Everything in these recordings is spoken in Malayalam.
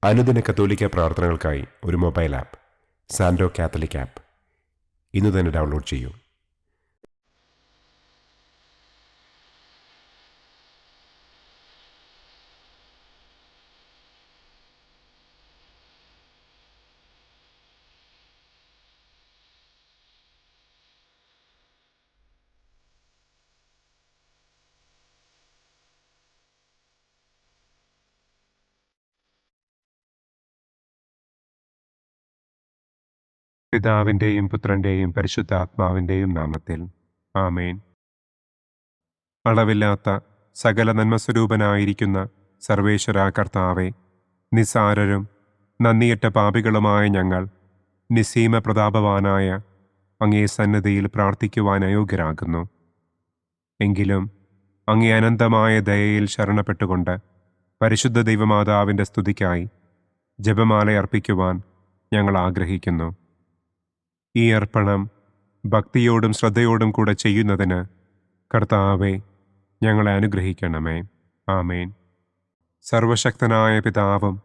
അനുദിന കത്തോലിക്ക പ്രാർത്ഥനകൾക്കായി ഒരു മൊബൈൽ ആപ്പ് സാൻഡോ കാത്തലിക് ആപ്പ് ഇന്ന് തന്നെ ഡൗൺലോഡ് ചെയ്യൂ. പിതാവിൻ്റെയും പുത്രൻ്റെയും പരിശുദ്ധാത്മാവിൻ്റെയും നാമത്തിൽ ആമേൻ. അളവില്ലാത്ത സകല നന്മസ്വരൂപനായിരിക്കുന്ന സർവേശ്വര കർത്താവെ, നിസ്സാരരും നന്ദിയറ്റ പാപികളുമായ ഞങ്ങൾ നിസ്സീമ പ്രതാപവാനായ അങ്ങേ സന്നിധിയിൽ പ്രാർത്ഥിക്കുവാൻ അയോഗ്യരാകുന്നു. എങ്കിലും അങ്ങേ അനന്തമായ ദയയിൽ ശരണപ്പെട്ടുകൊണ്ട് പരിശുദ്ധ ദൈവമാതാവിൻ്റെ സ്തുതിക്കായി ജപമാല അർപ്പിക്കുവാൻ ഞങ്ങൾ ആഗ്രഹിക്കുന്നു. ഈ അർപ്പണം ഭക്തിയോടും ശ്രദ്ധയോടും കൂടെ ചെയ്യുന്നതിന് കർത്താവെ ഞങ്ങളെ അനുഗ്രഹിക്കണമേ. ആമേൻ. സർവശക്തനായ പിതാവും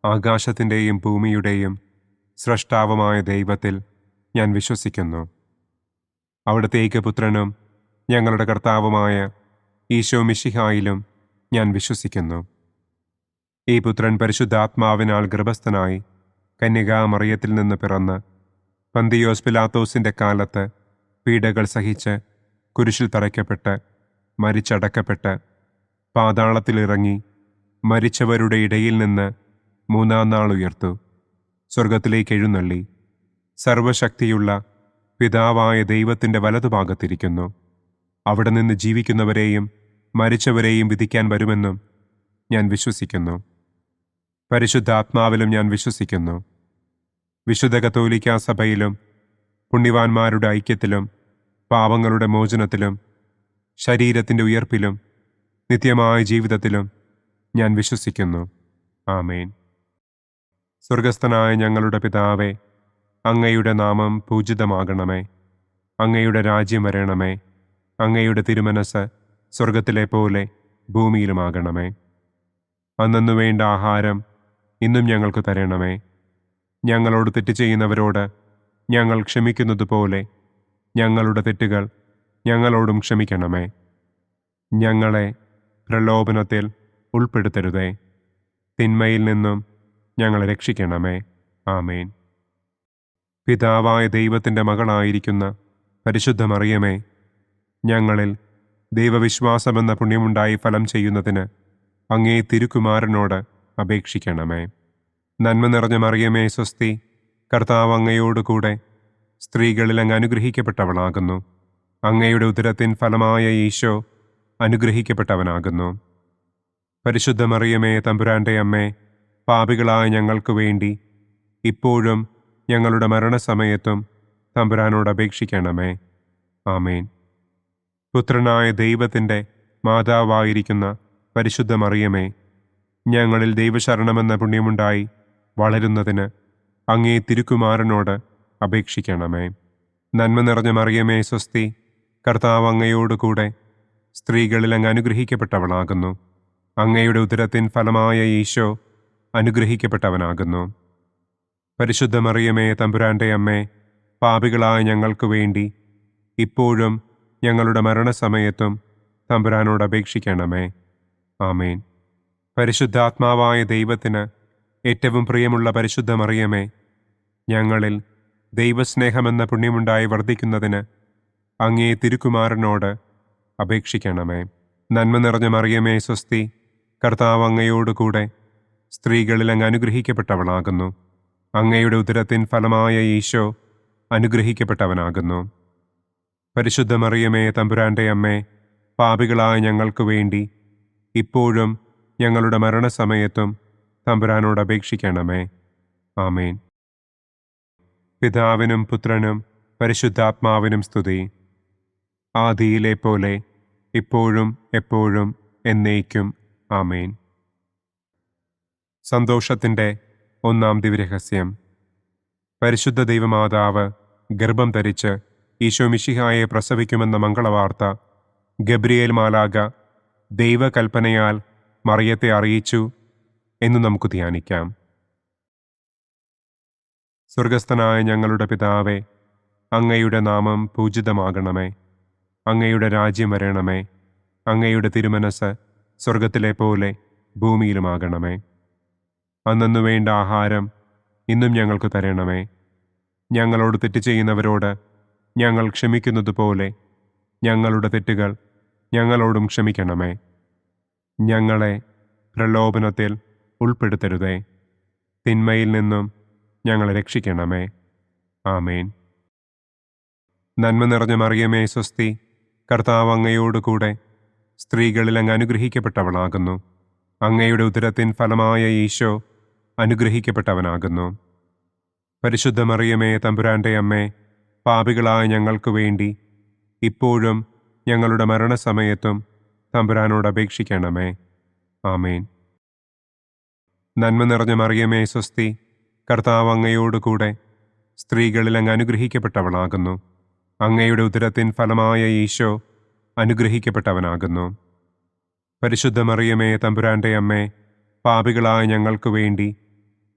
ആകാശത്തിൻ്റെയും ഭൂമിയുടെയും സ്രഷ്ടാവുമായ ദൈവത്തിൽ ഞാൻ വിശ്വസിക്കുന്നു. അവിടുത്തെ ഏകപുത്രനും ഞങ്ങളുടെ കർത്താവുമായ ഈശോ മിശിഹായിലും ഞാൻ വിശ്വസിക്കുന്നു. ഈ പുത്രൻ പരിശുദ്ധാത്മാവിനാൽ ഗർഭസ്ഥനായി കന്യകാമറിയത്തിൽ നിന്ന് പിറന്ന് പന്തിയോസ് പിലാത്തോസിൻ്റെ കാലത്ത് പീഡകൾ സഹിച്ച് കുരിശിൽ തറയ്ക്കപ്പെട്ട് മരിച്ചടക്കപ്പെട്ട് പാതാളത്തിലിറങ്ങി മരിച്ചവരുടെ ഇടയിൽ നിന്ന് മൂന്നാം നാൾ ഉയർത്തു, സ്വർഗത്തിലേക്ക് എഴുന്നള്ളി, സർവശക്തിയുള്ള പിതാവായ ദൈവത്തിൻ്റെ വലതുഭാഗത്തിരിക്കുന്നു. അവിടെ നിന്ന് ജീവിക്കുന്നവരെയും മരിച്ചവരെയും വിധിക്കാൻ വരുമെന്നും ഞാൻ വിശ്വസിക്കുന്നു. പരിശുദ്ധാത്മാവിലും ഞാൻ വിശ്വസിക്കുന്നു. വിശുദ്ധ കത്തോലിക്കാ സഭയിലും പുണ്യവാന്മാരുടെ ഐക്യത്തിലും പാപങ്ങളുടെ മോചനത്തിലും ശരീരത്തിൻ്റെ ഉയർപ്പിലും നിത്യമായ ജീവിതത്തിലും ഞാൻ വിശ്വസിക്കുന്നു. ആമേൻ. സ്വർഗസ്ഥനായ ഞങ്ങളുടെ പിതാവേ, അങ്ങയുടെ നാമം പൂജിതമാകണമേ. അങ്ങയുടെ രാജ്യം വരണമേ. അങ്ങയുടെ തിരുമനസ് സ്വർഗത്തിലെ പോലെ ഭൂമിയിലുമാകണമേ. അന്നന്നു വേണ്ട ആഹാരം ഇന്നും ഞങ്ങൾക്ക് തരണമേ. ഞങ്ങളോട് തെറ്റ് ചെയ്യുന്നവരോട് ഞങ്ങൾ ക്ഷമിക്കുന്നത് പോലെ ഞങ്ങളുടെ തെറ്റുകൾ ഞങ്ങളോടും ക്ഷമിക്കണമേ. ഞങ്ങളെ പ്രലോഭനത്തിൽ ഉൾപ്പെടുത്തരുതേ, തിന്മയിൽ നിന്നും ഞങ്ങളെ രക്ഷിക്കണമേ. ആമേൻ. പിതാവായ ദൈവത്തിൻ്റെ മകളായിരിക്കുന്ന പരിശുദ്ധ മറിയമേ, ഞങ്ങളിൽ ദൈവവിശ്വാസമെന്ന പുണ്യമുണ്ടായി ഫലം ചെയ്യുന്നതിന് അങ്ങേ തിരുക്കുമാരനോട് അപേക്ഷിക്കണമേ. നന്മ നിറഞ്ഞ മറിയമേ സ്വസ്തി, കർത്താവ് അങ്ങയോടുകൂടെ സ്ത്രീകളിൽ അങ്ങ് അനുഗ്രഹിക്കപ്പെട്ടവളാകുന്നു. അങ്ങയുടെ ഉദരത്തിൻ ഫലമായ ഈശോ അനുഗ്രഹിക്കപ്പെട്ടവനാകുന്നു. പരിശുദ്ധ മറിയമേ തമ്പുരാൻ്റെ അമ്മേ, പാപികളായ ഞങ്ങൾക്ക് വേണ്ടി ഇപ്പോഴും ഞങ്ങളുടെ മരണസമയത്തും തമ്പുരാനോട് അപേക്ഷിക്കണമേ. ആമേൻ. പുത്രനായ ദൈവത്തിൻ്റെ മാതാവായിരിക്കുന്ന പരിശുദ്ധ മറിയമേ, ഞങ്ങളിൽ ദൈവശരണമെന്ന പുണ്യമുണ്ടായി വളരുന്നതിന് അങ്ങേ തിരുക്കുമാരനോട് അപേക്ഷിക്കണമേ. നന്മ നിറഞ്ഞ മറിയമേ സ്വസ്തി, കർത്താവ് അങ്ങയോടുകൂടെ സ്ത്രീകളിൽ അങ്ങ് അനുഗ്രഹിക്കപ്പെട്ടവളാകുന്നു. അങ്ങയുടെ ഉദരത്തിൻ ഫലമായ ഈശോ അനുഗ്രഹിക്കപ്പെട്ടവനാകുന്നു. പരിശുദ്ധ മറിയമേ തമ്പുരാൻ്റെ അമ്മേ, പാപികളായ ഞങ്ങൾക്ക് വേണ്ടി ഇപ്പോഴും ഞങ്ങളുടെ മരണസമയത്തും തമ്പുരാനോട് അപേക്ഷിക്കണമേ. ആമേൻ. പരിശുദ്ധാത്മാവായ ദൈവത്തിന് ഏറ്റവും പ്രിയമുള്ള പരിശുദ്ധ മറിയമേ, ഞങ്ങളിൽ ദൈവസ്നേഹമെന്ന പുണ്യമുണ്ടായി വർദ്ധിക്കുന്നതിന് അങ്ങേ തിരുക്കുമാരനോട് അപേക്ഷിക്കണമേ. നന്മ നിറഞ്ഞ മറിയമേ സ്വസ്തി, കർത്താവ് അങ്ങയോടുകൂടെ സ്ത്രീകളിൽ അങ്ങ് അനുഗ്രഹിക്കപ്പെട്ടവളാകുന്നു. അങ്ങയുടെ ഉദരത്തിൻ ഫലമായ ഈശോ അനുഗ്രഹിക്കപ്പെട്ടവനാകുന്നു. പരിശുദ്ധ മറിയമേ തമ്പുരാൻ്റെ അമ്മേ, പാപികളായ ഞങ്ങൾക്ക് വേണ്ടി ഇപ്പോഴും ഞങ്ങളുടെ മരണസമയത്തും തമ്പുരാനോട് അപേക്ഷിക്കണമേ. ആമേൻ. പിതാവിനും പുത്രനും പരിശുദ്ധാത്മാവിനും സ്തുതി, ആദിയിലെ പോലെ ഇപ്പോഴും എപ്പോഴും എന്നേക്കും. ആമേൻ. സന്തോഷത്തിൻ്റെ ഒന്നാം ദിവ്യരഹസ്യം. പരിശുദ്ധ ദൈവമാതാവ് ഗർഭം ധരിച്ച് ഈശോ മിശിഹായെ പ്രസവിക്കുമെന്ന മംഗളവാർത്ത ഗബ്രിയേൽ മാലാഖ ദൈവകൽപ്പനയാൽ മറിയത്തെ അറിയിച്ചു എന്ന് നമുക്ക് ധ്യാനിക്കാം. സ്വർഗസ്ഥനായ ഞങ്ങളുടെ പിതാവേ, അങ്ങയുടെ നാമം പൂജിതമാകണമേ. അങ്ങയുടെ രാജ്യം വരണമേ. അങ്ങയുടെ തിരുമനസ് സ്വർഗത്തിലെ പോലെ ഭൂമിയിലുമാകണമേ. അന്നന്നു വേണ്ട ആഹാരം ഇന്നും ഞങ്ങൾക്ക് തരണമേ. ഞങ്ങളോട് തെറ്റ് ചെയ്യുന്നവരോട് ഞങ്ങൾ ക്ഷമിക്കുന്നത് പോലെ ഞങ്ങളുടെ തെറ്റുകൾ ഞങ്ങളോടും ക്ഷമിക്കണമേ. ഞങ്ങളെ പ്രലോഭനത്തിൽ ഉൾപ്പെടുത്തരുതേ. തിന്മയിൽ നിന്നും ഞങ്ങളെ രക്ഷിക്കണമേ. ആമേൻ. നന്മ നിറഞ്ഞ മറിയമേ സ്വസ്തി, കർത്താവ് അങ്ങയോടുകൂടെ സ്ത്രീകളിൽ അങ്ങ് അനുഗ്രഹിക്കപ്പെട്ടവളാകുന്നു. അങ്ങയുടെ ഉദരത്തിൻ ഫലമായ ഈശോ അനുഗ്രഹിക്കപ്പെട്ടവനാകുന്നു. പരിശുദ്ധ മറിയമേ തമ്പുരാൻ്റെ അമ്മേ, പാപികളായ ഞങ്ങൾക്ക് വേണ്ടി ഇപ്പോഴും ഞങ്ങളുടെ മരണസമയത്തും തമ്പുരാനോട് അപേക്ഷിക്കണമേ. ആമേൻ. നന്മ നിറഞ്ഞ മറിയമേ സ്വസ്തി, കർത്താവ് അങ്ങയോടുകൂടെ സ്ത്രീകളിൽ അങ്ങ് അനുഗ്രഹിക്കപ്പെട്ടവളാകുന്നു. അങ്ങയുടെ ഉദരത്തിൻ ഫലമായ ഈശോ അനുഗ്രഹിക്കപ്പെട്ടവനാകുന്നു. പരിശുദ്ധ മറിയമേ തമ്പുരാൻ്റെ അമ്മേ, പാപികളായ ഞങ്ങൾക്ക് വേണ്ടി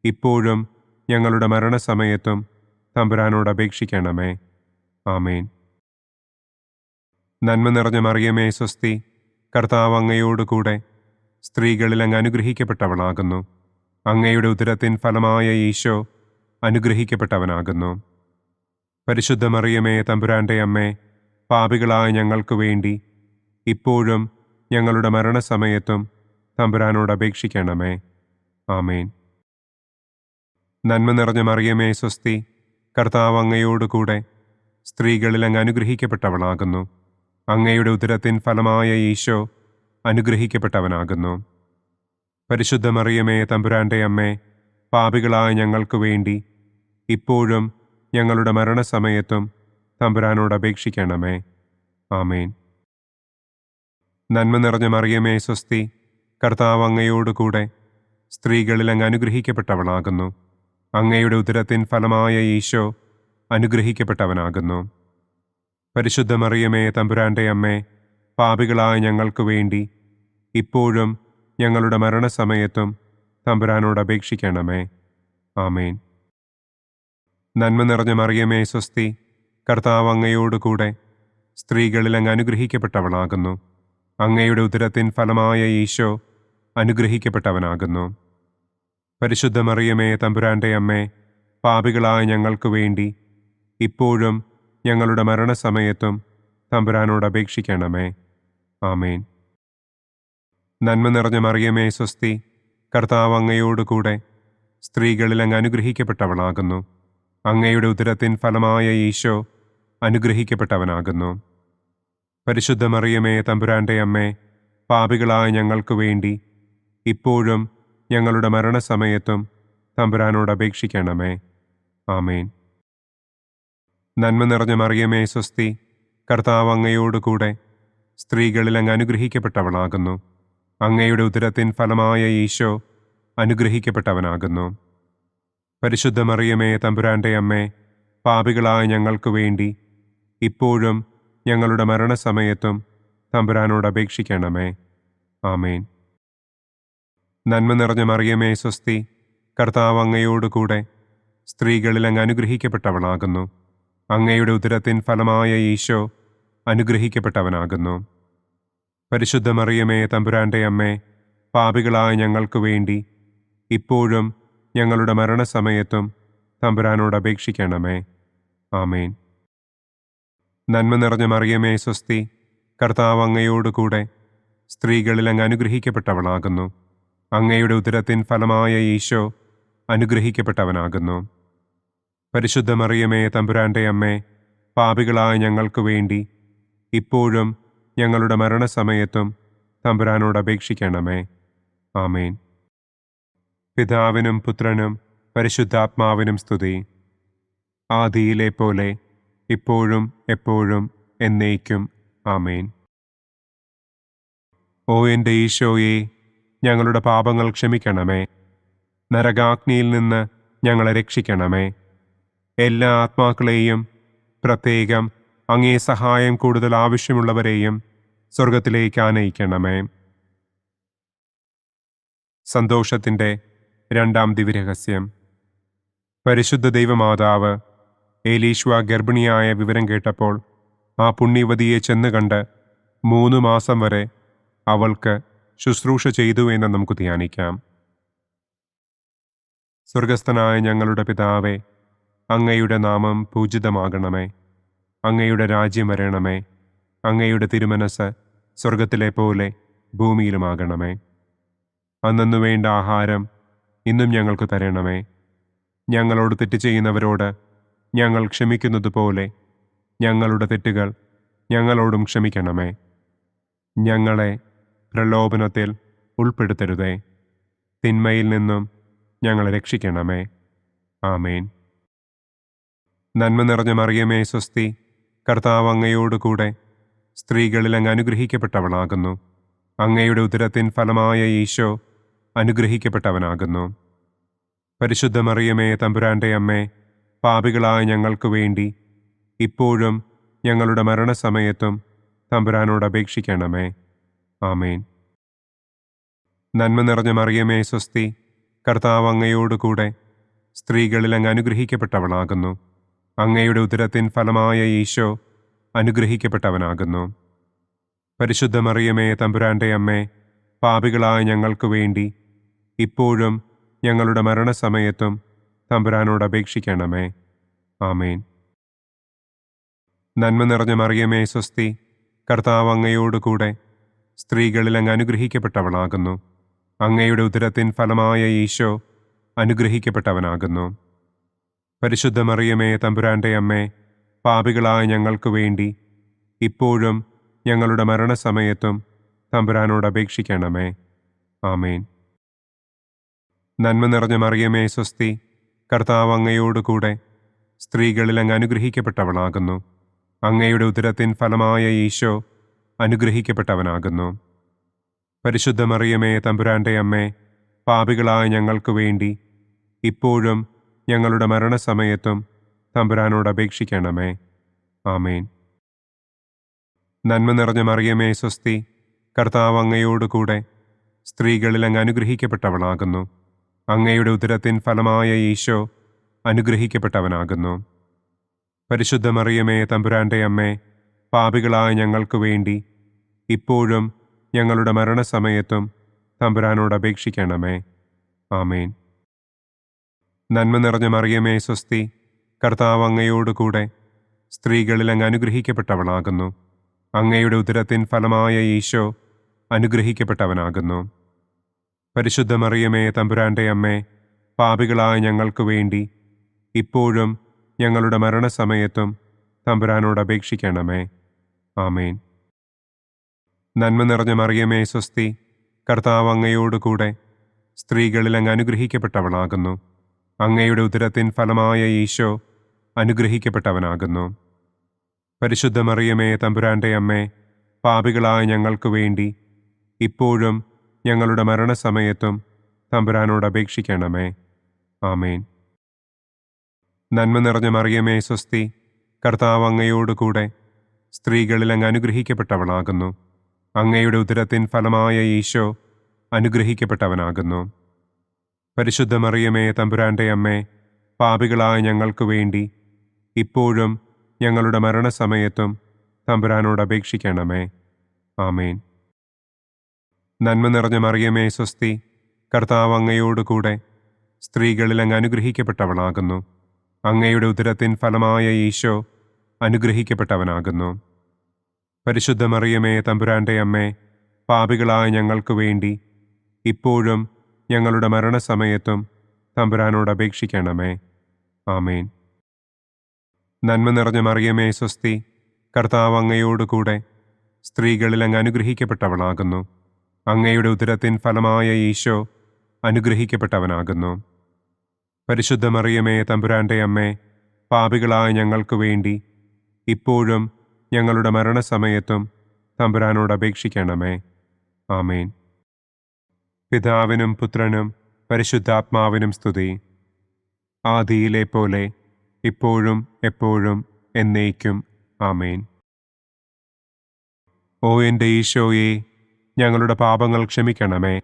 ഇപ്പോഴും ഞങ്ങളുടെ മരണസമയത്തും തമ്പുരാനോട് അപേക്ഷിക്കണമേ. ആമേൻ. നന്മ നിറഞ്ഞ മറിയമേ സ്വസ്തി, കർത്താവ് അങ്ങയോടുകൂടെ സ്ത്രീകളിൽ അങ്ങ് അനുഗ്രഹിക്കപ്പെട്ടവളാകുന്നു. അങ്ങയുടെ ഉദരത്തിൻ ഫലമായ ഈശോ അനുഗ്രഹിക്കപ്പെട്ടവനാകുന്നു. പരിശുദ്ധ മറിയമേ തമ്പുരാൻ്റെ അമ്മേ, പാപികളായ ഞങ്ങൾക്ക് വേണ്ടി ഇപ്പോഴും ഞങ്ങളുടെ മരണസമയത്തും തമ്പുരാനോട് അപേക്ഷിക്കണമേ. ആമേൻ. നന്മ നിറഞ്ഞ മറിയമേ സ്വസ്തി, കർത്താവ് അങ്ങയോടുകൂടെ സ്ത്രീകളിൽ അങ്ങ് അനുഗ്രഹിക്കപ്പെട്ടവളാകുന്നു. അങ്ങയുടെ ഉദരത്തിൻ ഫലമായ ഈശോ അനുഗ്രഹിക്കപ്പെട്ടവനാകുന്നു. പരിശുദ്ധ മറിയമേ തമ്പുരാൻ്റെ അമ്മേ, പാപികളായ ഞങ്ങൾക്ക് വേണ്ടി ഇപ്പോഴും ഞങ്ങളുടെ മരണസമയത്തും തമ്പുരാനോട് അപേക്ഷിക്കണമേ. ആമേൻ. നന്മ നിറഞ്ഞ മറിയമേ സ്വസ്തി, കർത്താവ് അങ്ങയോടുകൂടെ സ്ത്രീകളിൽ അങ്ങ് അനുഗ്രഹിക്കപ്പെട്ടവളാകുന്നു. അങ്ങയുടെ ഉദരത്തിൻ ഫലമായ ഈശോ അനുഗ്രഹിക്കപ്പെട്ടവനാകുന്നു. പരിശുദ്ധ മറിയമേ തമ്പുരാൻ്റെ അമ്മേ, പാപികളായ ഞങ്ങൾക്ക് വേണ്ടി ഇപ്പോഴും ഞങ്ങളുടെ മരണസമയത്തും തമ്പുരാനോട് അപേക്ഷിക്കണമേ. ആമേൻ. നന്മ നിറഞ്ഞ മറിയമേ സ്വസ്തി, കർത്താവ് അങ്ങയോടുകൂടെ സ്ത്രീകളിൽ അങ്ങ് അനുഗ്രഹിക്കപ്പെട്ടവളാകുന്നു. അങ്ങയുടെ ഉദരത്തിൻ ഫലമായ ഈശോ അനുഗ്രഹിക്കപ്പെട്ടവനാകുന്നു. പരിശുദ്ധ മറിയമേ തമ്പുരാൻ്റെ അമ്മേ, പാപികളായ ഞങ്ങൾക്ക് വേണ്ടി ഇപ്പോഴും ഞങ്ങളുടെ മരണസമയത്തും തമ്പുരാനോട് അപേക്ഷിക്കണമേ. ആമേൻ. നന്മ നിറഞ്ഞ മറിയമേ സ്വസ്തി, കർത്താവ് അങ്ങയോടുകൂടെ സ്ത്രീകളിൽ അങ്ങ് അനുഗ്രഹിക്കപ്പെട്ടവളാകുന്നു. അങ്ങയുടെ ഉദരത്തിൻ ഫലമായ ഈശോ അനുഗ്രഹിക്കപ്പെട്ടവനാകുന്നു. പരിശുദ്ധ മറിയമേ തമ്പുരാൻ്റെ അമ്മേ, പാപികളായ ഞങ്ങൾക്ക് വേണ്ടി ഇപ്പോഴും ഞങ്ങളുടെ മരണസമയത്തും തമ്പുരാനോട് അപേക്ഷിക്കണമേ. ആമേൻ. നന്മ നിറഞ്ഞ മറിയമേ സ്വസ്തി, കർത്താവ് അങ്ങയോടുകൂടെ സ്ത്രീകളിൽ അങ്ങ് അനുഗ്രഹിക്കപ്പെട്ടവളാകുന്നു. അങ്ങയുടെ ഉദരത്തിൻ ഫലമായ ഈശോ അനുഗ്രഹിക്കപ്പെട്ടവനാകുന്നു. പരിശുദ്ധ മറിയമേ തമ്പുരാൻ്റെ അമ്മേ, പാപികളായ ഞങ്ങൾക്ക് വേണ്ടി ഇപ്പോഴും ഞങ്ങളുടെ മരണസമയത്തും തമ്പുരാനോട് അപേക്ഷിക്കണമേ. ആമേൻ. നന്മ നിറഞ്ഞ മറിയമേ സ്വസ്തി, കർത്താവ് അങ്ങയോടുകൂടെ സ്ത്രീകളിൽ അങ്ങ് അനുഗ്രഹിക്കപ്പെട്ടവളാകുന്നു. അങ്ങയുടെ ഉദരത്തിൻ ഫലമായ ഈശോ അനുഗ്രഹിക്കപ്പെട്ടവനാകുന്നു. പരിശുദ്ധ മറിയമേ തമ്പുരാൻ്റെ അമ്മേ, പാപികളായ ഞങ്ങൾക്ക് വേണ്ടി ഇപ്പോഴും ഞങ്ങളുടെ മരണസമയത്തും തമ്പുരാനോട് അപേക്ഷിക്കണമേ. ആമേൻ. നന്മ നിറഞ്ഞ മറിയമേ സ്വസ്തി, കർത്താവ് അങ്ങയോടുകൂടെ സ്ത്രീകളിൽ അങ്ങ് അനുഗ്രഹിക്കപ്പെട്ടവളാകുന്നു. അങ്ങയുടെ ഉദരത്തിൻ ഫലമായ ഈശോ അനുഗ്രഹിക്കപ്പെട്ടവനാകുന്നു. പരിശുദ്ധ മറിയമേ തമ്പുരാൻ്റെ അമ്മേ, പാപികളായ ഞങ്ങൾക്ക് വേണ്ടി ഇപ്പോഴും ഞങ്ങളുടെ മരണസമയത്തും തമ്പുരാനോട് അപേക്ഷിക്കണമേ. ആമേൻ. പിതാവിനും പുത്രനും പരിശുദ്ധാത്മാവിനും സ്തുതി. ആദിയിലെ പോലെ ഇപ്പോഴും എപ്പോഴും എന്നേക്കും. ആമേൻ. ഓ എൻ്റെ ഈശോയെ, ഞങ്ങളുടെ പാപങ്ങൾ ക്ഷമിക്കണമേ. നരകാഗ്നിയിൽ നിന്ന് ഞങ്ങളെ രക്ഷിക്കണമേ. എല്ലാ ആത്മാക്കളെയും, പ്രത്യേകം അങ്ങേ സഹായം കൂടുതൽ ആവശ്യമുള്ളവരെയും സ്വർഗത്തിലേക്ക് ആനയിക്കണമേ. സന്തോഷത്തിൻ്റെ രണ്ടാം ദിവ്യരഹസ്യം. പരിശുദ്ധ ദൈവമാതാവ് ഏലീശ്വ ഗർഭിണിയായ വിവരം കേട്ടപ്പോൾ ആ പുണ്യവതിയെ ചെന്ന് കണ്ട് 3 മാസം വരെ അവൾക്ക് ശുശ്രൂഷ ചെയ്തു എന്ന് നമുക്ക് ധ്യാനിക്കാം. സ്വർഗസ്ഥനായ ഞങ്ങളുടെ പിതാവേ, അങ്ങയുടെ നാമം പൂജിതമാകണമേ. അങ്ങയുടെ രാജ്യം വരണമേ. അങ്ങയുടെ തിരുമനസ് സ്വർഗത്തിലെ പോലെ ഭൂമിയിലുമാകണമേ. അന്നന്നു വേണ്ട ആഹാരം ഇന്നും ഞങ്ങൾക്ക് തരണമേ. ഞങ്ങളോട് തെറ്റ് ചെയ്യുന്നവരോട് ഞങ്ങൾ ക്ഷമിക്കുന്നത് പോലെ ഞങ്ങളുടെ തെറ്റുകൾ ഞങ്ങളോടും ക്ഷമിക്കണമേ. ഞങ്ങളെ പ്രലോഭനത്തിൽ ഉൾപ്പെടുത്തരുതേ. തിന്മയിൽ നിന്നും ഞങ്ങളെ രക്ഷിക്കണമേ. ആമേൻ. നന്മ നിറഞ്ഞ മറിയമേ സ്വസ്തി, കർത്താവ് അങ്ങയോടുകൂടെ സ്ത്രീകളിൽ അങ്ങ് അനുഗ്രഹിക്കപ്പെട്ടവളാകുന്നു. അങ്ങയുടെ ഉദരത്തിൻ ഫലമായ ഈശോ അനുഗ്രഹിക്കപ്പെട്ടവനാകുന്നു. പരിശുദ്ധ മറിയമേ തമ്പുരാൻ്റെ അമ്മേ, പാപികളായ ഞങ്ങൾക്ക് വേണ്ടി ഇപ്പോഴും ഞങ്ങളുടെ മരണസമയത്തും തമ്പുരാനോട് അപേക്ഷിക്കണമേ. ആമേൻ. നന്മ നിറഞ്ഞ മറിയമേ സ്വസ്തി, കർത്താവ് അങ്ങയോടുകൂടെ സ്ത്രീകളിൽ അങ്ങ് അനുഗ്രഹിക്കപ്പെട്ടവളാകുന്നു. അങ്ങയുടെ ഉദരത്തിൻ ഫലമായ ഈശോ അനുഗ്രഹിക്കപ്പെട്ടവനാകുന്നു. പരിശുദ്ധ മറിയമേ തമ്പുരാൻ്റെ അമ്മേ, പാപികളായ ഞങ്ങൾക്ക് വേണ്ടി ഇപ്പോഴും ഞങ്ങളുടെ മരണസമയത്തും തമ്പുരാനോട് അപേക്ഷിക്കണമേ. ആമേൻ. നന്മ നിറഞ്ഞ മറിയമേ സ്വസ്തി, കർത്താവ് അങ്ങയോടുകൂടെ സ്ത്രീകളിൽ അങ്ങ് അനുഗ്രഹിക്കപ്പെട്ടവളാകുന്നു. അങ്ങയുടെ ഉദരത്തിൻ ഫലമായ ഈശോ അനുഗ്രഹിക്കപ്പെട്ടവനാകുന്നു. പരിശുദ്ധ മറിയമേ തമ്പുരാൻ്റെ അമ്മേ, പാപികളായ ഞങ്ങൾക്ക് വേണ്ടി ഇപ്പോഴും ഞങ്ങളുടെ മരണസമയത്തും തമ്പുരാനോട് അപേക്ഷിക്കണമേ. ആമേൻ. നന്മ നിറഞ്ഞ മറിയമേ സ്വസ്തി, കർത്താവ് അങ്ങയോടുകൂടെ സ്ത്രീകളിൽ അങ്ങ് അനുഗ്രഹിക്കപ്പെട്ടവളാകുന്നു. അങ്ങയുടെ ഉദരത്തിൻ ഫലമായ ഈശോ അനുഗ്രഹിക്കപ്പെട്ടവനാകുന്നു. പരിശുദ്ധ മറിയമേ തമ്പുരാൻ്റെ അമ്മേ, പാപികളായ ഞങ്ങൾക്ക് വേണ്ടി ഇപ്പോഴും ഞങ്ങളുടെ മരണസമയത്തും തമ്പുരാനോട് അപേക്ഷിക്കണമേ. ആമേൻ. നന്മ നിറഞ്ഞ മറിയമേ സ്വസ്തി, കർത്താവ് അങ്ങയോടുകൂടെ സ്ത്രീകളിൽ അങ്ങ് അനുഗ്രഹിക്കപ്പെട്ടവളാകുന്നു. അങ്ങയുടെ ഉദരത്തിൻ ഫലമായ ഈശോ അനുഗ്രഹിക്കപ്പെട്ടവനാകുന്നു. പരിശുദ്ധ മറിയമേ തമ്പുരാൻ്റെ അമ്മേ, പാപികളായ ഞങ്ങൾക്ക് വേണ്ടി ഇപ്പോഴും ഞങ്ങളുടെ മരണസമയത്തും തമ്പുരാനോട് അപേക്ഷിക്കണമേ. ആമേൻ. നന്മ നിറഞ്ഞ മറിയമേ സ്വസ്തി, കർത്താവ് അങ്ങയോടുകൂടെ സ്ത്രീകളിൽ അങ്ങ് അനുഗ്രഹിക്കപ്പെട്ടവളാകുന്നു. അങ്ങയുടെ ഉദരത്തിൻ ഫലമായ ഈശോ അനുഗ്രഹിക്കപ്പെട്ടവനാകുന്നു. പരിശുദ്ധ മറിയമേ തമ്പുരാൻ്റെ അമ്മേ, പാപികളായ ഞങ്ങൾക്ക് വേണ്ടി ഇപ്പോഴും ഞങ്ങളുടെ മരണസമയത്തും തമ്പുരാനോട് അപേക്ഷിക്കണമേ. ആമേൻ. നന്മ നിറഞ്ഞ മറിയമേ സ്വസ്തി, കർത്താവ് അങ്ങയോടുകൂടെ സ്ത്രീകളിൽ അങ്ങ് അനുഗ്രഹിക്കപ്പെട്ടവളാകുന്നു. അങ്ങയുടെ ഉദരത്തിൻ ഫലമായ ഈശോ അനുഗ്രഹിക്കപ്പെട്ടവനാകുന്നു. പരിശുദ്ധ മറിയമേ തമ്പുരാൻ്റെ അമ്മേ, പാപികളായ ഞങ്ങൾക്ക് വേണ്ടി ഇപ്പോഴും ഞങ്ങളുടെ മരണസമയത്തും തമ്പുരാനോട് അപേക്ഷിക്കണമേ. ആമേൻ. നന്മ നിറഞ്ഞ മറിയമേ സ്വസ്തി, കർത്താവ് അങ്ങയോടുകൂടെ സ്ത്രീകളിൽ അങ്ങ് അനുഗ്രഹിക്കപ്പെട്ടവളാകുന്നു. അങ്ങയുടെ ഉദരത്തിൻ ഫലമായ ഈശോ അനുഗ്രഹിക്കപ്പെട്ടവനാകുന്നു. പരിശുദ്ധ മറിയമേ തമ്പുരാൻ്റെ അമ്മേ, പാപികളായ ഞങ്ങൾക്ക് വേണ്ടി ഇപ്പോഴും ഞങ്ങളുടെ മരണസമയത്തും തമ്പുരാനോട് അപേക്ഷിക്കണമേ. ആമേൻ. നന്മ നിറഞ്ഞ മറിയമേ സ്വസ്തി, കർത്താവ് അങ്ങയോടുകൂടെ സ്ത്രീകളിൽ അങ്ങ് അനുഗ്രഹിക്കപ്പെട്ടവളാകുന്നു. അങ്ങയുടെ ഉദരത്തിൻ ഫലമായ ഈശോ അനുഗ്രഹിക്കപ്പെട്ടവനാകുന്നു. പരിശുദ്ധ മറിയമേ തമ്പുരാൻ്റെ അമ്മേ, പാപികളായ ഞങ്ങൾക്ക് വേണ്ടി ഇപ്പോഴും ഞങ്ങളുടെ മരണസമയത്തും തമ്പുരാനോട് അപേക്ഷിക്കണമേ. ആമേൻ. നന്മ നിറഞ്ഞ മറിയമേ സ്വസ്തി, കർത്താവ് അങ്ങയോടുകൂടെ സ്ത്രീകളിൽ അങ്ങ് അനുഗ്രഹിക്കപ്പെട്ടവളാകുന്നു. അങ്ങയുടെ ഉദരത്തിൻ ഫലമായ ഈശോ അനുഗ്രഹിക്കപ്പെട്ടവനാകുന്നു. പരിശുദ്ധ മറിയമേ തമ്പുരാൻ്റെ അമ്മേ, പാപികളായ ഞങ്ങൾക്ക് വേണ്ടി ഇപ്പോഴും ഞങ്ങളുടെ മരണസമയത്തും തമ്പുരാനോട് അപേക്ഷിക്കണമേ. ആമേൻ. പിതാവിനും പുത്രനും പരിശുദ്ധാത്മാവിനും സ്തുതി. ആദിയിലെ പോലെ ഇപ്പോഴും എപ്പോഴും എന്നേക്കും. ആമേൻ. ഓ എൻ്റെ ഈശോയെ, ഞങ്ങളുടെ പാപങ്ങൾ ക്ഷമിക്കണമേ.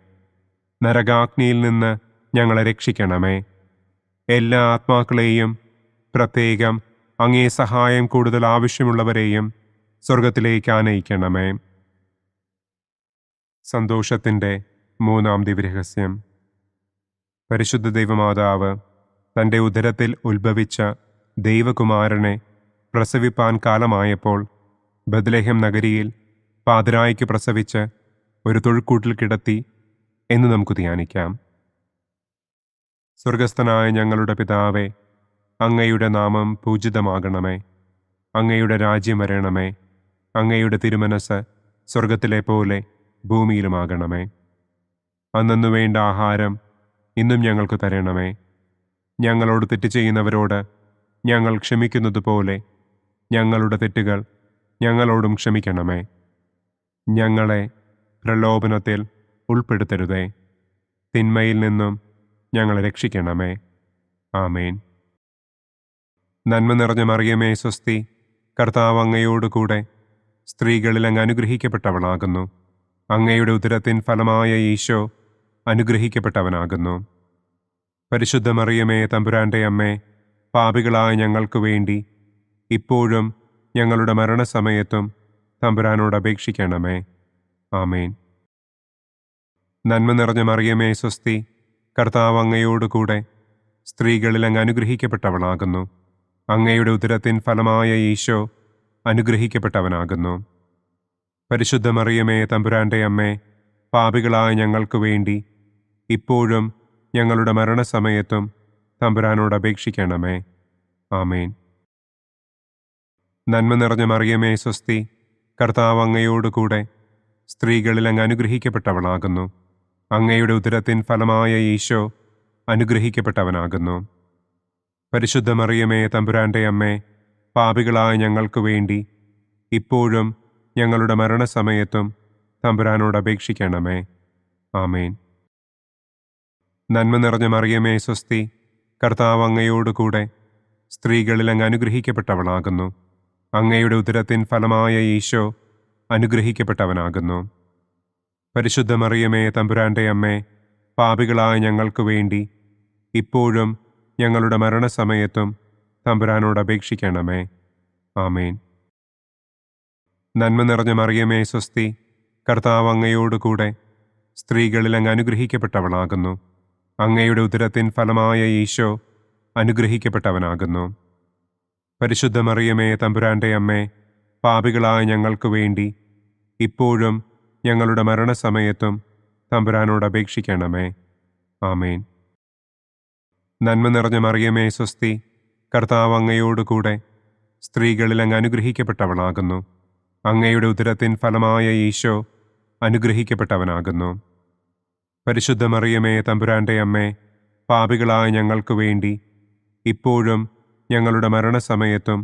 നരകാഗ്നിയിൽ നിന്ന് ഞങ്ങളെ രക്ഷിക്കണമേ. എല്ലാ ആത്മാക്കളെയും, പ്രത്യേകം അങ്ങേ സഹായം കൂടുതൽ ആവശ്യമുള്ളവരെയും സ്വർഗത്തിലേക്ക് ആനയിക്കണമേ. സന്തോഷത്തിൻ്റെ മൂന്നാം ദിവ്യരഹസ്യം. പരിശുദ്ധ ദൈവമാതാവ് തൻ്റെ ഉദരത്തിൽ ഉത്ഭവിച്ച ദൈവകുമാരനെ പ്രസവിപ്പാൻ കാലമായപ്പോൾ ബത്ലഹേം നഗരിയിൽ പാതിരായ്ക്ക് പ്രസവിച്ച് ഒരു തൊഴുക്കൂട്ടിൽ കിടത്തി എന്ന് നമുക്ക് ധ്യാനിക്കാം. സ്വർഗസ്ഥനായ ഞങ്ങളുടെ പിതാവേ, അങ്ങയുടെ നാമം പൂജിതമാകണമേ. അങ്ങയുടെ രാജ്യം വരണമേ. അങ്ങയുടെ തിരുമനസ് സ്വർഗത്തിലെ പോലെ ഭൂമിയിലുമാകണമേ. അന്നന്നു വേണ്ട ആഹാരം ഇന്നും ഞങ്ങൾക്ക് തരണമേ. ഞങ്ങളോട് തെറ്റ് ചെയ്യുന്നവരോട് ഞങ്ങൾ ക്ഷമിക്കുന്നത് പോലെ ഞങ്ങളുടെ തെറ്റുകൾ ഞങ്ങളോടും ക്ഷമിക്കണമേ. ഞങ്ങളെ പ്രലോഭനത്തിൽ ഉൾപ്പെടുത്തരുതേ. തിന്മയിൽ നിന്നും ഞങ്ങളെ രക്ഷിക്കണമേ. ആമേൻ. നന്മ നിറഞ്ഞ മറിയമേ സ്വസ്തി, കർത്താവ് അങ്ങയോടുകൂടെ സ്ത്രീകളിൽ അങ്ങ് അനുഗ്രഹിക്കപ്പെട്ടവളാകുന്നു. അങ്ങയുടെ ഉദരത്തിൻ ഫലമായ ഈശോ അനുഗ്രഹിക്കപ്പെട്ടവനാകുന്നു. പരിശുദ്ധ മറിയമേ തമ്പുരാൻ്റെ അമ്മേ, പാപികളായ ഞങ്ങൾക്ക് വേണ്ടി ഇപ്പോഴും ഞങ്ങളുടെ മരണസമയത്തും തമ്പുരാനോട് അപേക്ഷിക്കണമേ. ആമേൻ. നന്മ നിറഞ്ഞ മറിയമേ സ്വസ്തി, കർത്താവ് അങ്ങയോടുകൂടെ സ്ത്രീകളിൽ അങ്ങ് അനുഗ്രഹിക്കപ്പെട്ടവളാകുന്നു. അങ്ങയുടെ ഉദരത്തിൻ ഫലമായ ഈശോ അനുഗ്രഹിക്കപ്പെട്ടവനാകുന്നു. പരിശുദ്ധ മറിയമേ തമ്പുരാൻ്റെ അമ്മേ, പാപികളായ ഞങ്ങൾക്ക് വേണ്ടി ഇപ്പോഴും ഞങ്ങളുടെ മരണസമയത്തും തമ്പുരാനോട് അപേക്ഷിക്കണമേ. ആമേൻ. നന്മ നിറഞ്ഞ മറിയമേ സ്വസ്തി, കർത്താവ് അങ്ങയോടുകൂടെ സ്ത്രീകളിൽ അങ്ങ് അനുഗ്രഹിക്കപ്പെട്ടവളാകുന്നു. അങ്ങയുടെ ഉദരത്തിൻ ഫലമായ ഈശോ അനുഗ്രഹിക്കപ്പെട്ടവനാകുന്നു. പരിശുദ്ധ മറിയമേ തമ്പുരാൻ്റെ അമ്മേ, പാപികളായ ഞങ്ങൾക്ക് വേണ്ടി ഇപ്പോഴും ഞങ്ങളുടെ മരണസമയത്തും തമ്പുരാനോട് അപേക്ഷിക്കണമേ. ആമേൻ. നന്മ നിറഞ്ഞ മറിയമേ സ്വസ്തി, കർത്താവ് അങ്ങയോടുകൂടെ സ്ത്രീകളിൽ അങ്ങ് അനുഗ്രഹിക്കപ്പെട്ടവളാകുന്നു. അങ്ങയുടെ ഉദരത്തിൻ ഫലമായ ഈശോ അനുഗ്രഹിക്കപ്പെട്ടവനാകുന്നു. പരിശുദ്ധ മറിയമേ തമ്പുരാൻ്റെ അമ്മേ, പാപികളായ ഞങ്ങൾക്ക് വേണ്ടി ഇപ്പോഴും ഞങ്ങളുടെ മരണസമയത്തും തമ്പുരാനോട് അപേക്ഷിക്കണമേ. ആമേൻ. നന്മ നിറഞ്ഞ മറിയമേ സ്വസ്തി, കർത്താവ് അങ്ങയോടുകൂടെ സ്ത്രീകളിൽ അങ്ങ് അനുഗ്രഹിക്കപ്പെട്ടവളാകുന്നു. അങ്ങയുടെ ഉദരത്തിൻ ഫലമായ ഈശോ അനുഗ്രഹിക്കപ്പെട്ടവനാകുന്നു. പരിശുദ്ധ മറിയമേ തമ്പുരാൻ്റെ അമ്മേ, പാപികളായ ഞങ്ങൾക്ക് വേണ്ടി ഇപ്പോഴും ഞങ്ങളുടെ മരണസമയത്തും തമ്പുരാനോട് അപേക്ഷിക്കണമേ. ആമേൻ. നന്മ നിറഞ്ഞ മറിയമേ സ്വസ്തി, കർത്താവ് അങ്ങയോടുകൂടെ സ്ത്രീകളിൽ അങ്ങ് അനുഗ്രഹിക്കപ്പെട്ടവളാകുന്നു. അങ്ങയുടെ ഉദരത്തിൻ ഫലമായ ഈശോ അനുഗ്രഹിക്കപ്പെട്ടവനാകുന്നു. പരിശുദ്ധ മറിയമേ തമ്പുരാൻ്റെ അമ്മേ, പാപികളായ ഞങ്ങൾക്ക് വേണ്ടി ഇപ്പോഴും ഞങ്ങളുടെ മരണസമയത്തും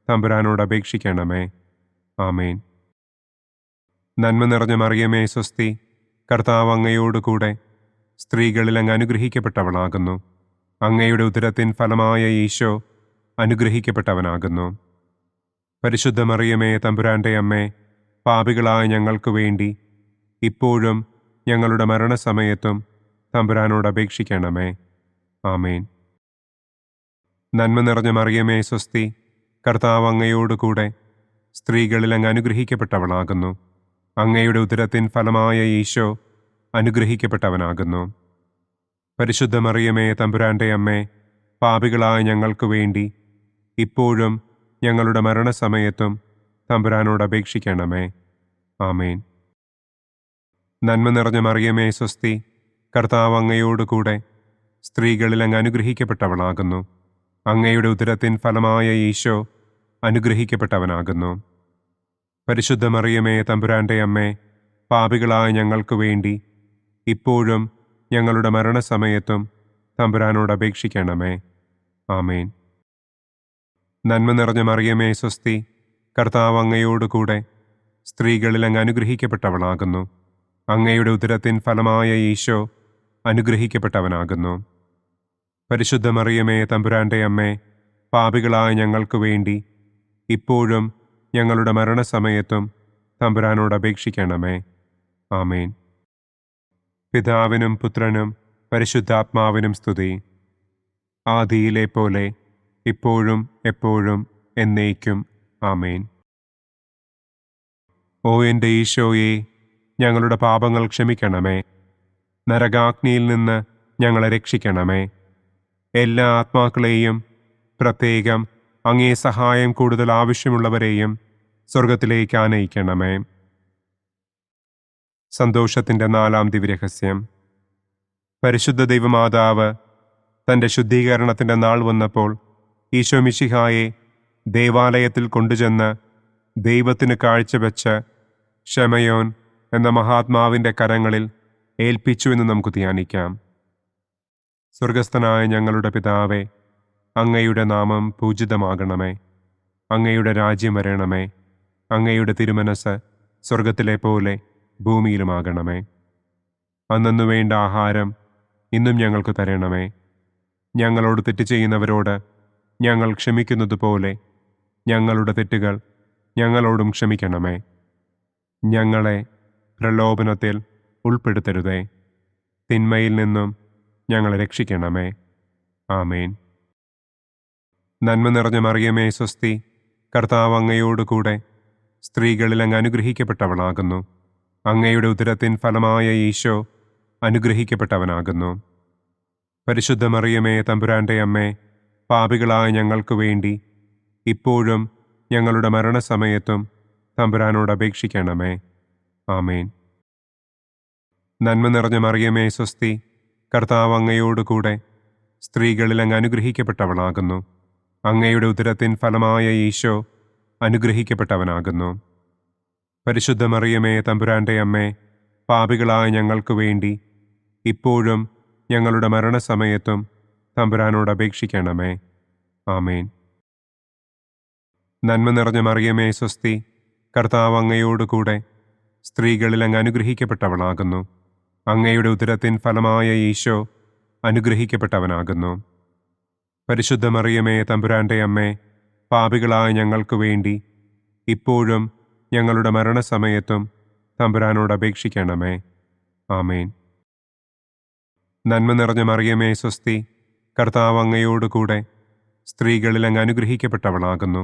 തമ്പുരാനോട് അപേക്ഷിക്കണമേ. ആമേൻ. നന്മ നിറഞ്ഞ മറിയമേ സ്വസ്തി, കർത്താവ് അങ്ങയോടുകൂടെ സ്ത്രീകളിൽ അങ്ങ് അനുഗ്രഹിക്കപ്പെട്ടവളാകുന്നു. അങ്ങയുടെ ഉദരത്തിൻ ഫലമായ ഈശോ അനുഗ്രഹിക്കപ്പെട്ടവനാകുന്നു. പരിശുദ്ധ മറിയമേ തമ്പുരാൻ്റെ അമ്മേ, പാപികളായ ഞങ്ങൾക്ക് വേണ്ടി ഇപ്പോഴും ഞങ്ങളുടെ മരണസമയത്തും തമ്പുരാനോട് അപേക്ഷിക്കണമേ. ആമേൻ. നന്മ നിറഞ്ഞ മറിയമേ സ്വസ്തി, കർത്താവ് അങ്ങയോടുകൂടെ സ്ത്രീകളിൽ അങ്ങ് അനുഗ്രഹിക്കപ്പെട്ടവളാകുന്നു. അങ്ങയുടെ ഉദരത്തിൻ ഫലമായ ഈശോ അനുഗ്രഹിക്കപ്പെട്ടവനാകുന്നു. പരിശുദ്ധ മറിയമേ തമ്പുരാൻ്റെ അമ്മേ, പാപികളായ ഞങ്ങൾക്ക് വേണ്ടി ഇപ്പോഴും ഞങ്ങളുടെ മരണസമയത്തും തമ്പുരാനോട് അപേക്ഷിക്കണമേ. ആമേൻ. നന്മ നിറഞ്ഞ മറിയമേ സ്വസ്തി, കർത്താവ് അങ്ങയോടുകൂടെ സ്ത്രീകളിൽ അങ്ങ് അനുഗ്രഹിക്കപ്പെട്ടവളാകുന്നു. അങ്ങയുടെ ഉദരത്തിൻ ഫലമായ ഈശോ അനുഗ്രഹിക്കപ്പെട്ടവനാകുന്നു. പരിശുദ്ധ മറിയമേ തമ്പുരാൻ്റെ അമ്മേ, പാപികളായ ഞങ്ങൾക്ക് വേണ്ടി ഇപ്പോഴും ഞങ്ങളുടെ മരണസമയത്തും തമ്പുരാനോട് അപേക്ഷിക്കണമേ. ആമേൻ. നന്മ നിറഞ്ഞ മറിയമേ സ്വസ്തി, കർത്താവ് അങ്ങയോടുകൂടെ സ്ത്രീകളിൽ അങ്ങ് അനുഗ്രഹിക്കപ്പെട്ടവളാകുന്നു. അങ്ങയുടെ ഉദരത്തിൻ ഫലമായ ഈശോ അനുഗ്രഹിക്കപ്പെട്ടവനാകുന്നു. പരിശുദ്ധ മറിയമേ തമ്പുരാൻ്റെ അമ്മേ, പാപികളായ ഞങ്ങൾക്ക് വേണ്ടി ഇപ്പോഴും ഞങ്ങളുടെ മരണസമയത്തും തമ്പുരാനോട് അപേക്ഷിക്കണമേ. ആമേൻ. പിതാവിനും പുത്രനും പരിശുദ്ധാത്മാവിനും സ്തുതി. ആദിയിലെ പോലെ ഇപ്പോഴും എപ്പോഴും എന്നേക്കും. ആമേൻ. ഓ എൻ്റെ ഈശോയെ, ഞങ്ങളുടെ പാപങ്ങൾ ക്ഷമിക്കണമേ. നരകാഗ്നിയിൽ നിന്ന് ഞങ്ങളെ രക്ഷിക്കണമേ. എല്ലാ ആത്മാക്കളെയും, പ്രത്യേകം അങ്ങേ സഹായം കൂടുതൽ ആവശ്യമുള്ളവരെയും സ്വർഗത്തിലേക്ക് ആനയിക്കണമേ. സന്തോഷത്തിൻ്റെ 4-ാം ദിവ്യരഹസ്യം. പരിശുദ്ധ ദൈവമാതാവ് തൻ്റെ ശുദ്ധീകരണത്തിൻ്റെ നാൾ വന്നപ്പോൾ ഈശോ മിശിഹായെ ദേവാലയത്തിൽ കൊണ്ടുചെന്ന് ദൈവത്തിന് കാഴ്ചവെച്ച് ശമയോൻ എന്ന മഹാത്മാവിൻ്റെ കരങ്ങളിൽ ഏൽപ്പിച്ചു എന്ന് നമുക്ക് ധ്യാനിക്കാം. സ്വർഗസ്ഥനായ ഞങ്ങളുടെ പിതാവേ, അങ്ങയുടെ നാമം പൂജിതമാകണമേ. അങ്ങയുടെ രാജ്യം വരണമേ. അങ്ങയുടെ തിരുമനസ് സ്വർഗത്തിലെ പോലെ ഭൂമിയിലുമാകണമേ. അന്നന്നു വേണ്ട ആഹാരം ഇന്നും ഞങ്ങൾക്ക് തരണമേ. ഞങ്ങളോട് തെറ്റ് ചെയ്യുന്നവരോട് ഞങ്ങൾ ക്ഷമിക്കുന്നത് പോലെ ഞങ്ങളുടെ തെറ്റുകൾ ഞങ്ങളോടും ക്ഷമിക്കണമേ. ഞങ്ങളെ പ്രലോഭനത്തിൽ ഉൾപ്പെടുത്തരുതേ. തിന്മയിൽ നിന്നും ഞങ്ങളെ രക്ഷിക്കണമേ. ആമേൻ. നന്മ നിറഞ്ഞ മറിയമേ സ്വസ്തി, കർത്താവ് അങ്ങയോടുകൂടെ സ്ത്രീകളിൽ അങ്ങ് അനുഗ്രഹിക്കപ്പെട്ടവളാകുന്നു. അങ്ങയുടെ ഉദരത്തിൻ ഫലമായ ഈശോ അനുഗ്രഹിക്കപ്പെട്ടവനാകുന്നു. പരിശുദ്ധ മറിയമേ തമ്പുരാൻ്റെ അമ്മേ, പാപികളായ ഞങ്ങൾക്ക് വേണ്ടി ഇപ്പോഴും ഞങ്ങളുടെ മരണസമയത്തും തമ്പുരാനോട് അപേക്ഷിക്കണമേ. ആമേൻ. നന്മ നിറഞ്ഞ മറിയമേ സ്വസ്തി, കർത്താവ് അങ്ങയോടുകൂടെ സ്ത്രീകളിൽ അങ്ങ് അനുഗ്രഹിക്കപ്പെട്ടവളാകുന്നു. അങ്ങയുടെ ഉദരത്തിൻ ഫലമായ ഈശോ അനുഗ്രഹിക്കപ്പെട്ടവനാകുന്നു. പരിശുദ്ധ മറിയമേ തമ്പുരാൻ്റെ അമ്മേ, പാപികളായ ഞങ്ങൾക്ക് വേണ്ടി ഇപ്പോഴും ഞങ്ങളുടെ മരണസമയത്തും തമ്പുരാനോട് അപേക്ഷിക്കണമേ. ആമേൻ. നന്മ നിറഞ്ഞ മറിയമേ സ്വസ്തി, കർത്താവ് അങ്ങയോടുകൂടെ സ്ത്രീകളിൽ അങ്ങ് അനുഗ്രഹിക്കപ്പെട്ടവളാകുന്നു. അങ്ങയുടെ ഉദരത്തിൻ ഫലമായ ഈശോ അനുഗ്രഹിക്കപ്പെട്ടവനാകുന്നു. പരിശുദ്ധ മറിയമേ തമ്പുരാൻ്റെ അമ്മേ, പാപികളായ ഞങ്ങൾക്ക് വേണ്ടി ഇപ്പോഴും ഞങ്ങളുടെ മരണസമയത്തും തമ്പുരാനോട് അപേക്ഷിക്കണമേ. ആമേൻ. നന്മ നിറഞ്ഞ മറിയമേ സ്വസ്തി, കർത്താവ് അങ്ങയോടുകൂടെ സ്ത്രീകളിൽ അങ്ങ് അനുഗ്രഹിക്കപ്പെട്ടവളാകുന്നു.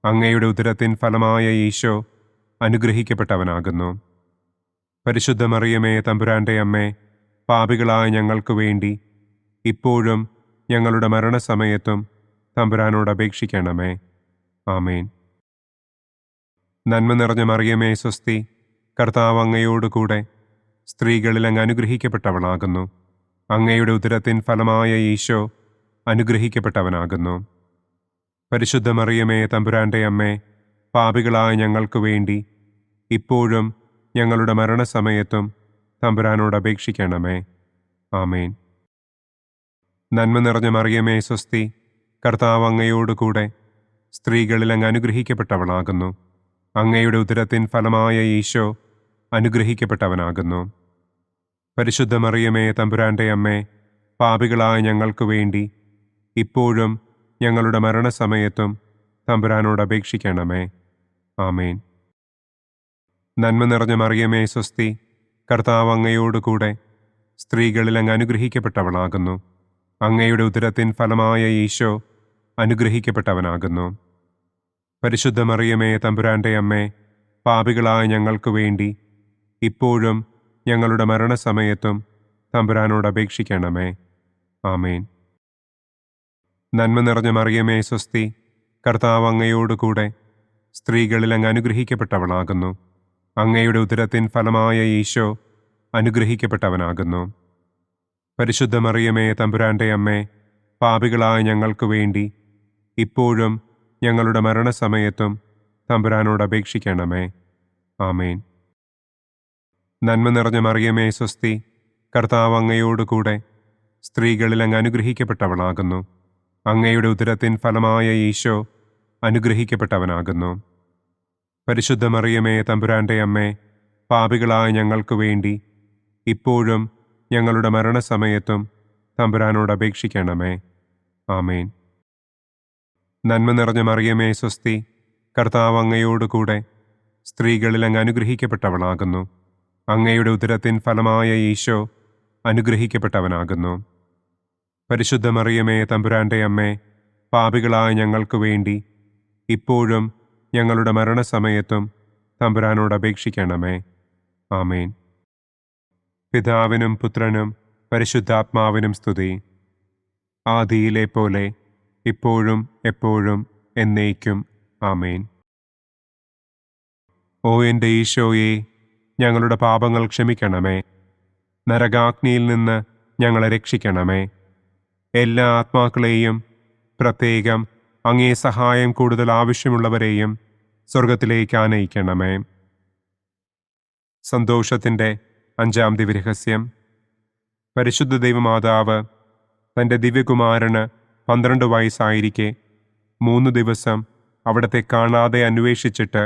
അങ്ങയുടെ ഉദരത്തിൻ ഫലമായ ഈശോ അനുഗ്രഹിക്കപ്പെട്ടവനാകുന്നു. പരിശുദ്ധ മറിയമേ തമ്പുരാൻ്റെ അമ്മേ, പാപികളായ ഞങ്ങൾക്ക് വേണ്ടി ഇപ്പോഴും ഞങ്ങളുടെ മരണസമയത്തും തമ്പുരാനോട് അപേക്ഷിക്കണമേ. ആമേൻ. നന്മ നിറഞ്ഞ മറിയമേ സ്വസ്തി, കർത്താവ് അങ്ങയോടുകൂടെ സ്ത്രീകളിൽ അങ്ങ് അനുഗ്രഹിക്കപ്പെട്ടവളാകുന്നു. അങ്ങയുടെ ഉദരത്തിൻ ഫലമായ ഈശോ അനുഗ്രഹിക്കപ്പെട്ടവനാകുന്നു. പരിശുദ്ധ മറിയമേ തമ്പുരാൻ്റെ അമ്മേ, പാപികളായ ഞങ്ങൾക്ക് വേണ്ടി ഇപ്പോഴും ഞങ്ങളുടെ മരണസമയത്തും തമ്പുരാനോട് അപേക്ഷിക്കണമേ. ആമേൻ. നന്മ നിറഞ്ഞ മറിയമേ സ്വസ്തി, കർത്താവ് അങ്ങയോടുകൂടെ സ്ത്രീകളിൽ അങ്ങ് അനുഗ്രഹിക്കപ്പെട്ടവളാകുന്നു. അങ്ങയുടെ ഉദരത്തിൻ ഫലമായ ഈശോ അനുഗ്രഹിക്കപ്പെട്ടവനാകുന്നു. പരിശുദ്ധ മറിയമേ തമ്പുരാൻ്റെ അമ്മേ, പാപികളായ ഞങ്ങൾക്ക് വേണ്ടി ഇപ്പോഴും ഞങ്ങളുടെ മരണസമയത്തും തമ്പുരാനോട് അപേക്ഷിക്കണമേ. ആമേൻ. നന്മ നിറഞ്ഞ മറിയമേ സ്വസ്തി, കർത്താവ് അങ്ങയോടുകൂടെ സ്ത്രീകളിൽ അങ്ങ് അനുഗ്രഹിക്കപ്പെട്ടവളാകുന്നു. അങ്ങയുടെ ഉദരത്തിൻ ഫലമായ ഈശോ അനുഗ്രഹിക്കപ്പെട്ടവനാകുന്നു. പരിശുദ്ധ മറിയമേ തമ്പുരാൻ്റെ അമ്മേ, പാപികളായ ഞങ്ങൾക്ക് വേണ്ടി ഇപ്പോഴും ഞങ്ങളുടെ മരണസമയത്തും തമ്പുരാനോട് അപേക്ഷിക്കണമേ. ആമേൻ. നന്മ നിറഞ്ഞ മറിയമേ സ്വസ്തി, കർത്താവ് അങ്ങയോടുകൂടെ സ്ത്രീകളിൽ അങ്ങ് അനുഗ്രഹിക്കപ്പെട്ടവളാകുന്നു. അങ്ങയുടെ ഉദരത്തിൻ ഫലമായ ഈശോ അനുഗ്രഹിക്കപ്പെട്ടവനാകുന്നു. പരിശുദ്ധ മറിയമേ തമ്പുരാൻ്റെ അമ്മേ, പാപികളായ ഞങ്ങൾക്ക് വേണ്ടി ഇപ്പോഴും ഞങ്ങളുടെ മരണസമയത്തും തമ്പുരാനോട് അപേക്ഷിക്കണമേ. ആമേൻ. നന്മ നിറഞ്ഞ മറിയമേ സ്വസ്തി, കർത്താവ് അങ്ങയോടുകൂടെ സ്ത്രീകളിൽ അങ്ങ് അനുഗ്രഹിക്കപ്പെട്ടവളാകുന്നു. അങ്ങയുടെ ഉദരത്തിൻ ഫലമായ ഈശോ അനുഗ്രഹിക്കപ്പെട്ടവനാകുന്നു. പരിശുദ്ധ മറിയമേ തമ്പുരാൻ്റെ അമ്മേ, പാപികളായ ഞങ്ങൾക്ക് വേണ്ടി ഇപ്പോഴും ഞങ്ങളുടെ മരണസമയത്തും തമ്പുരാനോട് അപേക്ഷിക്കണമേ. ആമേൻ. നന്മ നിറഞ്ഞ മറിയമേ സ്വസ്തി, കർത്താവ് അങ്ങയോടുകൂടെ സ്ത്രീകളിൽ അങ്ങ് അനുഗ്രഹിക്കപ്പെട്ടവളാകുന്നു. അങ്ങയുടെ ഉദരത്തിൻ ഫലമായ ഈശോ അനുഗ്രഹിക്കപ്പെട്ടവനാകുന്നു. പരിശുദ്ധ മറിയമേ തമ്പുരാന്റെ അമ്മേ, പാപികളായ ഞങ്ങൾക്ക് വേണ്ടി ഇപ്പോഴും ഞങ്ങളുടെ മരണസമയത്തും തമ്പുരാനോട് അപേക്ഷിക്കണമേ. ആമേൻ. പിതാവിനും പുത്രനും പരിശുദ്ധാത്മാവിനും സ്തുതി. ആദിയിലെ പോലെ ഇപ്പോഴും എപ്പോഴും എന്നേക്കും. ആമേൻ. ഓ എൻ്റെ ഈശോയെ, ഞങ്ങളുടെ പാപങ്ങൾ ക്ഷമിക്കണമേ. നരകാഗ്നിയിൽ നിന്ന് ഞങ്ങളെ രക്ഷിക്കണമേ. എല്ലാ ആത്മാക്കളെയും, പ്രത്യേകം അങ്ങേ സഹായം കൂടുതൽ ആവശ്യമുള്ളവരെയും സ്വർഗത്തിലേക്ക് ആനയിക്കണമേ. സന്തോഷത്തിൻ്റെ 5-ാം ദിവ്യരഹസ്യം. പരിശുദ്ധ ദൈവമാതാവ് തൻ്റെ ദിവ്യകുമാരന് 12 വയസ്സായിരിക്കെ 3 ദിവസം അവിടത്തെ കാണാതെ അന്വേഷിച്ചിട്ട്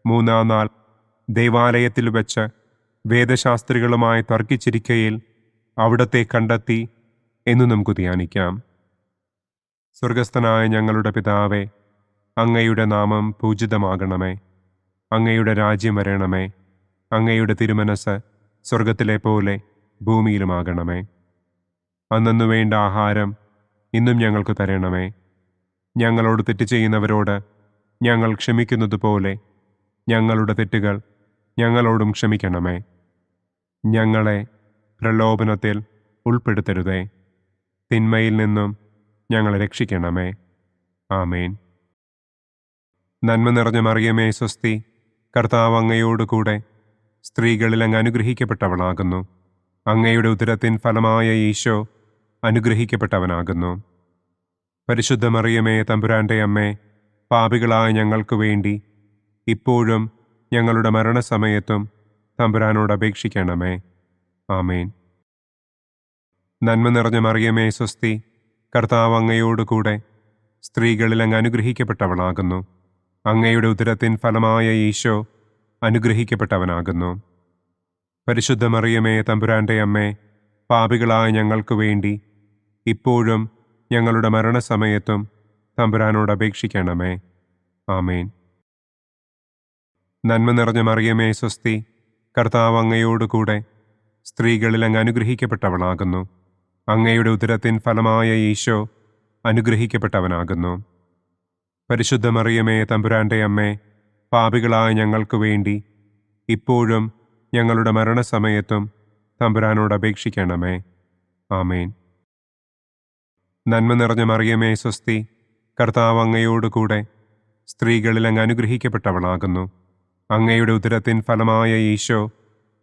3-ാം നാൾ ദേവാലയത്തിൽ വച്ച് വേദശാസ്ത്രികളുമായി തർക്കിച്ചിരിക്കയിൽ അവിടത്തെ കണ്ടെത്തി എന്ന് നമുക്ക് ധ്യാനിക്കാം. സ്വർഗസ്ഥനായ ഞങ്ങളുടെ പിതാവേ, അങ്ങയുടെ നാമം പൂജിതമാകണമേ. അങ്ങയുടെ രാജ്യം വരണമേ. അങ്ങയുടെ തിരുമനസ് സ്വർഗത്തിലെ പോലെ ഭൂമിയിലുമാകണമേ. അന്നു വേണ്ട ആഹാരം ഇന്നും ഞങ്ങൾക്ക് തരണമേ. ഞങ്ങളോട് തെറ്റ് ചെയ്യുന്നവരോട് ഞങ്ങൾ ക്ഷമിക്കുന്നത് പോലെ ഞങ്ങളുടെ തെറ്റുകൾ ഞങ്ങളോടും ക്ഷമിക്കണമേ. ഞങ്ങളെ പ്രലോഭനത്തിൽ ഉൾപ്പെടുത്തരുതേ. തിന്മയിൽ നിന്നും ഞങ്ങളെ രക്ഷിക്കണമേ. ആമേൻ. നന്മ നിറഞ്ഞ മറിയമേ സ്വസ്തി, കർത്താവ് അങ്ങയോടുകൂടെ സ്ത്രീകളിൽ അങ്ങ് അനുഗ്രഹിക്കപ്പെട്ടവളാകുന്നു. അങ്ങയുടെ ഉദരത്തിൻ ഫലമായ ഈശോ അനുഗ്രഹിക്കപ്പെട്ടവനാകുന്നു. പരിശുദ്ധ മറിയമേ തമ്പുരാന്റെ അമ്മേ, പാപികളായ ഞങ്ങൾക്ക് വേണ്ടി ഇപ്പോഴും ഞങ്ങളുടെ മരണസമയത്തും തമ്പുരാനോട് അപേക്ഷിക്കണമേ. ആമേൻ. നന്മ നിറഞ്ഞ മറിയമേ സ്വസ്തി, കർത്താവ് അങ്ങയോടുകൂടെ സ്ത്രീകളിൽ അങ്ങ് അനുഗ്രഹിക്കപ്പെട്ടവളാകുന്നു. അങ്ങയുടെ ഉദരത്തിൻ ഫലമായ ഈശോ അനുഗ്രഹിക്കപ്പെട്ടവനാകുന്നു. പരിശുദ്ധ മറിയമേ തമ്പുരാന്റെ അമ്മേ, പാപികളായ ഞങ്ങൾക്ക് വേണ്ടി ഇപ്പോഴും ഞങ്ങളുടെ മരണസമയത്തും തമ്പുരാനോട് അപേക്ഷിക്കണമേ. ആമേൻ. നന്മ നിറഞ്ഞ മറിയമേ സ്വസ്തി, കർത്താവ് അങ്ങയോടുകൂടെ സ്ത്രീകളിൽ അങ്ങ് അനുഗ്രഹിക്കപ്പെട്ടവളാകുന്നു. അങ്ങയുടെ ഉദരത്തിൻ ഫലമായ ഈശോ അനുഗ്രഹിക്കപ്പെട്ടവനാകുന്നു. പരിശുദ്ധ മറിയമേ തമ്പുരാന്റെ അമ്മേ, പാപികളായ ഞങ്ങൾക്ക് വേണ്ടി ഇപ്പോഴും ഞങ്ങളുടെ മരണസമയത്തും തമ്പുരാനോട് അപേക്ഷിക്കണമേ. ആമേൻ. നന്മ നിറഞ്ഞ മറിയമേ സ്വസ്തി, കർത്താവ് അങ്ങയോടുകൂടെ സ്ത്രീകളിൽ അങ്ങ് അനുഗ്രഹിക്കപ്പെട്ടവളാകുന്നു. അങ്ങയുടെ ഉദരത്തിൻ ഫലമായ ഈശോ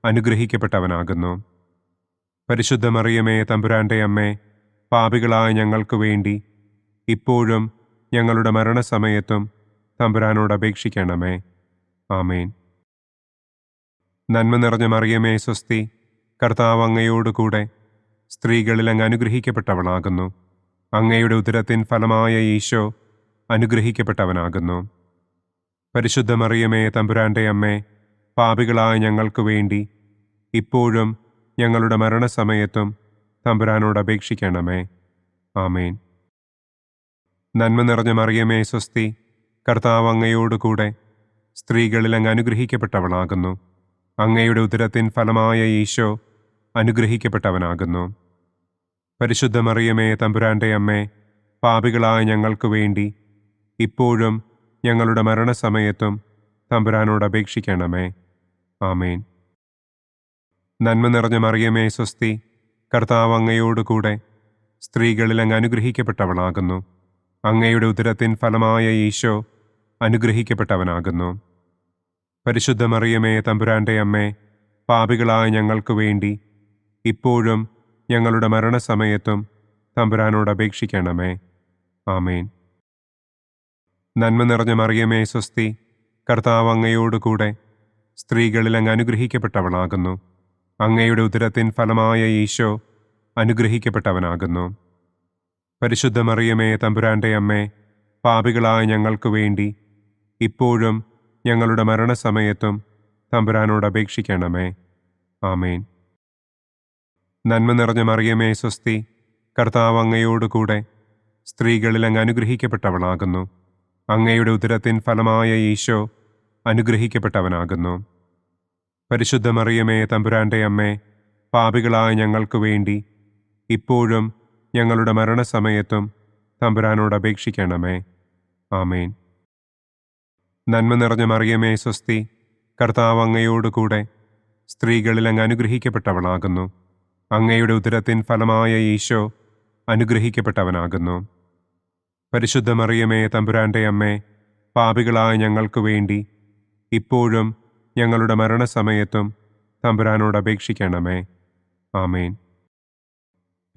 അനുഗ്രഹിക്കപ്പെട്ടവനാകുന്നു. പരിശുദ്ധ മറിയമേ തമ്പുരാന്റെ അമ്മേ, പാപികളായ ഞങ്ങൾക്ക് വേണ്ടി ഇപ്പോഴും ഞങ്ങളുടെ മരണസമയത്തും തമ്പുരാനോട് അപേക്ഷിക്കണമേ. ആമേൻ. നന്മ നിറഞ്ഞ മറിയമേ സ്വസ്തി, കർത്താവ് അങ്ങയോടുകൂടെ സ്ത്രീകളിൽ അങ്ങ് അനുഗ്രഹിക്കപ്പെട്ടവളാകുന്നു. അങ്ങയുടെ ഉദരത്തിൻ ഫലമായ ഈശോ അനുഗ്രഹിക്കപ്പെട്ടവനാകുന്നു. പരിശുദ്ധ മറിയമേ തമ്പുരാന്റെ അമ്മേ, പാപികളായ ഞങ്ങൾക്ക് വേണ്ടി ഇപ്പോഴും ഞങ്ങളുടെ മരണസമയത്തും തമ്പുരാനോട് അപേക്ഷിക്കണമേ. ആമേൻ. നന്മ നിറഞ്ഞ മറിയമേ സ്വസ്തി, കർത്താവ് അങ്ങയോടുകൂടെ സ്ത്രീകളിൽ അങ്ങ് അനുഗ്രഹിക്കപ്പെട്ടവളാകുന്നു. അങ്ങയുടെ ഉദരത്തിൻ ഫലമായ ഈശോ അനുഗ്രഹിക്കപ്പെട്ടവനാകുന്നു. പരിശുദ്ധ മറിയമേ തമ്പുരാന്റെ അമ്മേ, പാപികളായ ഞങ്ങൾക്ക് വേണ്ടി ഇപ്പോഴും ഞങ്ങളുടെ മരണസമയത്തും തമ്പുരാനോട് അപേക്ഷിക്കണമേ. ആമേൻ. നന്മ നിറഞ്ഞ മറിയമേ സ്വസ്തി, കർത്താവ് അങ്ങയോടുകൂടെ സ്ത്രീകളിൽ അങ്ങ് അനുഗ്രഹിക്കപ്പെട്ടവളാകുന്നു. അങ്ങയുടെ ഉദരത്തിൻ ഫലമായ ഈശോ അനുഗ്രഹിക്കപ്പെട്ടവനാകുന്നു. പരിശുദ്ധ മറിയമേ തമ്പുരാന്റെ അമ്മേ, പാപികളായ ഞങ്ങൾക്ക് വേണ്ടി ഇപ്പോഴും ഞങ്ങളുടെ മരണസമയത്തും തമ്പുരാനോട് അപേക്ഷിക്കണമേ. ആമേൻ. നന്മ നിറഞ്ഞ മറിയമേ സ്വസ്തി, കർത്താവ് അങ്ങയോടുകൂടെ സ്ത്രീകളിൽ അങ്ങ് അനുഗ്രഹിക്കപ്പെട്ടവളാകുന്നു. അങ്ങയുടെ ഉദരത്തിൻ ഫലമായ ഈശോ അനുഗ്രഹിക്കപ്പെട്ടവനാകുന്നു. പരിശുദ്ധ മറിയമേ തമ്പുരാന്റെ അമ്മേ, പാപികളായ ഞങ്ങൾക്ക് വേണ്ടി ഇപ്പോഴും ഞങ്ങളുടെ മരണസമയത്തും തമ്പുരാനോട് അപേക്ഷിക്കണമേ. ആമേൻ. നന്മ നിറഞ്ഞ മറിയമേ സ്വസ്തി, കർത്താവ് അങ്ങയോടുകൂടെ സ്ത്രീകളിൽ അങ്ങ് അനുഗ്രഹിക്കപ്പെട്ടവളാകുന്നു. അങ്ങയുടെ ഉദരത്തിൻ ഫലമായ ഈശോ അനുഗ്രഹിക്കപ്പെട്ടവനാകുന്നു. പരിശുദ്ധ മറിയമേ തമ്പുരാന്റെ അമ്മേ, പാപികളായ ഞങ്ങൾക്ക് വേണ്ടി ഇപ്പോഴും ഞങ്ങളുടെ മരണസമയത്തും തമ്പുരാനോട് അപേക്ഷിക്കണമേ. ആമേൻ. നന്മ നിറഞ്ഞ മറിയമേ സ്വസ്തി, കർത്താവ് അങ്ങയോടുകൂടെ സ്ത്രീകളിൽ അങ്ങ് അനുഗ്രഹിക്കപ്പെട്ടവളാകുന്നു. അങ്ങയുടെ ഉദരത്തിൻ ഫലമായ ഈശോ അനുഗ്രഹിക്കപ്പെട്ടവനാകുന്നു. പരിശുദ്ധ മറിയമേ തമ്പുരാന്റെ അമ്മേ, പാപികളായ ഞങ്ങൾക്ക് വേണ്ടി ഇപ്പോഴും ഞങ്ങളുടെ മരണസമയത്തും തമ്പുരാനോട് അപേക്ഷിക്കണമേ. ആമേൻ.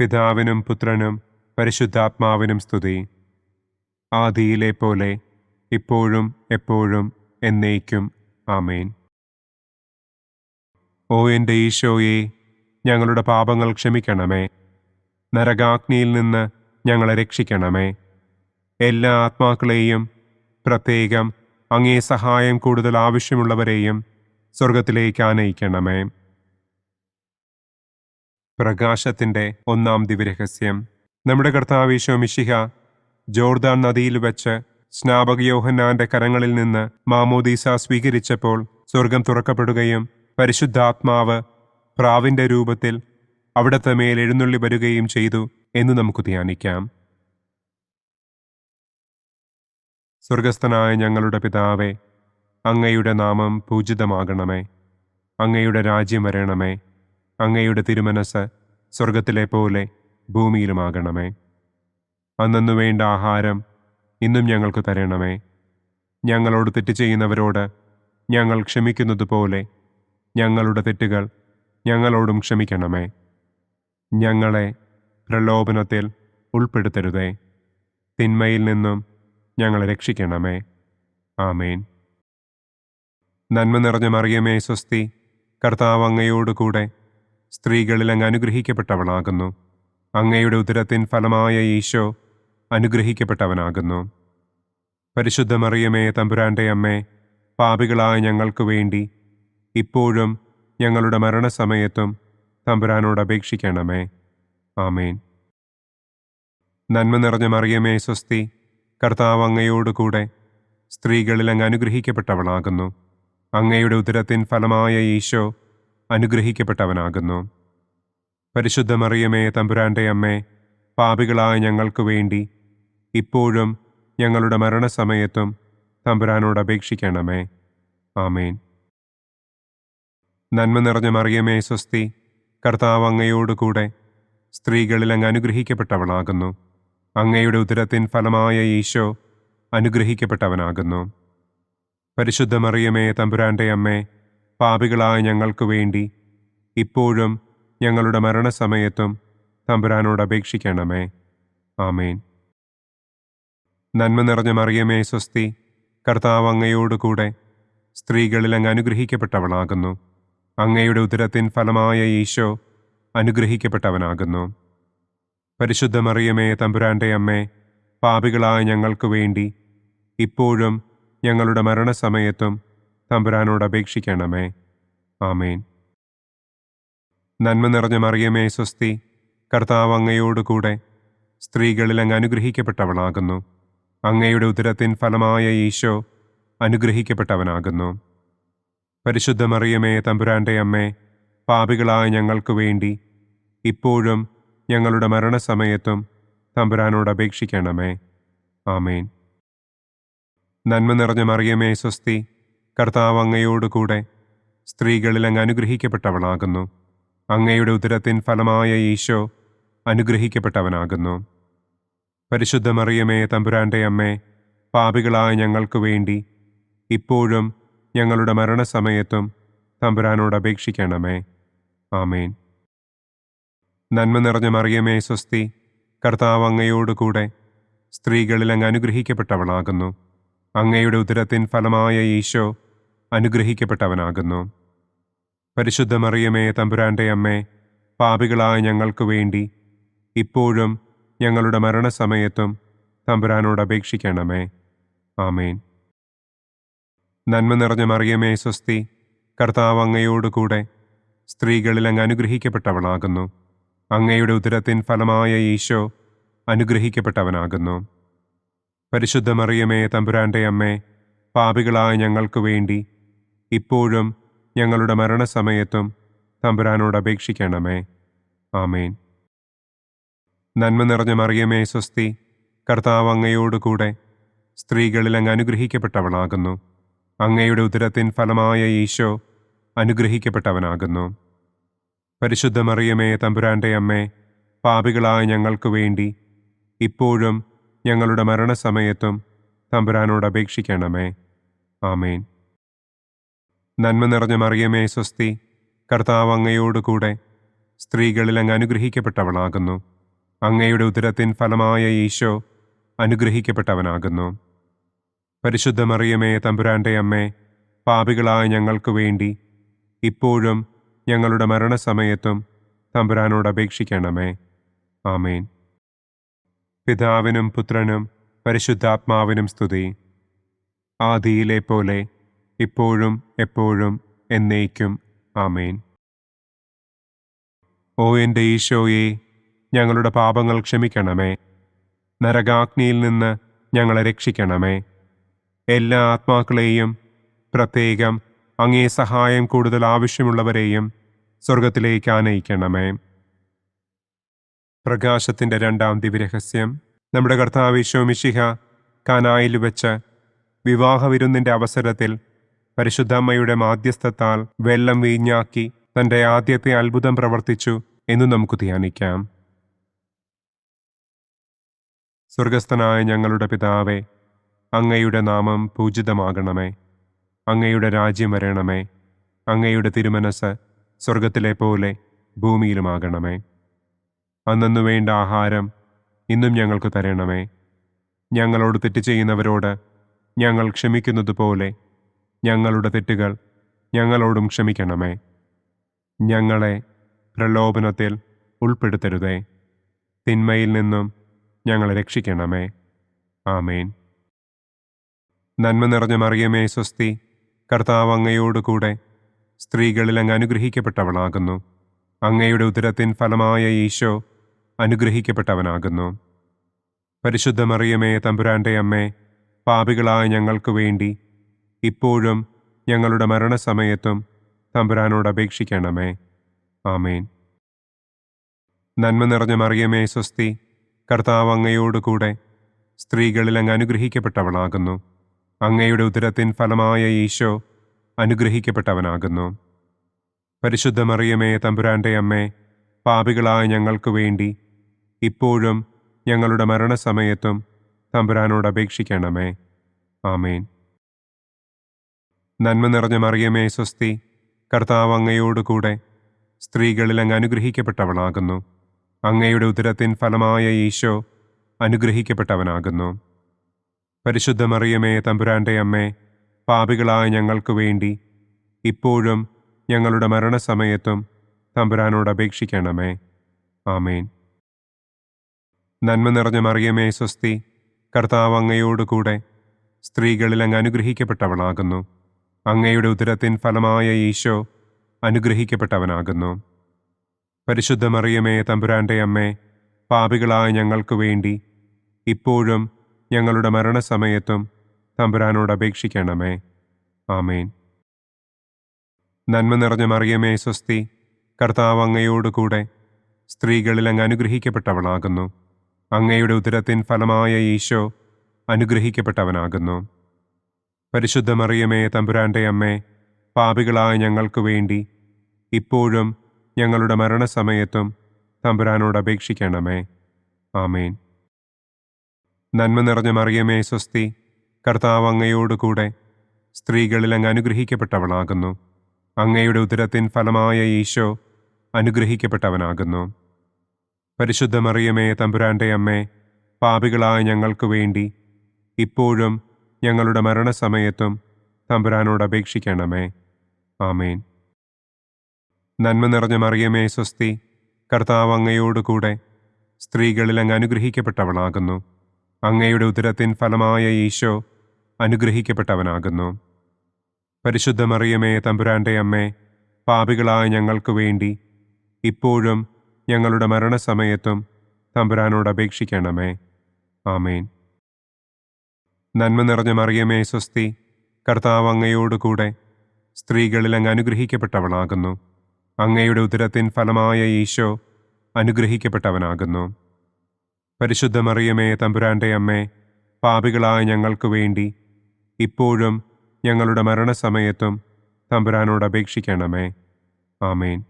പിതാവിനും പുത്രനും പരിശുദ്ധാത്മാവിനും സ്തുതി. ആദിയിലെ പോലെ ഇപ്പോഴും എപ്പോഴും എന്നേക്കും. ആമേൻ. ഓ എൻ്റെ ഈശോയെ, ഞങ്ങളുടെ പാപങ്ങൾ ക്ഷമിക്കണമേ. നരകാഗ്നിയിൽ നിന്ന് ഞങ്ങളെ രക്ഷിക്കണമേ. എല്ലാ ആത്മാക്കളെയും, പ്രത്യേകം അങ്ങേ സഹായം കൂടുതൽ ആവശ്യമുള്ളവരെയും സ്വർഗത്തിലേക്ക് ആനയിക്കണമേ. പ്രകാശത്തിൻ്റെ ഒന്നാം ദിവ്യരഹസ്യം. നമ്മുടെ കർത്താവ് ഈശോ മിശിഹ ജോർദാൻ നദിയിൽ വെച്ച് സ്നാപക യോഹന്നാന്റെ കരങ്ങളിൽ നിന്ന് മാമോദീസ സ്വീകരിച്ചപ്പോൾ സ്വർഗം തുറക്കപ്പെടുകയും പരിശുദ്ധാത്മാവ് പ്രാവിന്റെ രൂപത്തിൽ അവിടത്തെ മേൽ എഴുന്നള്ളി വരികയും ചെയ്തു എന്ന് നമുക്ക് ധ്യാനിക്കാം. സ്വർഗസ്ഥനായ ഞങ്ങളുടെ പിതാവേ, അങ്ങയുടെ നാമം പൂജിതമാകണമേ. അങ്ങയുടെ രാജ്യം വരണമേ. അങ്ങയുടെ തിരുമനസ് സ്വർഗത്തിലെ പോലെ ഭൂമിയിലുമാകണമേ. അന്നന്നു വേണ്ട ആഹാരം ഇന്നും ഞങ്ങൾക്ക് തരണമേ. ഞങ്ങളോട് തെറ്റ് ചെയ്യുന്നവരോട് ഞങ്ങൾ ക്ഷമിക്കുന്നത് പോലെ ഞങ്ങളുടെ തെറ്റുകൾ ഞങ്ങളോടും ക്ഷമിക്കണമേ. ഞങ്ങളെ പ്രലോഭനത്തിൽ ഉൾപ്പെടുത്തരുതേ, തിന്മയിൽ നിന്നും ഞങ്ങളെ രക്ഷിക്കണമേ. ആമേൻ. നന്മ നിറഞ്ഞ മറിയമേ സ്വസ്തി, കർത്താവ് അങ്ങയോടുകൂടെ സ്ത്രീകളിൽ അങ്ങ് അനുഗ്രഹിക്കപ്പെട്ടവളാകുന്നു. അങ്ങയുടെ ഉദരത്തിൻ ഫലമായ ഈശോ അനുഗ്രഹിക്കപ്പെട്ടവനാകുന്നു. പരിശുദ്ധ മറിയമേ തമ്പുരാന്റെ അമ്മേ, പാപികളായ ഞങ്ങൾക്ക് വേണ്ടി ഇപ്പോഴും ഞങ്ങളുടെ മരണസമയത്തും തമ്പുരാനോട് അപേക്ഷിക്കണമേ. ആമേൻ. നന്മ നിറഞ്ഞ മറിയമേ സ്വസ്തി, കർത്താവ് അങ്ങയോടുകൂടെ സ്ത്രീകളിൽ അങ്ങ് അനുഗ്രഹിക്കപ്പെട്ടവളാകുന്നു. അങ്ങയുടെ ഉദരത്തിൻ ഫലമായ ഈശോ അനുഗ്രഹിക്കപ്പെട്ടവനാകുന്നു. പരിശുദ്ധ മറിയമേ തമ്പുരാന്റെ അമ്മേ, പാപികളായ ഞങ്ങൾക്ക് വേണ്ടി ഇപ്പോഴും ഞങ്ങളുടെ മരണസമയത്തും തമ്പുരാനോട് അപേക്ഷിക്കണമേ. ആമേൻ. നന്മ നിറഞ്ഞ മറിയമേ സ്വസ്തി, കർത്താവ് അങ്ങയോടുകൂടെ സ്ത്രീകളിൽ അങ്ങ് അനുഗ്രഹിക്കപ്പെട്ടവളാകുന്നു. അങ്ങയുടെ ഉദരത്തിൻ ഫലമായ ഈശോ അനുഗ്രഹിക്കപ്പെട്ടവനാകുന്നു. പരിശുദ്ധ മറിയമേ തമ്പുരാന്റെ അമ്മേ, പാപികളായ ഞങ്ങൾക്ക് വേണ്ടി ഇപ്പോഴും ഞങ്ങളുടെ മരണസമയത്തും തമ്പുരാനോട് അപേക്ഷിക്കണമേ. ആമേൻ. നന്മ നിറഞ്ഞ മറിയമേ സ്വസ്തി, കർത്താവ് അങ്ങയോടുകൂടെ സ്ത്രീകളിൽ അങ്ങ് അനുഗ്രഹിക്കപ്പെട്ടവളാകുന്നു. അങ്ങയുടെ ഉദരത്തിൻ ഫലമായ ഈശോ അനുഗ്രഹിക്കപ്പെട്ടവനാകുന്നു. പരിശുദ്ധ മറിയമേ തമ്പുരാന്റെ അമ്മേ, പാപികളായ ഞങ്ങൾക്ക് വേണ്ടി ഇപ്പോഴും ഞങ്ങളുടെ മരണസമയത്തും തമ്പുരാനോട് അപേക്ഷിക്കണമേ. ആമേൻ. നന്മ നിറഞ്ഞ മറിയമേ സ്വസ്തി, കർത്താവ് അങ്ങയോടുകൂടെ സ്ത്രീകളിൽ അങ്ങ് അനുഗ്രഹിക്കപ്പെട്ടവളാകുന്നു. അങ്ങയുടെ ഉദരത്തിൻ ഫലമായ ഈശോ അനുഗ്രഹിക്കപ്പെട്ടവനാകുന്നു. പരിശുദ്ധ മറിയമേ തമ്പുരാന്റെ അമ്മേ, പാപികളായ ഞങ്ങൾക്ക് വേണ്ടി ഇപ്പോഴും ഞങ്ങളുടെ മരണസമയത്തും തമ്പുരാനോട് അപേക്ഷിക്കണമേ. ആമേൻ. നന്മ നിറഞ്ഞ മറിയമേ സ്വസ്തി, കർത്താവ് അങ്ങയോടുകൂടെ സ്ത്രീകളിൽ അങ്ങ് അനുഗ്രഹിക്കപ്പെട്ടവളാകുന്നു. അങ്ങയുടെ ഉദരത്തിൻ ഫലമായ ഈശോ അനുഗ്രഹിക്കപ്പെട്ടവനാകുന്നു. പരിശുദ്ധ മറിയമേ തമ്പുരാന്റെ അമ്മേ, പാപികളായ ഞങ്ങൾക്ക് വേണ്ടി ഇപ്പോഴും ഞങ്ങളുടെ മരണസമയത്തും തമ്പുരാനോട് അപേക്ഷിക്കണമേ. ആമേൻ. നന്മ നിറഞ്ഞ മറിയമേ സ്വസ്തി, കർത്താവ് അങ്ങയോടുകൂടെ സ്ത്രീകളിൽ അങ്ങ് അനുഗ്രഹിക്കപ്പെട്ടവളാകുന്നു. അങ്ങയുടെ ഉദരത്തിൻ ഫലമായ ഈശോ അനുഗ്രഹിക്കപ്പെട്ടവനാകുന്നു. പരിശുദ്ധ മറിയമേ തമ്പുരാന്റെ അമ്മേ, പാപികളായ ഞങ്ങൾക്ക് വേണ്ടി ഇപ്പോഴും ഞങ്ങളുടെ മരണസമയത്തും തമ്പുരാനോട് അപേക്ഷിക്കണമേ. ആമേൻ. നന്മ നിറഞ്ഞ മറിയമേ സ്വസ്തി, കർത്താവ് അങ്ങയോടുകൂടെ സ്ത്രീകളിൽ അങ്ങ് അനുഗ്രഹിക്കപ്പെട്ടവളാകുന്നു. അങ്ങയുടെ ഉദരത്തിൻ ഫലമായ ഈശോ അനുഗ്രഹിക്കപ്പെട്ടവനാകുന്നു. പരിശുദ്ധ മറിയമേ തമ്പുരാന്റെ അമ്മേ, പാപികളായ ഞങ്ങൾക്ക് വേണ്ടി ഇപ്പോഴും ഞങ്ങളുടെ മരണസമയത്തും തമ്പുരാനോട് അപേക്ഷിക്കണമേ. ആമേൻ. നന്മ നിറഞ്ഞ മറിയമേ സ്വസ്തി, കർത്താവ് അങ്ങയോടുകൂടെ സ്ത്രീകളിൽ അങ്ങ് അനുഗ്രഹിക്കപ്പെട്ടവളാകുന്നു. അങ്ങയുടെ ഉദരത്തിൻ ഫലമായ ഈശോ അനുഗ്രഹിക്കപ്പെട്ടവനാകുന്നു. പരിശുദ്ധ മറിയമേ തമ്പുരാന്റെ അമ്മേ, പാപികളായ ഞങ്ങൾക്ക് വേണ്ടി ഇപ്പോഴും ഞങ്ങളുടെ മരണസമയത്തും തമ്പുരാനോട് അപേക്ഷിക്കണമേ. ആമേൻ. നന്മ നിറഞ്ഞ മറിയമേ സ്വസ്തി, കർത്താവ് അങ്ങയോടുകൂടെ സ്ത്രീകളിൽ അങ്ങ് അനുഗ്രഹിക്കപ്പെട്ടവളാകുന്നു. അങ്ങയുടെ ഉദരത്തിൻ ഫലമായ ഈശോ അനുഗ്രഹിക്കപ്പെട്ടവനാകുന്നു. പരിശുദ്ധ മറിയമേ തമ്പുരാന്റെ അമ്മേ, പാപികളായ ഞങ്ങൾക്ക് വേണ്ടി ഇപ്പോഴും ഞങ്ങളുടെ മരണസമയത്തും തമ്പുരാനോട് അപേക്ഷിക്കണമേ. ആമേൻ. പിതാവിനും പുത്രനും പരിശുദ്ധാത്മാവിനും സ്തുതി. ആദിയിലെ പോലെ ഇപ്പോഴും എപ്പോഴും എന്നേക്കും. ആമേൻ. ഓ എൻ്റെ ഈശോയെ, ഞങ്ങളുടെ പാപങ്ങൾ ക്ഷമിക്കണമേ. നരകാഗ്നിയിൽ നിന്ന് ഞങ്ങളെ രക്ഷിക്കണമേ. എല്ലാ ആത്മാക്കളെയും, പ്രത്യേകം അങ്ങേ സഹായം കൂടുതൽ ആവശ്യമുള്ളവരെയും സ്വർഗത്തിലേക്ക് ആനയിക്കണമേ. പ്രകാശത്തിൻ്റെ രണ്ടാം ദിവ്യരഹസ്യം. നമ്മുടെ കർത്താവ് ഈശോ മിശിഹ കാനായിൽ വെച്ച് വിവാഹവിരുന്നിൻ്റെ അവസരത്തിൽ പരിശുദ്ധമ്മയുടെ മാധ്യസ്ഥത്താൽ വെള്ളം വീഞ്ഞാക്കി തൻ്റെ ആദ്യത്തെ അത്ഭുതം പ്രവർത്തിച്ചു എന്ന് നമുക്ക് ധ്യാനിക്കാം. സ്വർഗസ്ഥനായ ഞങ്ങളുടെ പിതാവേ, അങ്ങയുടെ നാമം പൂജിതമാകണമേ. അങ്ങയുടെ രാജ്യം വരണമേ. അങ്ങയുടെ തിരുമനസ് സ്വർഗത്തിലെ പോലെ ഭൂമിയിലുമാകണമേ. അന്നന്നു വേണ്ട ആഹാരം ഇന്നും ഞങ്ങൾക്ക് തരണമേ. ഞങ്ങളോട് തെറ്റ് ചെയ്യുന്നവരോട് ഞങ്ങൾ ക്ഷമിക്കുന്നത് പോലെ ഞങ്ങളുടെ തെറ്റുകൾ ഞങ്ങളോടും ക്ഷമിക്കണമേ. ഞങ്ങളെ പ്രലോഭനത്തിൽ ഉൾപ്പെടുത്തരുതേ. തിന്മയിൽ നിന്നും ഞങ്ങളെ രക്ഷിക്കണമേ. ആമേൻ. നന്മ നിറഞ്ഞ മറിയമേ സ്വസ്തി, കർത്താവ് അങ്ങയോടുകൂടെ സ്ത്രീകളിൽ അങ്ങ് അനുഗ്രഹിക്കപ്പെട്ടവളാകുന്നു. അങ്ങയുടെ ഉദരത്തിൻ ഫലമായ ഈശോ അനുഗ്രഹിക്കപ്പെട്ടവനാകുന്നു. പരിശുദ്ധ മറിയമേ തമ്പുരാന്റെ അമ്മേ, പാപികളായ ഞങ്ങൾക്ക് വേണ്ടി ഇപ്പോഴും ഞങ്ങളുടെ മരണസമയത്തും തമ്പുരാനോട് അപേക്ഷിക്കണമേ. ആമേൻ. നന്മ നിറഞ്ഞ മറിയമേ സ്വസ്തി, കർത്താവ് അങ്ങയോടുകൂടെ സ്ത്രീകളിൽ അങ്ങ് അനുഗ്രഹിക്കപ്പെട്ടവളാകുന്നു. അങ്ങയുടെ ഉദരത്തിൻ ഫലമായ ഈശോ അനുഗ്രഹിക്കപ്പെട്ടവനാകുന്നു. പരിശുദ്ധ മറിയമേ തമ്പുരാന്റെ അമ്മേ, പാപികളായ ഞങ്ങൾക്ക് വേണ്ടി ഇപ്പോഴും ഞങ്ങളുടെ മരണസമയത്തും തമ്പുരാനോട് അപേക്ഷിക്കണമേ. ആമേൻ. നന്മ നിറഞ്ഞ മറിയമേ സ്വസ്തി, കർത്താവ് അങ്ങയോടുകൂടെ സ്ത്രീകളിൽ അങ്ങ് അനുഗ്രഹിക്കപ്പെട്ടവളാകുന്നു. അങ്ങയുടെ ഉദരത്തിൻ ഫലമായ ഈശോ അനുഗ്രഹിക്കപ്പെട്ടവനാകുന്നു. പരിശുദ്ധ മറിയമേ തമ്പുരാന്റെ അമ്മേ, പാപികളായ ഞങ്ങൾക്ക് വേണ്ടി ഇപ്പോഴും ഞങ്ങളുടെ മരണസമയത്തും തമ്പുരാനോട് അപേക്ഷിക്കണമേ. ആമേൻ. നന്മ നിറഞ്ഞ മറിയമേ സ്വസ്തി, കർത്താവ് അങ്ങയോടുകൂടെ സ്ത്രീകളിൽ അങ്ങ് അനുഗ്രഹിക്കപ്പെട്ടവളാകുന്നു. അങ്ങയുടെ ഉദരത്തിൻ ഫലമായ ഈശോ അനുഗ്രഹിക്കപ്പെട്ടവനാകുന്നു. പരിശുദ്ധ മറിയമേ തമ്പുരാന്റെ അമ്മേ, പാപികളായ ഞങ്ങൾക്ക് വേണ്ടി ഇപ്പോഴും ഞങ്ങളുടെ മരണസമയത്തും തമ്പുരാനോട് അപേക്ഷിക്കണമേ. ആമേൻ. നന്മ നിറഞ്ഞ മറിയമേ സ്വസ്തി, കർത്താവ് അങ്ങയോടുകൂടെ സ്ത്രീകളിൽ അങ്ങ് അനുഗ്രഹിക്കപ്പെട്ടവളാകുന്നു. അങ്ങയുടെ ഉദരത്തിൻ ഫലമായ ഈശോ അനുഗ്രഹിക്കപ്പെട്ടവനാകുന്നു. പരിശുദ്ധ മറിയമേ തമ്പുരാന്റെ അമ്മേ, പാപികളായ ഞങ്ങൾക്ക് വേണ്ടി ഇപ്പോഴും ഞങ്ങളുടെ മരണസമയത്തും തമ്പുരാനോട് അപേക്ഷിക്കണമേ. ആമേൻ. നന്മ നിറഞ്ഞ മറിയമേ സ്വസ്തി, കർത്താവ് അങ്ങയോടുകൂടെ സ്ത്രീകളിൽ അങ്ങ് അനുഗ്രഹിക്കപ്പെട്ടവളാകുന്നു. അങ്ങയുടെ ഉദരത്തിൻ ഫലമായ ഈശോ അനുഗ്രഹിക്കപ്പെട്ടവനാകുന്നു. പരിശുദ്ധ മറിയമേ തമ്പുരാന്റെ അമ്മേ, പാപികളായ ഞങ്ങൾക്ക് വേണ്ടി ഇപ്പോഴും ഞങ്ങളുടെ മരണസമയത്തും തമ്പുരാനോട് അപേക്ഷിക്കണമേ. ആമേൻ. നന്മ നിറഞ്ഞ മറിയമേ സ്വസ്തി, കർത്താവ് അങ്ങയോടുകൂടെ സ്ത്രീകളിൽ അങ്ങ് അനുഗ്രഹിക്കപ്പെട്ടവളാകുന്നു. അങ്ങയുടെ ഉദരത്തിൻ ഫലമായ ഈശോ അനുഗ്രഹിക്കപ്പെട്ടവനാകുന്നു. പരിശുദ്ധ മറിയമേ തമ്പുരാന്റെ അമ്മേ, പാപികളായ ഞങ്ങൾക്ക് വേണ്ടി ഇപ്പോഴും ഞങ്ങളുടെ മരണസമയത്തും തമ്പുരാനോട് അപേക്ഷിക്കണമേ. ആമേൻ. നന്മ നിറഞ്ഞ മറിയമേ സ്വസ്തി, കർത്താവ് അങ്ങയോടുകൂടെ സ്ത്രീകളിൽ അങ്ങ് അനുഗ്രഹിക്കപ്പെട്ടവളാകുന്നു. അങ്ങയുടെ ഉദരത്തിൻ ഫലമായ ഈശോ അനുഗ്രഹിക്കപ്പെട്ടവനാകുന്നു. പരിശുദ്ധ മറിയമേ തമ്പുരാന്റെ അമ്മേ, പാപികളായ ഞങ്ങൾക്ക് വേണ്ടി ഇപ്പോഴും ഞങ്ങളുടെ മരണസമയത്തും തമ്പുരാനോട് അപേക്ഷിക്കണമേ. ആമേൻ.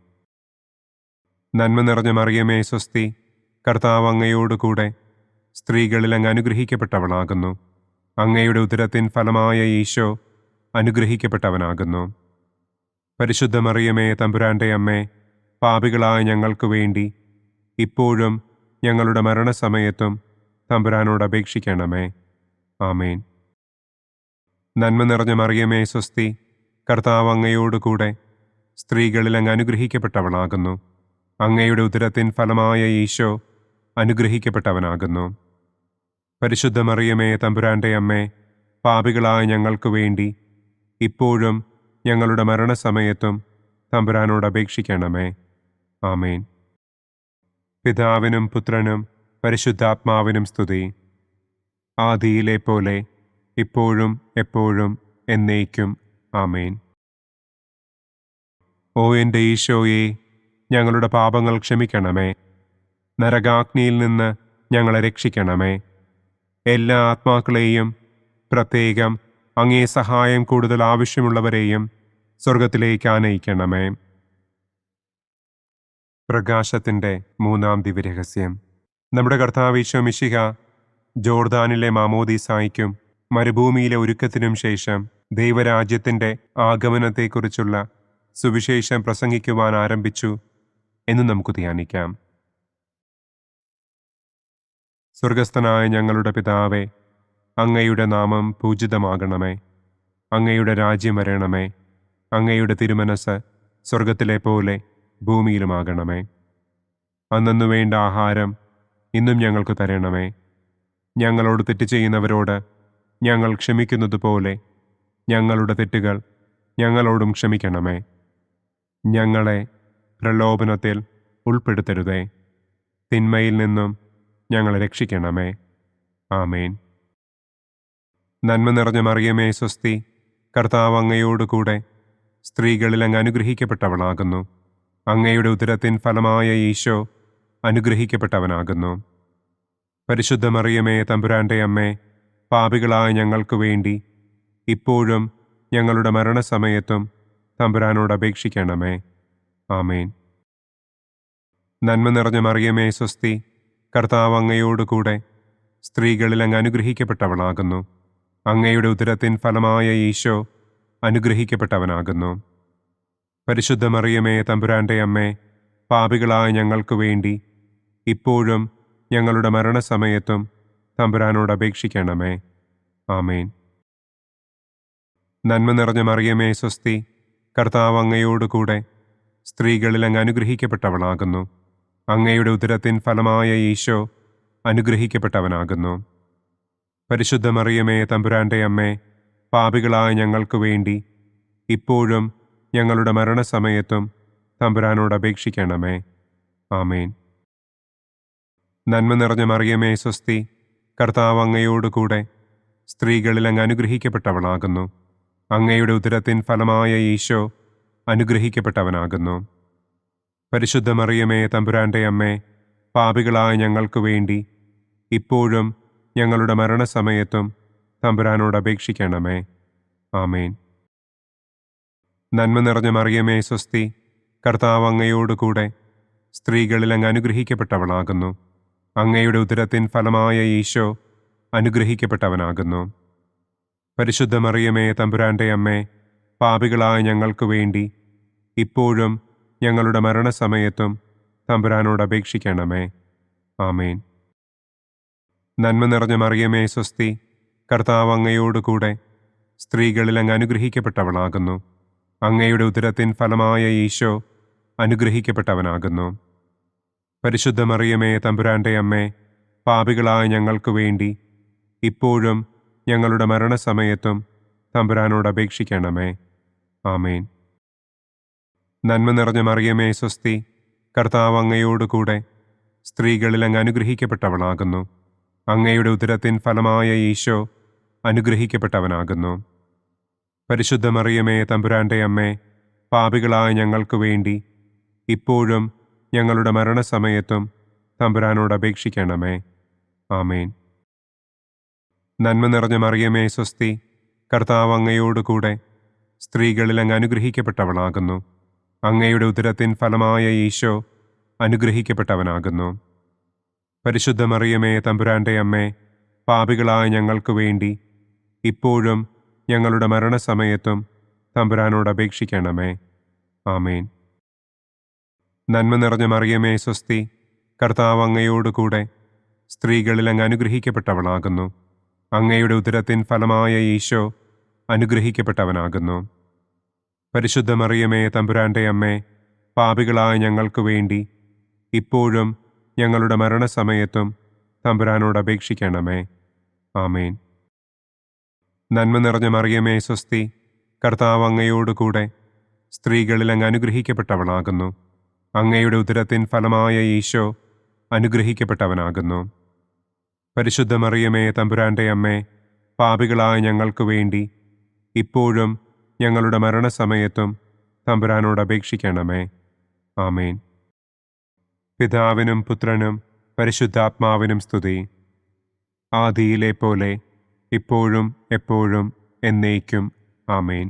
നന്മ നിറഞ്ഞ മറിയമേ സ്വസ്തി, കർത്താവ് അങ്ങയോടുകൂടെ സ്ത്രീകളിൽ അങ്ങ് അനുഗ്രഹിക്കപ്പെട്ടവളാകുന്നു. അങ്ങയുടെ ഉദരത്തിൻ ഫലമായ ഈശോ അനുഗ്രഹിക്കപ്പെട്ടവനാകുന്നു. പരിശുദ്ധ മറിയമേ തമ്പുരാന്റെ അമ്മേ, പാപികളായ ഞങ്ങൾക്ക് വേണ്ടി ഇപ്പോഴും ഞങ്ങളുടെ മരണസമയത്തും തമ്പുരാനോട് അപേക്ഷിക്കണമേ. ആമേൻ. നന്മ നിറഞ്ഞ മറിയമേ സ്വസ്തി, കർത്താവ് അങ്ങയോടുകൂടെ സ്ത്രീകളിൽ അങ്ങ് അനുഗ്രഹിക്കപ്പെട്ടവളാകുന്നു. അങ്ങയുടെ ഉദരത്തിൻ ഫലമായ ഈശോ അനുഗ്രഹിക്കപ്പെട്ടവനാകുന്നു. പരിശുദ്ധ മറിയമേ തമ്പുരാന്റെ അമ്മേ, പാപികളായ ഞങ്ങൾക്ക് വേണ്ടി ഇപ്പോഴും ഞങ്ങളുടെ മരണസമയത്തും തമ്പുരാനോട് അപേക്ഷിക്കണമേ. ആമേൻ. പിതാവിനും പുത്രനും പരിശുദ്ധാത്മാവിനും സ്തുതി. ആദിയിലെ പോലെ ഇപ്പോഴും എപ്പോഴും എന്നേക്കും. ആമേൻ. ഓ എൻ്റെ ഈശോയെ, ഞങ്ങളുടെ പാപങ്ങൾ ക്ഷമിക്കണമേ. നരകാഗ്നിയിൽ നിന്ന് ഞങ്ങളെ രക്ഷിക്കണമേ. എല്ലാ ആത്മാക്കളെയും, പ്രത്യേകം അങ്ങേ സഹായം കൂടുതൽ ആവശ്യമുള്ളവരെയും സ്വർഗത്തിലേക്ക് ആനയിക്കണമേ. പ്രകാശത്തിൻ്റെ മൂന്നാം ദിവ്യരഹസ്യം. നമ്മുടെ കർത്താവ് ഈശോ മിശിഹ ജോർദാനിലെ മാമോദീസായ്ക്കും മരുഭൂമിയിലെ ഒരുക്കത്തിനും ശേഷം ദൈവരാജ്യത്തിൻ്റെ ആഗമനത്തെക്കുറിച്ചുള്ള സുവിശേഷം പ്രസംഗിക്കുവാൻ ആരംഭിച്ചു എന്ന് നമുക്ക് ധ്യാനിക്കാം. സ്വർഗസ്ഥനായ ഞങ്ങളുടെ പിതാവേ, അങ്ങയുടെ നാമം പൂജിതമാകണമേ. അങ്ങയുടെ രാജ്യം വരണമേ. അങ്ങയുടെ തിരുമനസ് സ്വർഗത്തിലെ പോലെ ഭൂമിയിലുമാകണമേ. അന്നന്നു വേണ്ട ആഹാരം ഇന്നും ഞങ്ങൾക്ക് തരണമേ. ഞങ്ങളോട് തെറ്റ് ചെയ്യുന്നവരോട് ഞങ്ങൾ ക്ഷമിക്കുന്നതുപോലെ ഞങ്ങളുടെ തെറ്റുകൾ ഞങ്ങളോടും ക്ഷമിക്കണമേ. ഞങ്ങളെ പ്രലോഭനത്തിൽ ഉൾപ്പെടുത്തരുതേ. തിന്മയിൽ നിന്നും ഞങ്ങളെ രക്ഷിക്കണമേ. ആമേൻ. നന്മ നിറഞ്ഞ മറിയമേ സ്വസ്തി, കർത്താവ് അങ്ങയോടുകൂടെ സ്ത്രീകളിൽ അങ്ങ് അനുഗ്രഹിക്കപ്പെട്ടവളാകുന്നു. അങ്ങയുടെ ഉദരത്തിൻ ഫലമായ ഈശോ അനുഗ്രഹിക്കപ്പെട്ടവനാകുന്നു. പരിശുദ്ധ മറിയമേ തമ്പുരാന്റെ അമ്മേ, പാപികളായ ഞങ്ങൾക്ക് വേണ്ടി ഇപ്പോഴും ഞങ്ങളുടെ മരണസമയത്തും തമ്പുരാനോട് അപേക്ഷിക്കണമേ. ആമേൻ. നന്മ നിറഞ്ഞ മറിയമേ സ്വസ്തി, കർത്താവ് അങ്ങയോടുകൂടെ സ്ത്രീകളിൽ അങ്ങ് അനുഗ്രഹിക്കപ്പെട്ടവളാകുന്നു. അങ്ങയുടെ ഉദരത്തിൻ ഫലമായ ഈശോ അനുഗ്രഹിക്കപ്പെട്ടവനാകുന്നു. പരിശുദ്ധ മറിയമേ തമ്പുരാന്റെ അമ്മേ, പാപികളായ ഞങ്ങൾക്ക് വേണ്ടി ഇപ്പോഴും ഞങ്ങളുടെ മരണസമയത്തും തമ്പുരാനോട് അപേക്ഷിക്കണമേ. ആമേൻ. നന്മ നിറഞ്ഞ മറിയമേ സ്വസ്തി, കർത്താവ് അങ്ങയോടുകൂടെ സ്ത്രീകളിൽ അങ്ങ് അനുഗ്രഹിക്കപ്പെട്ടവളാകുന്നു. അങ്ങയുടെ ഉദരത്തിൻ ഫലമായ ഈശോ അനുഗ്രഹിക്കപ്പെട്ടവനാകുന്നു. പരിശുദ്ധ മറിയമേ തമ്പുരാന്റെ അമ്മേ, പാപികളായ ഞങ്ങൾക്ക് വേണ്ടി ഇപ്പോഴും ഞങ്ങളുടെ മരണസമയത്തും തമ്പുരാനോട് അപേക്ഷിക്കണമേ. ആമേൻ. നന്മ നിറഞ്ഞ മറിയമേ സ്വസ്തി, കർത്താവ് അങ്ങയോടുകൂടെ സ്ത്രീകളിൽ അങ്ങ് അനുഗ്രഹിക്കപ്പെട്ടവളാകുന്നു. അങ്ങയുടെ ഉദരത്തിൻ ഫലമായ ഈശോ അനുഗ്രഹിക്കപ്പെട്ടവനാകുന്നു. പരിശുദ്ധ മറിയമേ തമ്പുരാന്റെ അമ്മേ, പാപികളായ ഞങ്ങൾക്ക് വേണ്ടി ഇപ്പോഴും ഞങ്ങളുടെ മരണസമയത്തും തമ്പുരാനോട് അപേക്ഷിക്കണമേ. ആമേൻ. നന്മ നിറഞ്ഞ മറിയമേ സ്വസ്തി, കർത്താവ് അങ്ങയോടുകൂടെ സ്ത്രീകളിൽ അങ്ങ് അനുഗ്രഹിക്കപ്പെട്ടവളാകുന്നു. അങ്ങയുടെ ഉദരത്തിൻ ഫലമായ ഈശോ അനുഗ്രഹിക്കപ്പെട്ടവനാകുന്നു. പരിശുദ്ധ മറിയമേ തമ്പുരാന്റെ അമ്മേ, പാപികളായ ഞങ്ങൾക്ക് വേണ്ടി ഇപ്പോഴും ഞങ്ങളുടെ മരണസമയത്തും തമ്പുരാനോട് അപേക്ഷിക്കണമേ. ആമേൻ. നന്മ നിറഞ്ഞ മറിയമേ സ്വസ്തി, കർത്താവ് അങ്ങയോടുകൂടെ സ്ത്രീകളിൽ അങ്ങ് അനുഗ്രഹിക്കപ്പെട്ടവളാകുന്നു. അങ്ങയുടെ ഉദരത്തിൻ ഫലമായ ഈശോ അനുഗ്രഹിക്കപ്പെട്ടവനാകുന്നു. പരിശുദ്ധ മറിയമേ തമ്പുരാന്റെ അമ്മേ, പാപികളായ ഞങ്ങൾക്ക് വേണ്ടി ഇപ്പോഴും ഞങ്ങളുടെ മരണസമയത്തും തമ്പുരാനോട് അപേക്ഷിക്കണമേ. ആമേൻ. നന്മ നിറഞ്ഞ മറിയമേ സ്വസ്തി, കർത്താവ് അങ്ങയോടുകൂടെ സ്ത്രീകളിൽ അങ്ങ് അനുഗ്രഹിക്കപ്പെട്ടവളാകുന്നു. അങ്ങയുടെ ഉദരത്തിൻ ഫലമായ ഈശോ അനുഗ്രഹിക്കപ്പെട്ടവനാകുന്നു. പരിശുദ്ധ മറിയമേ തമ്പുരാന്റെ അമ്മേ, പാപികളായ ഞങ്ങൾക്ക് വേണ്ടി ഇപ്പോഴും ഞങ്ങളുടെ മരണസമയത്തും തമ്പുരാനോട് അപേക്ഷിക്കണമേ. ആമേൻ. നന്മ നിറഞ്ഞ മറിയമേ സ്വസ്തി, കർത്താവ് അങ്ങയോടുകൂടെ സ്ത്രീകളിൽ അങ്ങ് അനുഗ്രഹിക്കപ്പെട്ടവളാകുന്നു. അങ്ങയുടെ ഉദരത്തിൻ ഫലമായ ഈശോ അനുഗ്രഹിക്കപ്പെട്ടവനാകുന്നു. പരിശുദ്ധ മറിയമേ തമ്പുരാന്റെ അമ്മേ, പാപികളായ ഞങ്ങൾക്ക് വേണ്ടി ഇപ്പോഴും ഞങ്ങളുടെ മരണസമയത്തും തമ്പുരാനോട് അപേക്ഷിക്കണമേ. ആമേൻ. നന്മ നിറഞ്ഞ മറിയമേ സ്വസ്തി, കർത്താവ് അങ്ങയോടുകൂടെ സ്ത്രീകളിൽ അങ്ങ് അനുഗ്രഹിക്കപ്പെട്ടവളാകുന്നു. അങ്ങയുടെ ഉദരത്തിൻ ഫലമായ ഈശോ അനുഗ്രഹിക്കപ്പെട്ടവനാകുന്നു. പരിശുദ്ധ മറിയമേ തമ്പുരാന്റെ അമ്മേ, പാപികളായ ഞങ്ങൾക്ക് വേണ്ടി ഇപ്പോഴും ഞങ്ങളുടെ മരണസമയത്തും തമ്പുരാനോട് അപേക്ഷിക്കണമേ. ആമേൻ. നന്മ നിറഞ്ഞ മറിയമേ സ്വസ്തി, കർത്താവ് അങ്ങയോടുകൂടെ സ്ത്രീകളിൽ അങ്ങ് അനുഗ്രഹിക്കപ്പെട്ടവളാകുന്നു. അങ്ങയുടെ ഉദരത്തിൻ ഫലമായ ഈശോ അനുഗ്രഹിക്കപ്പെട്ടവനാകുന്നു. പരിശുദ്ധ മറിയമേ തമ്പുരാന്റെ അമ്മേ, പാപികളായ ഞങ്ങൾക്ക് വേണ്ടി ഇപ്പോഴും ഞങ്ങളുടെ മരണസമയത്തും തമ്പുരാനോട് അപേക്ഷിക്കണമേ. ആമേൻ. പിതാവിനും പുത്രനും പരിശുദ്ധാത്മാവിനും സ്തുതി. ആദിയിലെ പോലെ ഇപ്പോഴും എപ്പോഴും എന്നേക്കും. ആമേൻ.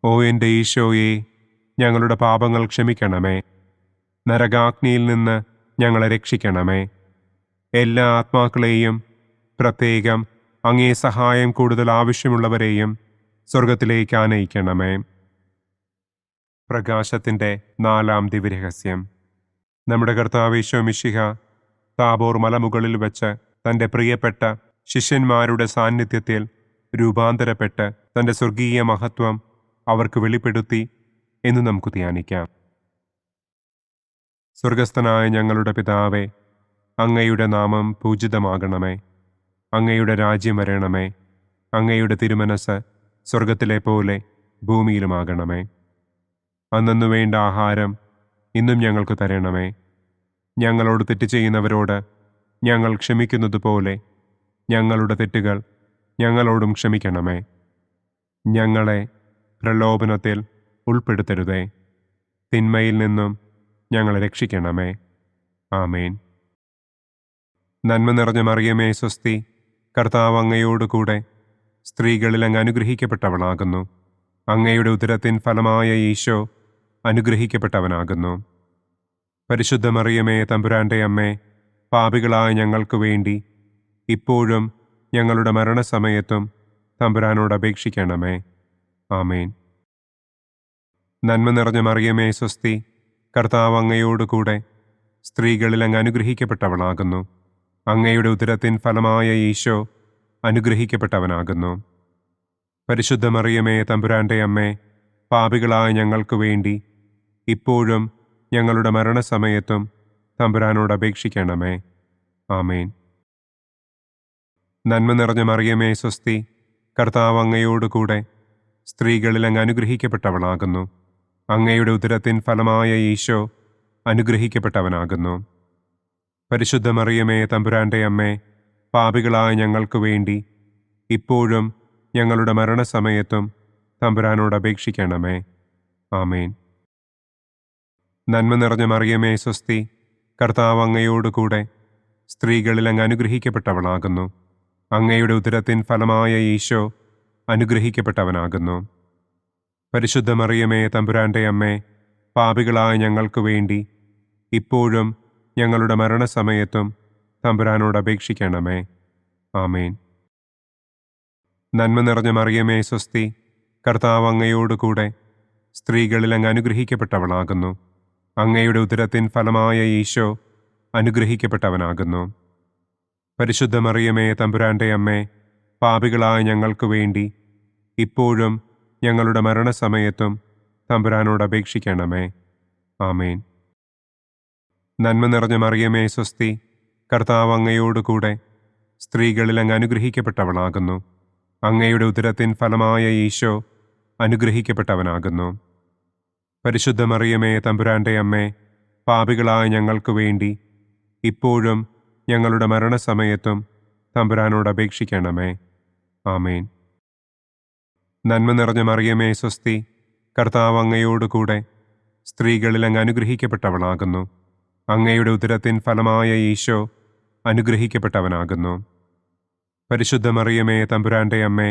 ഓ എൻ്റെ ഈശോയെ, ഞങ്ങളുടെ പാപങ്ങൾ ക്ഷമിക്കണമേ. നരകാഗ്നിയിൽ നിന്ന് ഞങ്ങളെ രക്ഷിക്കണമേ. എല്ലാ ആത്മാക്കളെയും, പ്രത്യേകം അങ്ങേ സഹായം കൂടുതൽ ആവശ്യമുള്ളവരെയും സ്വർഗത്തിലേക്ക് ആനയിക്കണമേ. പ്രകാശത്തിൻ്റെ 4-ാം ദിവ്യരഹസ്യം. നമ്മുടെ കർത്താവ് ഈശോ മിശിഹ താബോർ മലമുകളിൽ വെച്ച് തൻ്റെ പ്രിയപ്പെട്ട ശിഷ്യന്മാരുടെ സാന്നിധ്യത്തിൽ രൂപാന്തരപ്പെട്ട് തൻ്റെ സ്വർഗീയ മഹത്വം അവർക്ക് വെളിപ്പെടുത്തി എന്ന് നമുക്ക് ധ്യാനിക്കാം. സ്വർഗസ്ഥനായ ഞങ്ങളുടെ പിതാവേ, അങ്ങയുടെ നാമം പൂജിതമാകണമേ. അങ്ങയുടെ രാജ്യം വരണമേ. അങ്ങയുടെ തിരുമനസ് സ്വർഗത്തിലെ പോലെ ഭൂമിയിലുമാകണമേ. അന്നു വേണ്ട ആഹാരം ഇന്നും ഞങ്ങൾക്ക് തരണമേ. ഞങ്ങളോട് തെറ്റ് ചെയ്യുന്നവരോട് ഞങ്ങൾ ക്ഷമിക്കുന്നത് പോലെ ഞങ്ങളുടെ തെറ്റുകൾ ഞങ്ങളോടും ക്ഷമിക്കണമേ. ഞങ്ങളെ പ്രലോഭനത്തിൽ ഉൾപ്പെടുത്തരുതേ. തിന്മയിൽ നിന്നും ഞങ്ങളെ രക്ഷിക്കണമേ. ആമേൻ. നന്മ നിറഞ്ഞ മറിയമേ സ്വസ്തി, കർത്താവ് അങ്ങയോടുകൂടെ സ്ത്രീകളിൽ അങ്ങ് അനുഗ്രഹിക്കപ്പെട്ടവളാകുന്നു. അങ്ങയുടെ ഉദരത്തിൻ ഫലമായ ഈശോ അനുഗ്രഹിക്കപ്പെട്ടവനാകുന്നു. പരിശുദ്ധ മറിയമേ തമ്പുരാന്റെ അമ്മേ, പാപികളായ ഞങ്ങൾക്ക് വേണ്ടി ഇപ്പോഴും ഞങ്ങളുടെ മരണസമയത്തും തമ്പുരാനോട് അപേക്ഷിക്കണമേ. ആമേൻ. നന്മ നിറഞ്ഞ മറിയമേ സ്വസ്തി, കർത്താവ് അങ്ങയോടുകൂടെ സ്ത്രീകളിൽ അങ്ങ് അനുഗ്രഹിക്കപ്പെട്ടവളാകുന്നു. അങ്ങയുടെ ഉദരത്തിൻ ഫലമായ ഈശോ അനുഗ്രഹിക്കപ്പെട്ടവനാകുന്നു. പരിശുദ്ധ മറിയമേ തമ്പുരാന്റെ അമ്മേ, പാപികളായ ഞങ്ങൾക്ക് വേണ്ടി ഇപ്പോഴും ഞങ്ങളുടെ മരണസമയത്തും തമ്പുരാനോട് അപേക്ഷിക്കണമേ. ആമേൻ. നന്മ നിറഞ്ഞ മറിയമേ സ്വസ്തി, കർത്താവ് അങ്ങയോടുകൂടെ സ്ത്രീകളിൽ അങ്ങ് അനുഗ്രഹിക്കപ്പെട്ടവളാകുന്നു. അങ്ങയുടെ ഉദരത്തിൻ ഫലമായ ഈശോ അനുഗ്രഹിക്കപ്പെട്ടവനാകുന്നു. പരിശുദ്ധ മറിയമേ തമ്പുരാന്റെ അമ്മേ, പാപികളായ ഞങ്ങൾക്ക് വേണ്ടി ഇപ്പോഴും ഞങ്ങളുടെ മരണസമയത്തും തമ്പുരാനോട് അപേക്ഷിക്കണമേ. ആമേൻ. നന്മ നിറഞ്ഞ മറിയമേ സ്വസ്തി, കർത്താവ് അങ്ങയോടുകൂടെ സ്ത്രീകളിൽ അങ്ങ് അനുഗ്രഹിക്കപ്പെട്ടവളാകുന്നു. അങ്ങയുടെ ഉദരത്തിൻ ഫലമായ ഈശോ അനുഗ്രഹിക്കപ്പെട്ടവനാകുന്നു. പരിശുദ്ധ മറിയമേ തമ്പുരാന്റെ അമ്മേ, പാപികളായ ഞങ്ങൾക്ക് വേണ്ടി ഇപ്പോഴും ഞങ്ങളുടെ മരണസമയത്തും തമ്പുരാനോട് അപേക്ഷിക്കണമേ. ആമേൻ. നന്മ നിറഞ്ഞ മറിയമേ സ്വസ്തി, കർത്താവ് അങ്ങയോടുകൂടെ സ്ത്രീകളിൽ അങ്ങ് അനുഗ്രഹിക്കപ്പെട്ടവളാകുന്നു. അങ്ങയുടെ ഉദരത്തിൻ ഫലമായ ഈശോ അനുഗ്രഹിക്കപ്പെട്ടവനാകുന്നു. പരിശുദ്ധ മറിയമേ തമ്പുരാന്റെ അമ്മേ, പാപികളായ ഞങ്ങൾക്ക് വേണ്ടി ഇപ്പോഴും ഞങ്ങളുടെ മരണസമയത്തും തമ്പുരാനോട് അപേക്ഷിക്കണമേ. ആമേൻ. നന്മ നിറഞ്ഞ മറിയമേ സ്വസ്തി, കർത്താവ് അങ്ങയോടുകൂടെ സ്ത്രീകളിൽ അങ്ങ് അനുഗ്രഹിക്കപ്പെട്ടവളാകുന്നു. അങ്ങയുടെ ഉദരത്തിൻ ഫലമായ ഈശോ അനുഗ്രഹിക്കപ്പെട്ടവനാകുന്നു. പരിശുദ്ധ മറിയമേ തമ്പുരാന്റെ അമ്മേ, പാപികളായ ഞങ്ങൾക്ക് വേണ്ടി ഇപ്പോഴും ഞങ്ങളുടെ മരണസമയത്തും തമ്പുരാനോട് അപേക്ഷിക്കണമേ. ആമേൻ. നന്മ നിറഞ്ഞ മറിയമേ സ്വസ്തി, കർത്താവ് അങ്ങയോടുകൂടെ സ്ത്രീകളിൽ അങ്ങ് അനുഗ്രഹിക്കപ്പെട്ടവളാകുന്നു. അങ്ങയുടെ ഉദരത്തിൻ ഫലമായ ഈശോ അനുഗ്രഹിക്കപ്പെട്ടവനാകുന്നു. പരിശുദ്ധ മറിയമേ തമ്പുരാന്റെ അമ്മേ,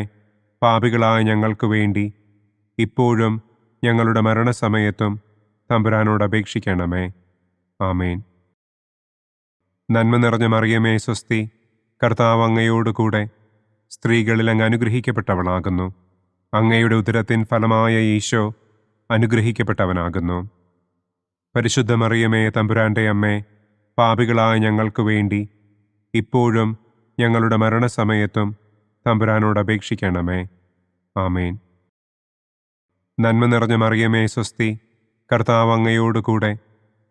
പാപികളായ ഞങ്ങൾക്ക് വേണ്ടി ഇപ്പോഴും ഞങ്ങളുടെ മരണസമയത്തും തമ്പുരാനോട് അപേക്ഷിക്കണമേ. ആമേൻ. നന്മ നിറഞ്ഞ മറിയമേ സ്വസ്തി, കർത്താവ് അങ്ങയോടുകൂടെ സ്ത്രീകളിൽ അങ്ങ് അനുഗ്രഹിക്കപ്പെട്ടവളാകുന്നു. അങ്ങയുടെ ഉദരത്തിൻ ഫലമായ ഈശോ അനുഗ്രഹിക്കപ്പെട്ടവനാകുന്നു. പരിശുദ്ധ മറിയമേ തമ്പുരാന്റെ അമ്മേ, പാപികളായ ഞങ്ങൾക്ക് വേണ്ടി ഇപ്പോഴും ഞങ്ങളുടെ മരണസമയത്തും തമ്പുരാനോട് അപേക്ഷിക്കണമേ. ആമേൻ. നന്മ നിറഞ്ഞ മറിയമേ സ്വസ്തി, കർത്താവ് അങ്ങയോടുകൂടെ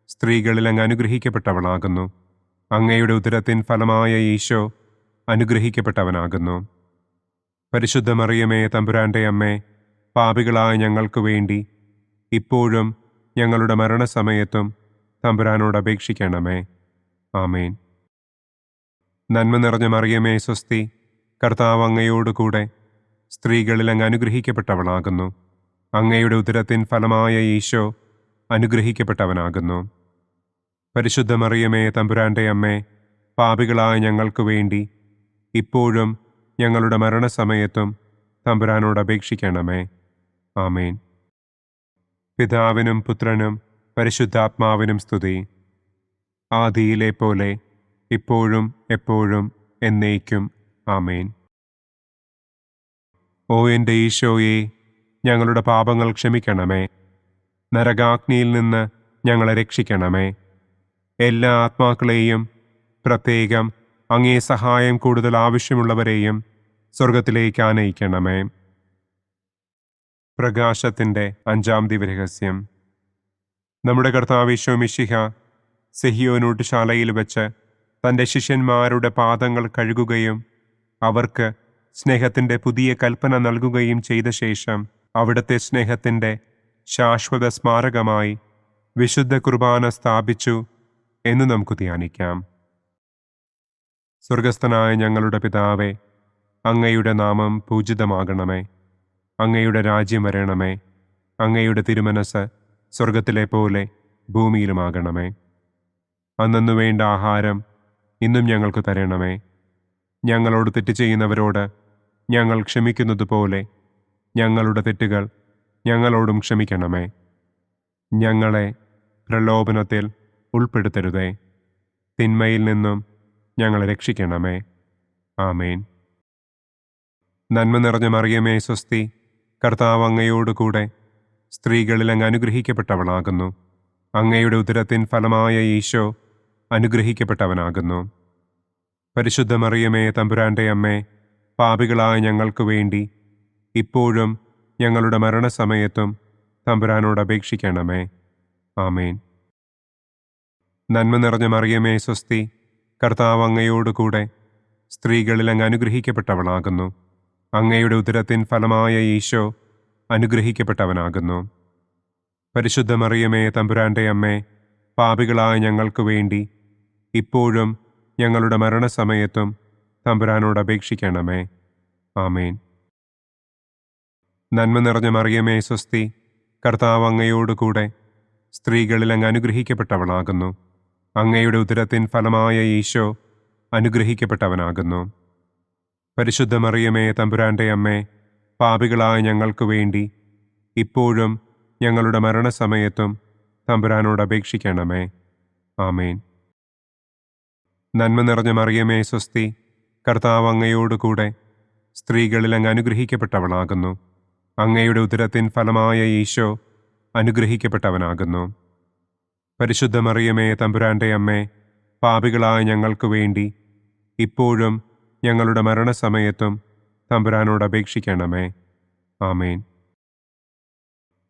സ്ത്രീകളിൽ അങ്ങ് അനുഗ്രഹിക്കപ്പെട്ടവളാകുന്നു. അങ്ങയുടെ ഉദരത്തിൻ ഫലമായ ഈശോ അനുഗ്രഹിക്കപ്പെട്ടവനാകുന്നു. പരിശുദ്ധ മറിയമേ തമ്പുരാന്റെ അമ്മേ, പാപികളായ ഞങ്ങൾക്ക് വേണ്ടി ഇപ്പോഴും ഞങ്ങളുടെ മരണസമയത്തും തമ്പുരാനോട് അപേക്ഷിക്കണമേ. ആമേൻ. നന്മ നിറഞ്ഞ മറിയമേ സ്വസ്തി, കർത്താവ് അങ്ങയോടുകൂടെ സ്ത്രീകളിൽ അങ്ങ് അനുഗ്രഹിക്കപ്പെട്ടവളാകുന്നു. അങ്ങയുടെ ഉദരത്തിൻ ഫലമായ ഈശോ അനുഗ്രഹിക്കപ്പെട്ടവനാകുന്നു. പരിശുദ്ധ മറിയമേ തമ്പുരാന്റെ അമ്മേ, പാപികളായ ഞങ്ങൾക്ക് വേണ്ടി ഇപ്പോഴും ഞങ്ങളുടെ മരണസമയത്തും തമ്പുരാനോട് അപേക്ഷിക്കണമേ. ആമേൻ. പിതാവിനും പുത്രനും പരിശുദ്ധാത്മാവിനും സ്തുതി. ആദിയിലെ പോലെ ഇപ്പോഴും എപ്പോഴും എന്നേക്കും. ആമേൻ. ഓ എൻ്റെ ഈശോയെ, ഞങ്ങളുടെ പാപങ്ങൾ ക്ഷമിക്കണമേ. നരകാഗ്നിയിൽ നിന്ന് ഞങ്ങളെ രക്ഷിക്കണമേ. എല്ലാ ആത്മാക്കളെയും, പ്രത്യേകം അങ്ങേ സഹായം കൂടുതൽ ആവശ്യമുള്ളവരെയും സ്വർഗത്തിലേക്ക് ആനയിക്കണമേ. പ്രകാശത്തിൻ്റെ 5-ാം ദിവ്യരഹസ്യം. നമ്മുടെ കർത്താവ് ഈശോ മിശിഹ സെഹിയോനൂട്ടുശാലയിൽ വെച്ച് തൻ്റെ ശിഷ്യന്മാരുടെ പാദങ്ങൾ കഴുകുകയും അവർക്ക് സ്നേഹത്തിൻ്റെ പുതിയ കൽപ്പന നൽകുകയും ചെയ്ത ശേഷം അവിടുത്തെ സ്നേഹത്തിൻ്റെ ശാശ്വത സ്മാരകമായി വിശുദ്ധ കുർബാന സ്ഥാപിച്ചു എന്ന് നമുക്ക് ധ്യാനിക്കാം. സ്വർഗസ്ഥനായ ഞങ്ങളുടെ പിതാവേ, അങ്ങയുടെ നാമം പൂജിതമാകണമേ. അങ്ങയുടെ രാജ്യം വരണമേ. അങ്ങയുടെ തിരുമനസ് സ്വർഗത്തിലെ പോലെ ഭൂമിയിലുമാകണമേ. അന്നന്നു വേണ്ട ആഹാരം ഇന്നും ഞങ്ങൾക്ക് തരണമേ. ഞങ്ങളോട് തെറ്റ് ചെയ്യുന്നവരോട് ഞങ്ങൾ ക്ഷമിക്കുന്നത് പോലെ ഞങ്ങളുടെ തെറ്റുകൾ ഞങ്ങളോടും ക്ഷമിക്കണമേ. ഞങ്ങളെ പ്രലോഭനത്തിൽ ഉൾപ്പെടുത്തരുതേ. തിന്മയിൽ നിന്നും ഞങ്ങളെ രക്ഷിക്കണമേ. ആമേൻ. നന്മ നിറഞ്ഞ മറിയമേ സ്വസ്തി, കർത്താവ് അങ്ങയോടുകൂടെ സ്ത്രീകളിൽ അങ്ങ് അനുഗ്രഹിക്കപ്പെട്ടവളാകുന്നു. അങ്ങയുടെ ഉദരത്തിൻ ഫലമായ ഈശോ അനുഗ്രഹിക്കപ്പെട്ടവനാകുന്നു. പരിശുദ്ധ മറിയമേ തമ്പുരാന്റെ അമ്മേ, പാപികളായ ഞങ്ങൾക്ക് വേണ്ടി ഇപ്പോഴും ഞങ്ങളുടെ മരണസമയത്തും തമ്പുരാനോട് അപേക്ഷിക്കണമേ. ആമേൻ. നന്മ നിറഞ്ഞ മറിയമേ സ്വസ്തി, കർത്താവ് അങ്ങയോടുകൂടെ സ്ത്രീകളിൽ അങ്ങ് അനുഗ്രഹിക്കപ്പെട്ടവളാകുന്നു. അങ്ങയുടെ ഉദരത്തിൻ ഫലമായ ഈശോ അനുഗ്രഹിക്കപ്പെട്ടവനാകുന്നു. പരിശുദ്ധ മറിയമേ തമ്പുരാന്റെ അമ്മേ, പാപികളായ ഞങ്ങൾക്ക് വേണ്ടി ഇപ്പോഴും ഞങ്ങളുടെ മരണസമയത്തും തമ്പുരാനോട് അപേക്ഷിക്കണമേ. ആമേൻ. നന്മ നിറഞ്ഞ മറിയമേ സ്വസ്തി, കർത്താവ് അങ്ങയോടുകൂടെ സ്ത്രീകളിൽ അങ്ങ് അനുഗ്രഹിക്കപ്പെട്ടവളാകുന്നു. അങ്ങയുടെ ഉദരത്തിൻ ഫലമായ ഈശോ അനുഗ്രഹിക്കപ്പെട്ടവനാകുന്നു. പരിശുദ്ധ മറിയമേ തമ്പുരാന്റെ അമ്മേ, പാപികളായ ഞങ്ങൾക്ക് വേണ്ടി ഇപ്പോഴും ഞങ്ങളുടെ മരണസമയത്തും തമ്പുരാനോട് അപേക്ഷിക്കണമേ. ആമേൻ. നന്മ നിറഞ്ഞ മറിയമേ സ്വസ്തി, കർത്താവ് അങ്ങയോടുകൂടെ സ്ത്രീകളിൽ അങ്ങ് അനുഗ്രഹിക്കപ്പെട്ടവളാകുന്നു. അങ്ങയുടെ ഉദരത്തിൻ ഫലമായ ഈശോ അനുഗ്രഹിക്കപ്പെട്ടവനാകുന്നു. പരിശുദ്ധ മറിയമേ തമ്പുരാന്റെ അമ്മേ, പാപികളായ ഞങ്ങൾക്ക് വേണ്ടി ഇപ്പോഴും ഞങ്ങളുടെ മരണസമയത്തും തമ്പുരാനോട് അപേക്ഷിക്കണമേ. ആമേൻ.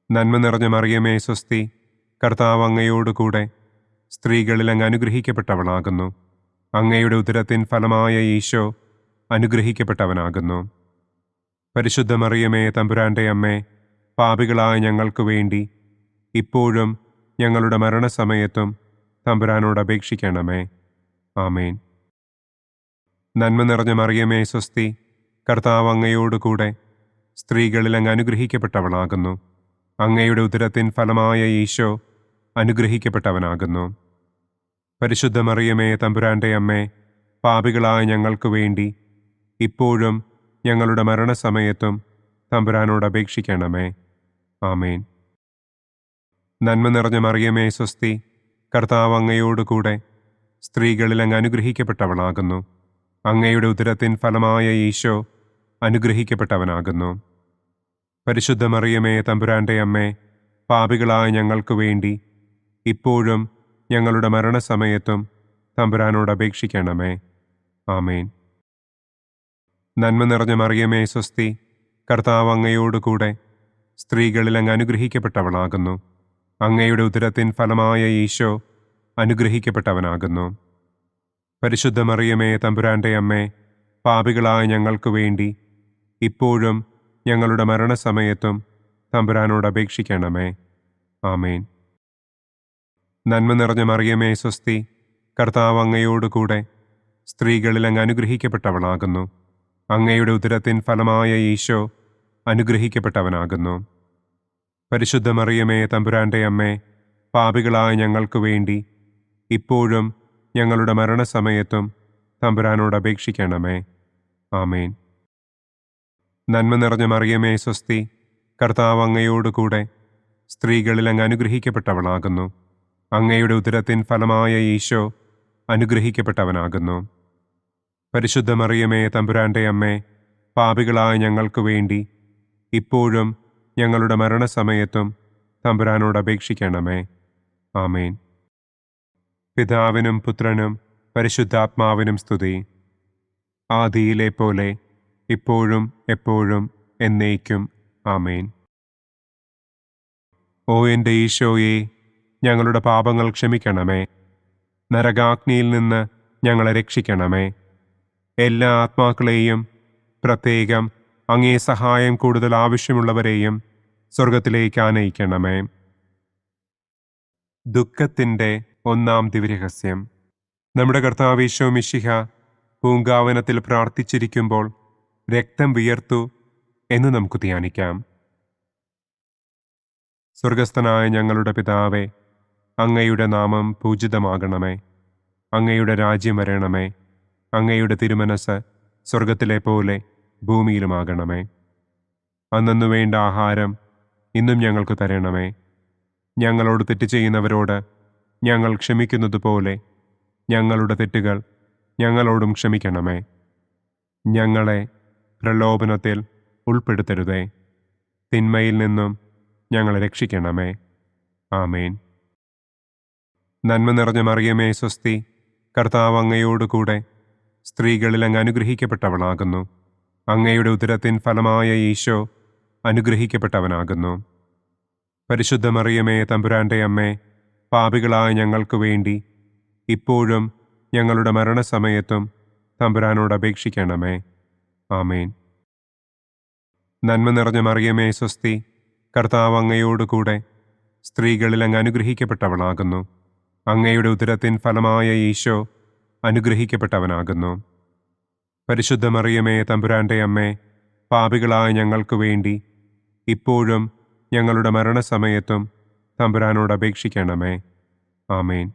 നന്മ നിറഞ്ഞ മറിയമേ സ്വസ്തി, കർത്താവ് അങ്ങയോടുകൂടെ സ്ത്രീകളിൽ അങ്ങ് അനുഗ്രഹിക്കപ്പെട്ടവളാകുന്നു. അങ്ങയുടെ ഉദരത്തിൻ ഫലമായ ഈശോ അനുഗ്രഹിക്കപ്പെട്ടവനാകുന്നു. പരിശുദ്ധ മറിയമേ തമ്പുരാന്റെ അമ്മേ, പാപികളായ ഞങ്ങൾക്ക് വേണ്ടി ഇപ്പോഴും ഞങ്ങളുടെ മരണസമയത്തും തമ്പുരാനോട് അപേക്ഷിക്കണമേ. ആമേൻ. നന്മ നിറഞ്ഞ മറിയമേ സ്വസ്തി, കർത്താവ് അങ്ങയോടുകൂടെ സ്ത്രീകളിൽ അങ്ങ് അനുഗ്രഹിക്കപ്പെട്ടവളാകുന്നു. അങ്ങയുടെ ഉദരത്തിൻ ഫലമായ ഈശോ അനുഗ്രഹിക്കപ്പെട്ടവനാകുന്നു. പരിശുദ്ധ മറിയമേ തമ്പുരാന്റെ അമ്മേ, പാപികളായ ഞങ്ങൾക്ക് വേണ്ടി ഇപ്പോഴും ഞങ്ങളുടെ മരണസമയത്തും തമ്പുരാനോട് അപേക്ഷിക്കണമേ. ആമേൻ. നന്മ നിറഞ്ഞ മറിയമേ സ്വസ്തി, കർത്താവ് അങ്ങയോട് കൂടെ സ്ത്രീകളിൽ അങ്ങ് അനുഗ്രഹിക്കപ്പെട്ടവളാകുന്നു. അങ്ങയുടെ ഉദരത്തിൻ ഫലമായ ഈശോ അനുഗ്രഹിക്കപ്പെട്ടവനാകുന്നു. പരിശുദ്ധ മറിയമേ തമ്പുരാൻ്റെ അമ്മേ, പാപികളായ ഞങ്ങൾക്ക് വേണ്ടി ഇപ്പോഴും ഞങ്ങളുടെ മരണസമയത്തും തമ്പുരാനോട് അപേക്ഷിക്കണമേ. ആമേൻ. നന്മ നിറഞ്ഞ മറിയമേ സ്വസ്തി, കർത്താവ് അങ്ങയോട് കൂടെ സ്ത്രീകളിൽ അങ്ങ് അനുഗ്രഹിക്കപ്പെട്ടവളാകുന്നു. അങ്ങയുടെ ഉദരത്തിൻ ഫലമായ ഈശോ അനുഗ്രഹിക്കപ്പെട്ടവനാകുന്നു. പരിശുദ്ധ മറിയമേ തമ്പുരാൻ്റെ അമ്മേ, പാപികളായ ഞങ്ങൾക്ക് വേണ്ടി ഇപ്പോഴും ഞങ്ങളുടെ മരണസമയത്തും തമ്പുരാനോട് അപേക്ഷിക്കണമേ. ആമേൻ. നന്മ നിറഞ്ഞ മറിയമേ സ്വസ്തി, കർത്താവ് അങ്ങയോട് കൂടെ സ്ത്രീകളിൽ അങ്ങ് അനുഗ്രഹിക്കപ്പെട്ടവളാകുന്നു. അങ്ങയുടെ ഉദരത്തിൻ ഫലമായ ഈശോ അനുഗ്രഹിക്കപ്പെട്ടവനാകുന്നു. പരിശുദ്ധ മറിയമേ തമ്പുരാൻ്റെ അമ്മേ, പാപികളായ ഞങ്ങൾക്ക് വേണ്ടി ഇപ്പോഴും ഞങ്ങളുടെ മരണസമയത്തും തമ്പുരാനോട് അപേക്ഷിക്കണമേ. ആമേൻ. നന്മ നിറഞ്ഞ മറിയമേ സ്വസ്തി, കർത്താവ് അങ്ങയോട് കൂടെ സ്ത്രീകളിൽ അങ്ങ് അനുഗ്രഹിക്കപ്പെട്ടവളാകുന്നു. അങ്ങയുടെ ഉദരത്തിൻ ഫലമായ ഈശോ അനുഗ്രഹിക്കപ്പെട്ടവനാകുന്നു. പരിശുദ്ധ മറിയമേ തമ്പുരാൻ്റെ അമ്മേ, പാപികളായ ഞങ്ങൾക്ക് വേണ്ടി ഇപ്പോഴും ഞങ്ങളുടെ മരണസമയത്തും തമ്പുരാനോട് അപേക്ഷിക്കണമേ. ആമേൻ. പിതാവിനും പുത്രനും പരിശുദ്ധാത്മാവിനും സ്തുതി. ആദിയിലെ പോലെ ഇപ്പോഴും എപ്പോഴും എന്നേക്കും. ആമേൻ. ഓ എൻ്റെ ഈശോയെ, ഞങ്ങളുടെ പാപങ്ങൾ ക്ഷമിക്കണമേ. നരകാഗ്നിയിൽ നിന്ന് ഞങ്ങളെ രക്ഷിക്കണമേ. എല്ലാ ആത്മാക്കളെയും, പ്രത്യേകം അങ്ങേ സഹായം കൂടുതൽ ആവശ്യമുള്ളവരെയും സ്വർഗത്തിലേക്ക് ആനയിക്കണമേ. ദുഃഖത്തിൻ്റെ ഒന്നാം ദിവ്യരഹസ്യം. നമ്മുടെ കർത്താവ് ഈശോ മിശിഹ പൂങ്കാവനത്തിൽ പ്രാർത്ഥിച്ചിരിക്കുമ്പോൾ രക്തം വിയർത്തു എന്ന് നമുക്ക് ധ്യാനിക്കാം. സ്വർഗസ്ഥനായ ഞങ്ങളുടെ പിതാവേ, അങ്ങയുടെ നാമം പൂജിതമാകണമേ. അങ്ങയുടെ രാജ്യം വരണമേ. അങ്ങയുടെ തിരുമനസ് സ്വർഗത്തിലെ പോലെ ഭൂമിയിലുമാകണമേ. അന്നു വേണ്ട ആഹാരം ഇന്നും ഞങ്ങൾക്ക് തരണമേ. ഞങ്ങളോട് തെറ്റ് ചെയ്യുന്നവരോട് ഞങ്ങൾ ക്ഷമിക്കുന്നതുപോലെ ഞങ്ങളുടെ തെറ്റുകൾ ഞങ്ങളോടും ക്ഷമിക്കണമേ. ഞങ്ങളെ പ്രലോഭനത്തിൽ ഉൾപ്പെടുത്തരുതേ. തിന്മയിൽ നിന്നും ഞങ്ങളെ രക്ഷിക്കണമേ. ആമേൻ. നന്മ നിറഞ്ഞ മറിയമേ സ്വസ്തി, കർത്താവ് അങ്ങയോട് കൂടെ സ്ത്രീകളിൽ അങ്ങ് അനുഗ്രഹിക്കപ്പെട്ടവളാകുന്നു. അങ്ങയുടെ ഉദരത്തിൻ ഫലമായ ഈശോ അനുഗ്രഹിക്കപ്പെട്ടവനാകുന്നു. പരിശുദ്ധ മറിയമേ തമ്പുരാൻ്റെ അമ്മേ, പാപികളായ ഞങ്ങൾക്ക് വേണ്ടി ഇപ്പോഴും ഞങ്ങളുടെ മരണസമയത്തും തമ്പുരാനോട് അപേക്ഷിക്കണമേ. ആമേൻ. നന്മ നിറഞ്ഞ മറിയമേ സ്വസ്തി, കർത്താവ് അങ്ങയോട് കൂടെ സ്ത്രീകളിൽ അങ്ങ് അനുഗ്രഹിക്കപ്പെട്ടവളാകുന്നു. അങ്ങയുടെ ഉദരത്തിൻ ഫലമായ ഈശോ അനുഗ്രഹിക്കപ്പെട്ടവനാകുന്നു. പരിശുദ്ധ മറിയമേ തമ്പുരാൻ്റെ അമ്മേ, പാപികളായ ഞങ്ങൾക്ക് വേണ്ടി ഇപ്പോഴും ഞങ്ങളുടെ മരണസമയത്തും തമ്പുരാനോട് അപേക്ഷിക്കണമേ. ആമേൻ.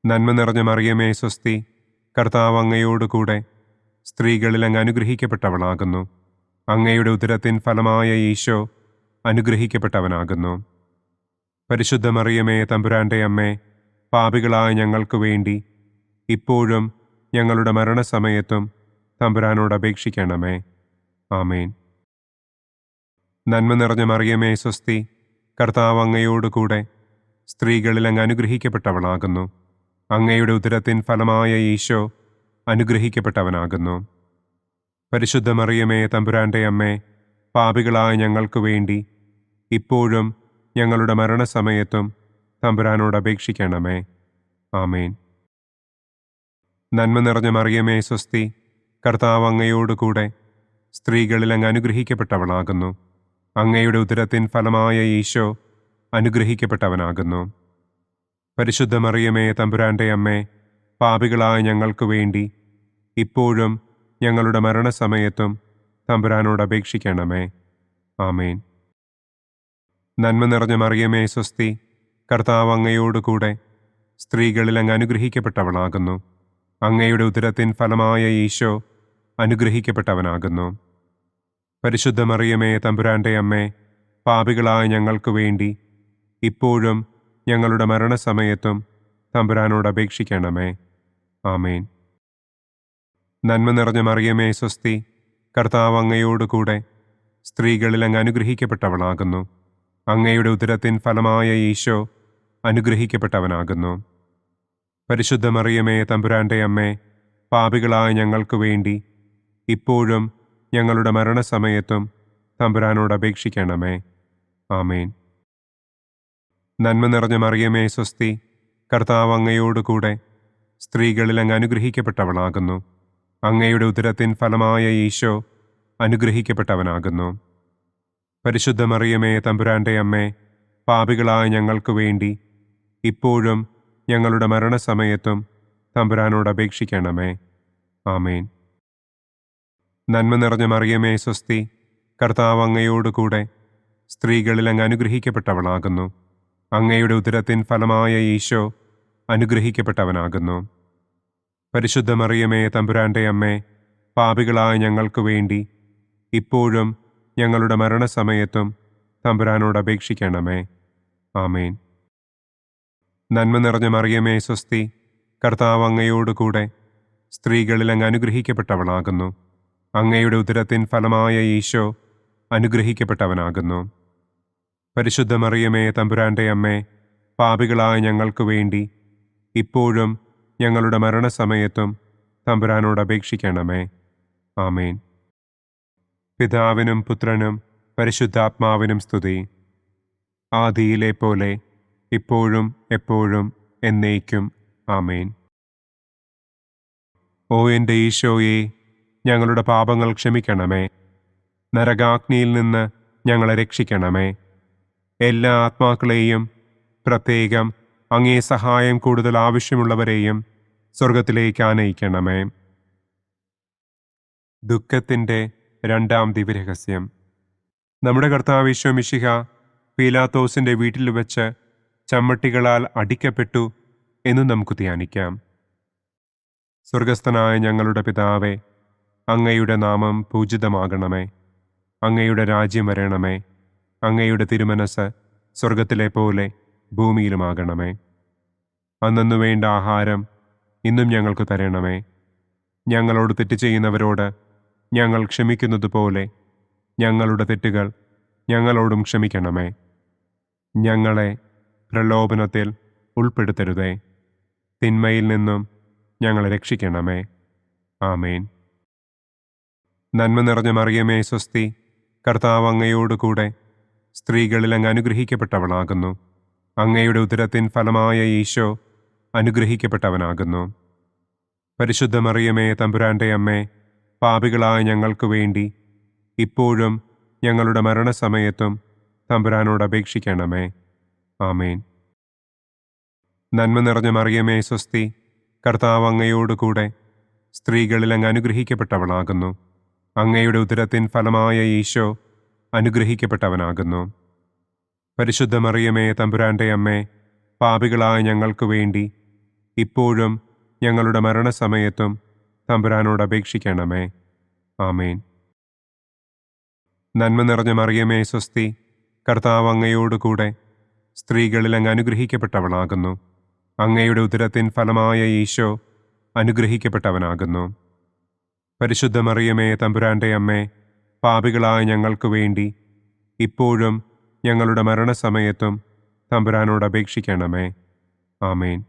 നന്മ നിറഞ്ഞ മറിയമേ സ്വസ്തി, കർത്താവ് അങ്ങയോട് കൂടെ സ്ത്രീകളിൽ അങ്ങ് അനുഗ്രഹിക്കപ്പെട്ടവളാകുന്നു. അങ്ങയുടെ ഉദരത്തിൻ ഫലമായ ഈശോ അനുഗ്രഹിക്കപ്പെട്ടവനാകുന്നു. പരിശുദ്ധ മറിയമേ തമ്പുരാൻ്റെ അമ്മേ, പാപികളായ ഞങ്ങൾക്ക് വേണ്ടി ഇപ്പോഴും ഞങ്ങളുടെ മരണസമയത്തും തമ്പുരാനോട് അപേക്ഷിക്കണമേ. ആമേൻ. നന്മ നിറഞ്ഞ മറിയമേ സ്വസ്തി, കർത്താവ് അങ്ങയോട് കൂടെ സ്ത്രീകളിൽ അങ്ങ് അനുഗ്രഹിക്കപ്പെട്ടവളാകുന്നു. അങ്ങയുടെ ഉദരത്തിൻ ഫലമായ ഈശോ അനുഗ്രഹിക്കപ്പെട്ടവനാകുന്നു. പരിശുദ്ധ മറിയമേ തമ്പുരാൻ്റെ അമ്മേ, പാപികളായ ഞങ്ങൾക്ക് വേണ്ടി ഇപ്പോഴും ഞങ്ങളുടെ മരണസമയത്തും തമ്പുരാനോട് അപേക്ഷിക്കണമേ. ആമേൻ. നന്മ നിറഞ്ഞ മറിയമേ സ്വസ്തി, കർത്താവ് അങ്ങയോട് കൂടെ സ്ത്രീകളിൽ അങ്ങ് അനുഗ്രഹിക്കപ്പെട്ടവളാകുന്നു. അങ്ങയുടെ ഉദരത്തിൻ ഫലമായ ഈശോ അനുഗ്രഹിക്കപ്പെട്ടവനാകുന്നു. പരിശുദ്ധ മറിയമേ തമ്പുരാൻ്റെ അമ്മേ, പാപികളായ ഞങ്ങൾക്ക് വേണ്ടി ഇപ്പോഴും ഞങ്ങളുടെ മരണസമയത്തും തമ്പുരാനോട് അപേക്ഷിക്കണമേ. ആമേൻ. നന്മ നിറഞ്ഞ മറിയമേ സ്വസ്തി, കർത്താവ് അങ്ങയോട് കൂടെ സ്ത്രീകളിൽ അങ്ങ് അനുഗ്രഹിക്കപ്പെട്ടവളാകുന്നു. അങ്ങയുടെ ഉദരത്തിൻ ഫലമായ ഈശോ അനുഗ്രഹിക്കപ്പെട്ടവനാകുന്നു. പരിശുദ്ധ മറിയമേ, തമ്പുരാന്റെ അമ്മേ, പാപികളായ ഞങ്ങൾക്ക് വേണ്ടി ഇപ്പോഴും ഞങ്ങളുടെ മരണസമയത്തും തമ്പുരാനോട് അപേക്ഷിക്കണമേ. ആമേൻ. നന്മ നിറഞ്ഞ മറിയമേ, സ്വസ്തി, കർത്താവ് അങ്ങയോടുകൂടെ സ്ത്രീകളിൽ അങ്ങ് അനുഗ്രഹിക്കപ്പെട്ടവളാകുന്നു. അങ്ങയുടെ ഉദരത്തിൻ ഫലമായ ഈശോ അനുഗ്രഹിക്കപ്പെട്ടവനാകുന്നു. പരിശുദ്ധ മറിയമേ, തമ്പുരാന്റെ അമ്മേ, പാപികളായ ഞങ്ങൾക്ക് വേണ്ടി ഇപ്പോഴും ഞങ്ങളുടെ മരണസമയത്തും തമ്പുരാനോട് അപേക്ഷിക്കണമേ. ആമേൻ. നന്മ നിറഞ്ഞ മറിയമേ, സ്വസ്തി, കർത്താവ് അങ്ങയോടുകൂടെ സ്ത്രീകളിൽ അങ്ങ് അനുഗ്രഹിക്കപ്പെട്ടവളാകുന്നു. അങ്ങയുടെ ഉദരത്തിൻ ഫലമായ ഈശോ അനുഗ്രഹിക്കപ്പെട്ടവനാകുന്നു. പരിശുദ്ധ മറിയമേ, തമ്പുരാന്റെ അമ്മേ, പാപികളായ ഞങ്ങൾക്ക് വേണ്ടി ഇപ്പോഴും ഞങ്ങളുടെ മരണസമയത്തും തമ്പുരാനോട് അപേക്ഷിക്കണമേ. ആമേൻ. നന്മ നിറഞ്ഞ മറിയമേ, സ്വസ്തി, കർത്താവ് അങ്ങയോടുകൂടെ സ്ത്രീകളിൽ അങ്ങ് അനുഗ്രഹിക്കപ്പെട്ടവളാകുന്നു. അങ്ങയുടെ ഉദരത്തിൻ ഫലമായ ഈശോ അനുഗ്രഹിക്കപ്പെട്ടവനാകുന്നു. പരിശുദ്ധ മറിയമേ, തമ്പുരാന്റെ അമ്മേ, പാപികളായ ഞങ്ങൾക്ക് വേണ്ടി ഇപ്പോഴും ഞങ്ങളുടെ മരണസമയത്തും തമ്പുരാനോട് അപേക്ഷിക്കണമേ. ആമേൻ. നന്മ നിറഞ്ഞ മറിയമേ, സ്വസ്തി, കർത്താവ് അങ്ങയോടുകൂടെ സ്ത്രീകളിൽ അങ്ങ് അനുഗ്രഹിക്കപ്പെട്ടവളാകുന്നു. അങ്ങയുടെ ഉദരത്തിൻ ഫലമായ ഈശോ അനുഗ്രഹിക്കപ്പെട്ടവനാകുന്നു. പരിശുദ്ധ മറിയമേ, തമ്പുരാന്റെ അമ്മേ, പാപികളായ ഞങ്ങൾക്ക് വേണ്ടി ഇപ്പോഴും ഞങ്ങളുടെ മരണസമയത്തും തമ്പുരാനോട് അപേക്ഷിക്കണമേ. ആമേൻ. പിതാവിനും പുത്രനും പരിശുദ്ധാത്മാവിനും സ്തുതി. ആദിയിലെ പോലെ ഇപ്പോഴും എപ്പോഴും എന്നേക്കും. ആമേൻ. ഓ എൻ്റെ ഈശോയെ, ഞങ്ങളുടെ പാപങ്ങൾ ക്ഷമിക്കണമേ. നരകാഗ്നിയിൽ നിന്ന് ഞങ്ങളെ രക്ഷിക്കണമേ. എല്ലാ ആത്മാക്കളെയും, പ്രത്യേകം അങ്ങേ സഹായം കൂടുതൽ ആവശ്യമുള്ളവരെയും സ്വർഗത്തിലേക്ക് ആനയിക്കണമേ. ദുഃഖത്തിൻ്റെ രണ്ടാം ദിവ്യരഹസ്യം. നമ്മുടെ കർത്താവ് ഈശോ മിശിഹ പീലാത്തോസിൻ്റെ വീട്ടിൽ വെച്ച് ചമ്മട്ടികളാൽ അടിക്കപ്പെട്ടു എന്ന് നമുക്ക് ധ്യാനിക്കാം. സ്വർഗസ്ഥനായ ഞങ്ങളുടെ പിതാവേ, അങ്ങയുടെ നാമം പൂജിതമാകണമേ. അങ്ങയുടെ രാജ്യം വരണമേ. അങ്ങയുടെ തിരുമനസ് സ്വർഗത്തിലെ പോലെ ഭൂമിയിലുമാകണമേ. അന്നന്നു വേണ്ട ആഹാരം ഇന്നും ഞങ്ങൾക്ക് തരണമേ. ഞങ്ങളോട് തെറ്റ് ചെയ്യുന്നവരോട് ഞങ്ങൾ ക്ഷമിക്കുന്നത് പോലെ ഞങ്ങളുടെ തെറ്റുകൾ ഞങ്ങളോടും ക്ഷമിക്കണമേ. ഞങ്ങളെ പ്രലോഭനത്തിൽ ഉൾപ്പെടുത്തരുതേ. തിന്മയിൽ നിന്നും ഞങ്ങളെ രക്ഷിക്കണമേ. ആമേൻ. നന്മ നിറഞ്ഞ മറിയമേ, സ്വസ്തി, കർത്താവ് അങ്ങയോടുകൂടെ സ്ത്രീകളിൽ അങ്ങ് അനുഗ്രഹിക്കപ്പെട്ടവളാകുന്നു. അങ്ങയുടെ ഉദരത്തിൻ ഫലമായ ഈശോ അനുഗ്രഹിക്കപ്പെട്ടവനാകുന്നു. പരിശുദ്ധ മറിയമേ, തമ്പുരാന്റെ അമ്മേ, പാപികളായ ഞങ്ങൾക്ക് വേണ്ടി ഇപ്പോഴും ഞങ്ങളുടെ മരണസമയത്തും തമ്പുരാനോട് അപേക്ഷിക്കണമേ. ആമേൻ. നന്മ നിറഞ്ഞ മറിയമേ, സ്വസ്തി, കർത്താവ് അങ്ങയോടുകൂടെ സ്ത്രീകളിൽ അങ്ങ് അനുഗ്രഹിക്കപ്പെട്ടവളാകുന്നു. അങ്ങയുടെ ഉദരത്തിൻ ഫലമായ ഈശോ അനുഗ്രഹിക്കപ്പെട്ടവനാകുന്നു. പരിശുദ്ധ മറിയമേ, തമ്പുരാന്റെ അമ്മേ, പാപികളായ ഞങ്ങൾക്ക് വേണ്ടി ഇപ്പോഴും ഞങ്ങളുടെ മരണസമയത്തും തമ്പുരാനോട് അപേക്ഷിക്കണമേ. ആമേൻ. നന്മ നിറഞ്ഞ മറിയമേ, സ്വസ്തി, കർത്താവ് അങ്ങയോടുകൂടെ സ്ത്രീകളിൽ അങ്ങ് അനുഗ്രഹിക്കപ്പെട്ടവളാകുന്നു. അങ്ങയുടെ ഉദരത്തിൻ ഫലമായ ഈശോ അനുഗ്രഹിക്കപ്പെട്ടവനാകുന്നു. പരിശുദ്ധ മറിയമേ, തമ്പുരാന്റെ അമ്മേ, പാപികളായ ഞങ്ങൾക്ക് വേണ്ടി ഇപ്പോഴും ഞങ്ങളുടെ മരണസമയത്തും തമ്പുരാനോട് അപേക്ഷിക്കണമേ. ആമേൻ.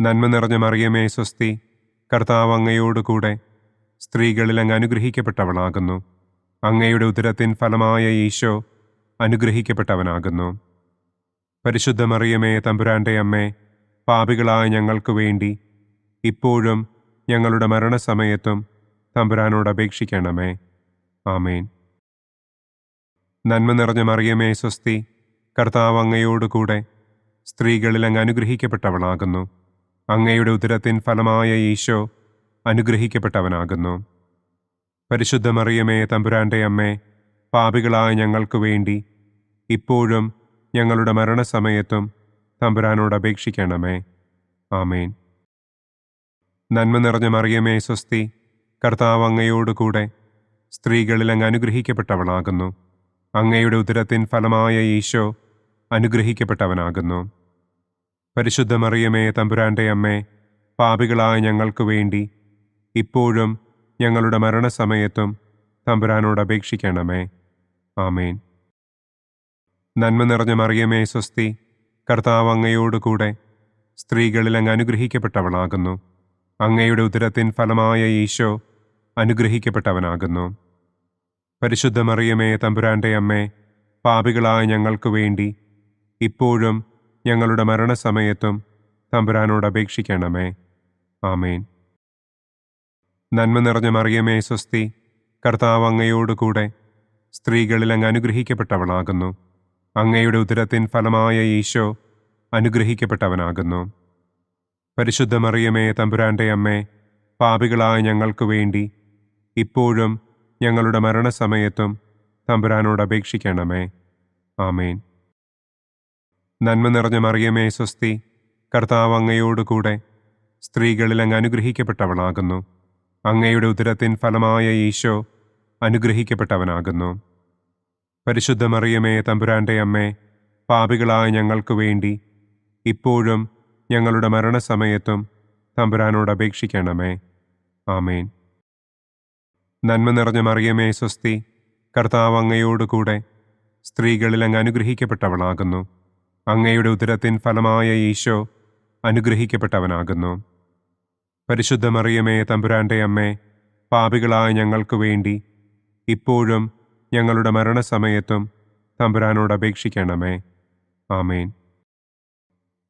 നന്മ നിറഞ്ഞ മറിയമേ, സ്വസ്തി, കർത്താവ് അങ്ങയോടുകൂടെ സ്ത്രീകളിൽ അങ്ങ് അനുഗ്രഹിക്കപ്പെട്ടവളാകുന്നു. അങ്ങയുടെ ഉദരത്തിൻ ഫലമായ ഈശോ അനുഗ്രഹിക്കപ്പെട്ടവനാകുന്നു. പരിശുദ്ധ മറിയമേ, തമ്പുരാന്റെ അമ്മേ, പാപികളായ ഞങ്ങൾക്ക് വേണ്ടി ഇപ്പോഴും ഞങ്ങളുടെ മരണസമയത്തും തമ്പുരാനോട് അപേക്ഷിക്കണമേ. ആമേൻ. നന്മ നിറഞ്ഞ മറിയമേ, സ്വസ്തി, കർത്താവ് അങ്ങയോടുകൂടെ സ്ത്രീകളിൽ അങ്ങ് അനുഗ്രഹിക്കപ്പെട്ടവളാകുന്നു. അങ്ങയുടെ ഉദരത്തിൻ ഫലമായ ഈശോ അനുഗ്രഹിക്കപ്പെട്ടവനാകുന്നു. പരിശുദ്ധ മറിയമേ, തമ്പുരാന്റെ അമ്മേ, പാപികളായ ഞങ്ങൾക്ക് വേണ്ടി ഇപ്പോഴും ഞങ്ങളുടെ മരണസമയത്തും തമ്പുരാനോട് അപേക്ഷിക്കണമേ. ആമേൻ. നന്മ നിറഞ്ഞ മറിയമേ സ്വസ്തി, കർത്താവ് അങ്ങയോടുകൂടെ സ്ത്രീകളിൽ അങ്ങ് അനുഗ്രഹിക്കപ്പെട്ടവളാകുന്നു. അങ്ങയുടെ ഉദരത്തിൻ ഫലമായ ഈശോ അനുഗ്രഹിക്കപ്പെട്ടവനാകുന്നു. പരിശുദ്ധ മറിയമേ തമ്പുരാന്റെ അമ്മേ, പാപികളായ ഞങ്ങൾക്ക് വേണ്ടി ഇപ്പോഴും ഞങ്ങളുടെ മരണസമയത്തും തമ്പുരാനോട് അപേക്ഷിക്കണമേ. ആമേൻ. നന്മ നിറഞ്ഞ മറിയമേ സ്വസ്തി, കർത്താവ് അങ്ങയോടുകൂടെ സ്ത്രീകളിൽ അങ്ങ് അനുഗ്രഹിക്കപ്പെട്ടവളാകുന്നു. അങ്ങയുടെ ഉദരത്തിൻ ഫലമായ ഈശോ അനുഗ്രഹിക്കപ്പെട്ടവനാകുന്നു. പരിശുദ്ധ മറിയമേ തമ്പുരാന്റെ അമ്മേ, പാപികളായ ഞങ്ങൾക്ക് വേണ്ടി ഇപ്പോഴും ഞങ്ങളുടെ മരണസമയത്തും തമ്പുരാനോട് അപേക്ഷിക്കണമേ. ആമേൻ. നന്മ നിറഞ്ഞ മറിയമേ സ്വസ്തി, കർത്താവ് അങ്ങയോടുകൂടെ സ്ത്രീകളിൽ അങ്ങ് അനുഗ്രഹിക്കപ്പെട്ടവളാകുന്നു. അങ്ങയുടെ ഉദരത്തിൻ ഫലമായ ഈശോ അനുഗ്രഹിക്കപ്പെട്ടവനാകുന്നു. പരിശുദ്ധ മറിയമേ തമ്പുരാന്റെ അമ്മേ, പാപികളായ ഞങ്ങൾക്ക് വേണ്ടി ഇപ്പോഴും ഞങ്ങളുടെ മരണസമയത്തും തമ്പുരാനോട് അപേക്ഷിക്കണമേ. ആമേൻ. നന്മ നിറഞ്ഞ മറിയമേ സ്വസ്തി, കർത്താവ് അങ്ങയോടുകൂടെ സ്ത്രീകളിൽ അങ്ങ് അനുഗ്രഹിക്കപ്പെട്ടവളാകുന്നു. അങ്ങയുടെ ഉദരത്തിൻ ഫലമായ ഈശോ അനുഗ്രഹിക്കപ്പെട്ടവനാകുന്നു. പരിശുദ്ധ മറിയമേ തമ്പുരാന്റെ അമ്മേ, പാപികളായ ഞങ്ങൾക്ക് വേണ്ടി ഇപ്പോഴും ഞങ്ങളുടെ മരണസമയത്തും തമ്പുരാനോട് അപേക്ഷിക്കണമേ. ആമേൻ. നന്മ നിറഞ്ഞ മറിയമേ സ്വസ്തി, കർത്താവ് അങ്ങയോടുകൂടെ സ്ത്രീകളിൽ അങ്ങ് അനുഗ്രഹിക്കപ്പെട്ടവളാകുന്നു. അങ്ങയുടെ ഉദരത്തിൻ ഫലമായ ഈശോ അനുഗ്രഹിക്കപ്പെട്ടവനാകുന്നു. പരിശുദ്ധ മറിയമേ തമ്പുരാന്റെ അമ്മേ, പാപികളായ ഞങ്ങൾക്ക് വേണ്ടി ഇപ്പോഴും ഞങ്ങളുടെ മരണസമയത്തും തമ്പുരാനോട് അപേക്ഷിക്കണമേ. ആമേൻ.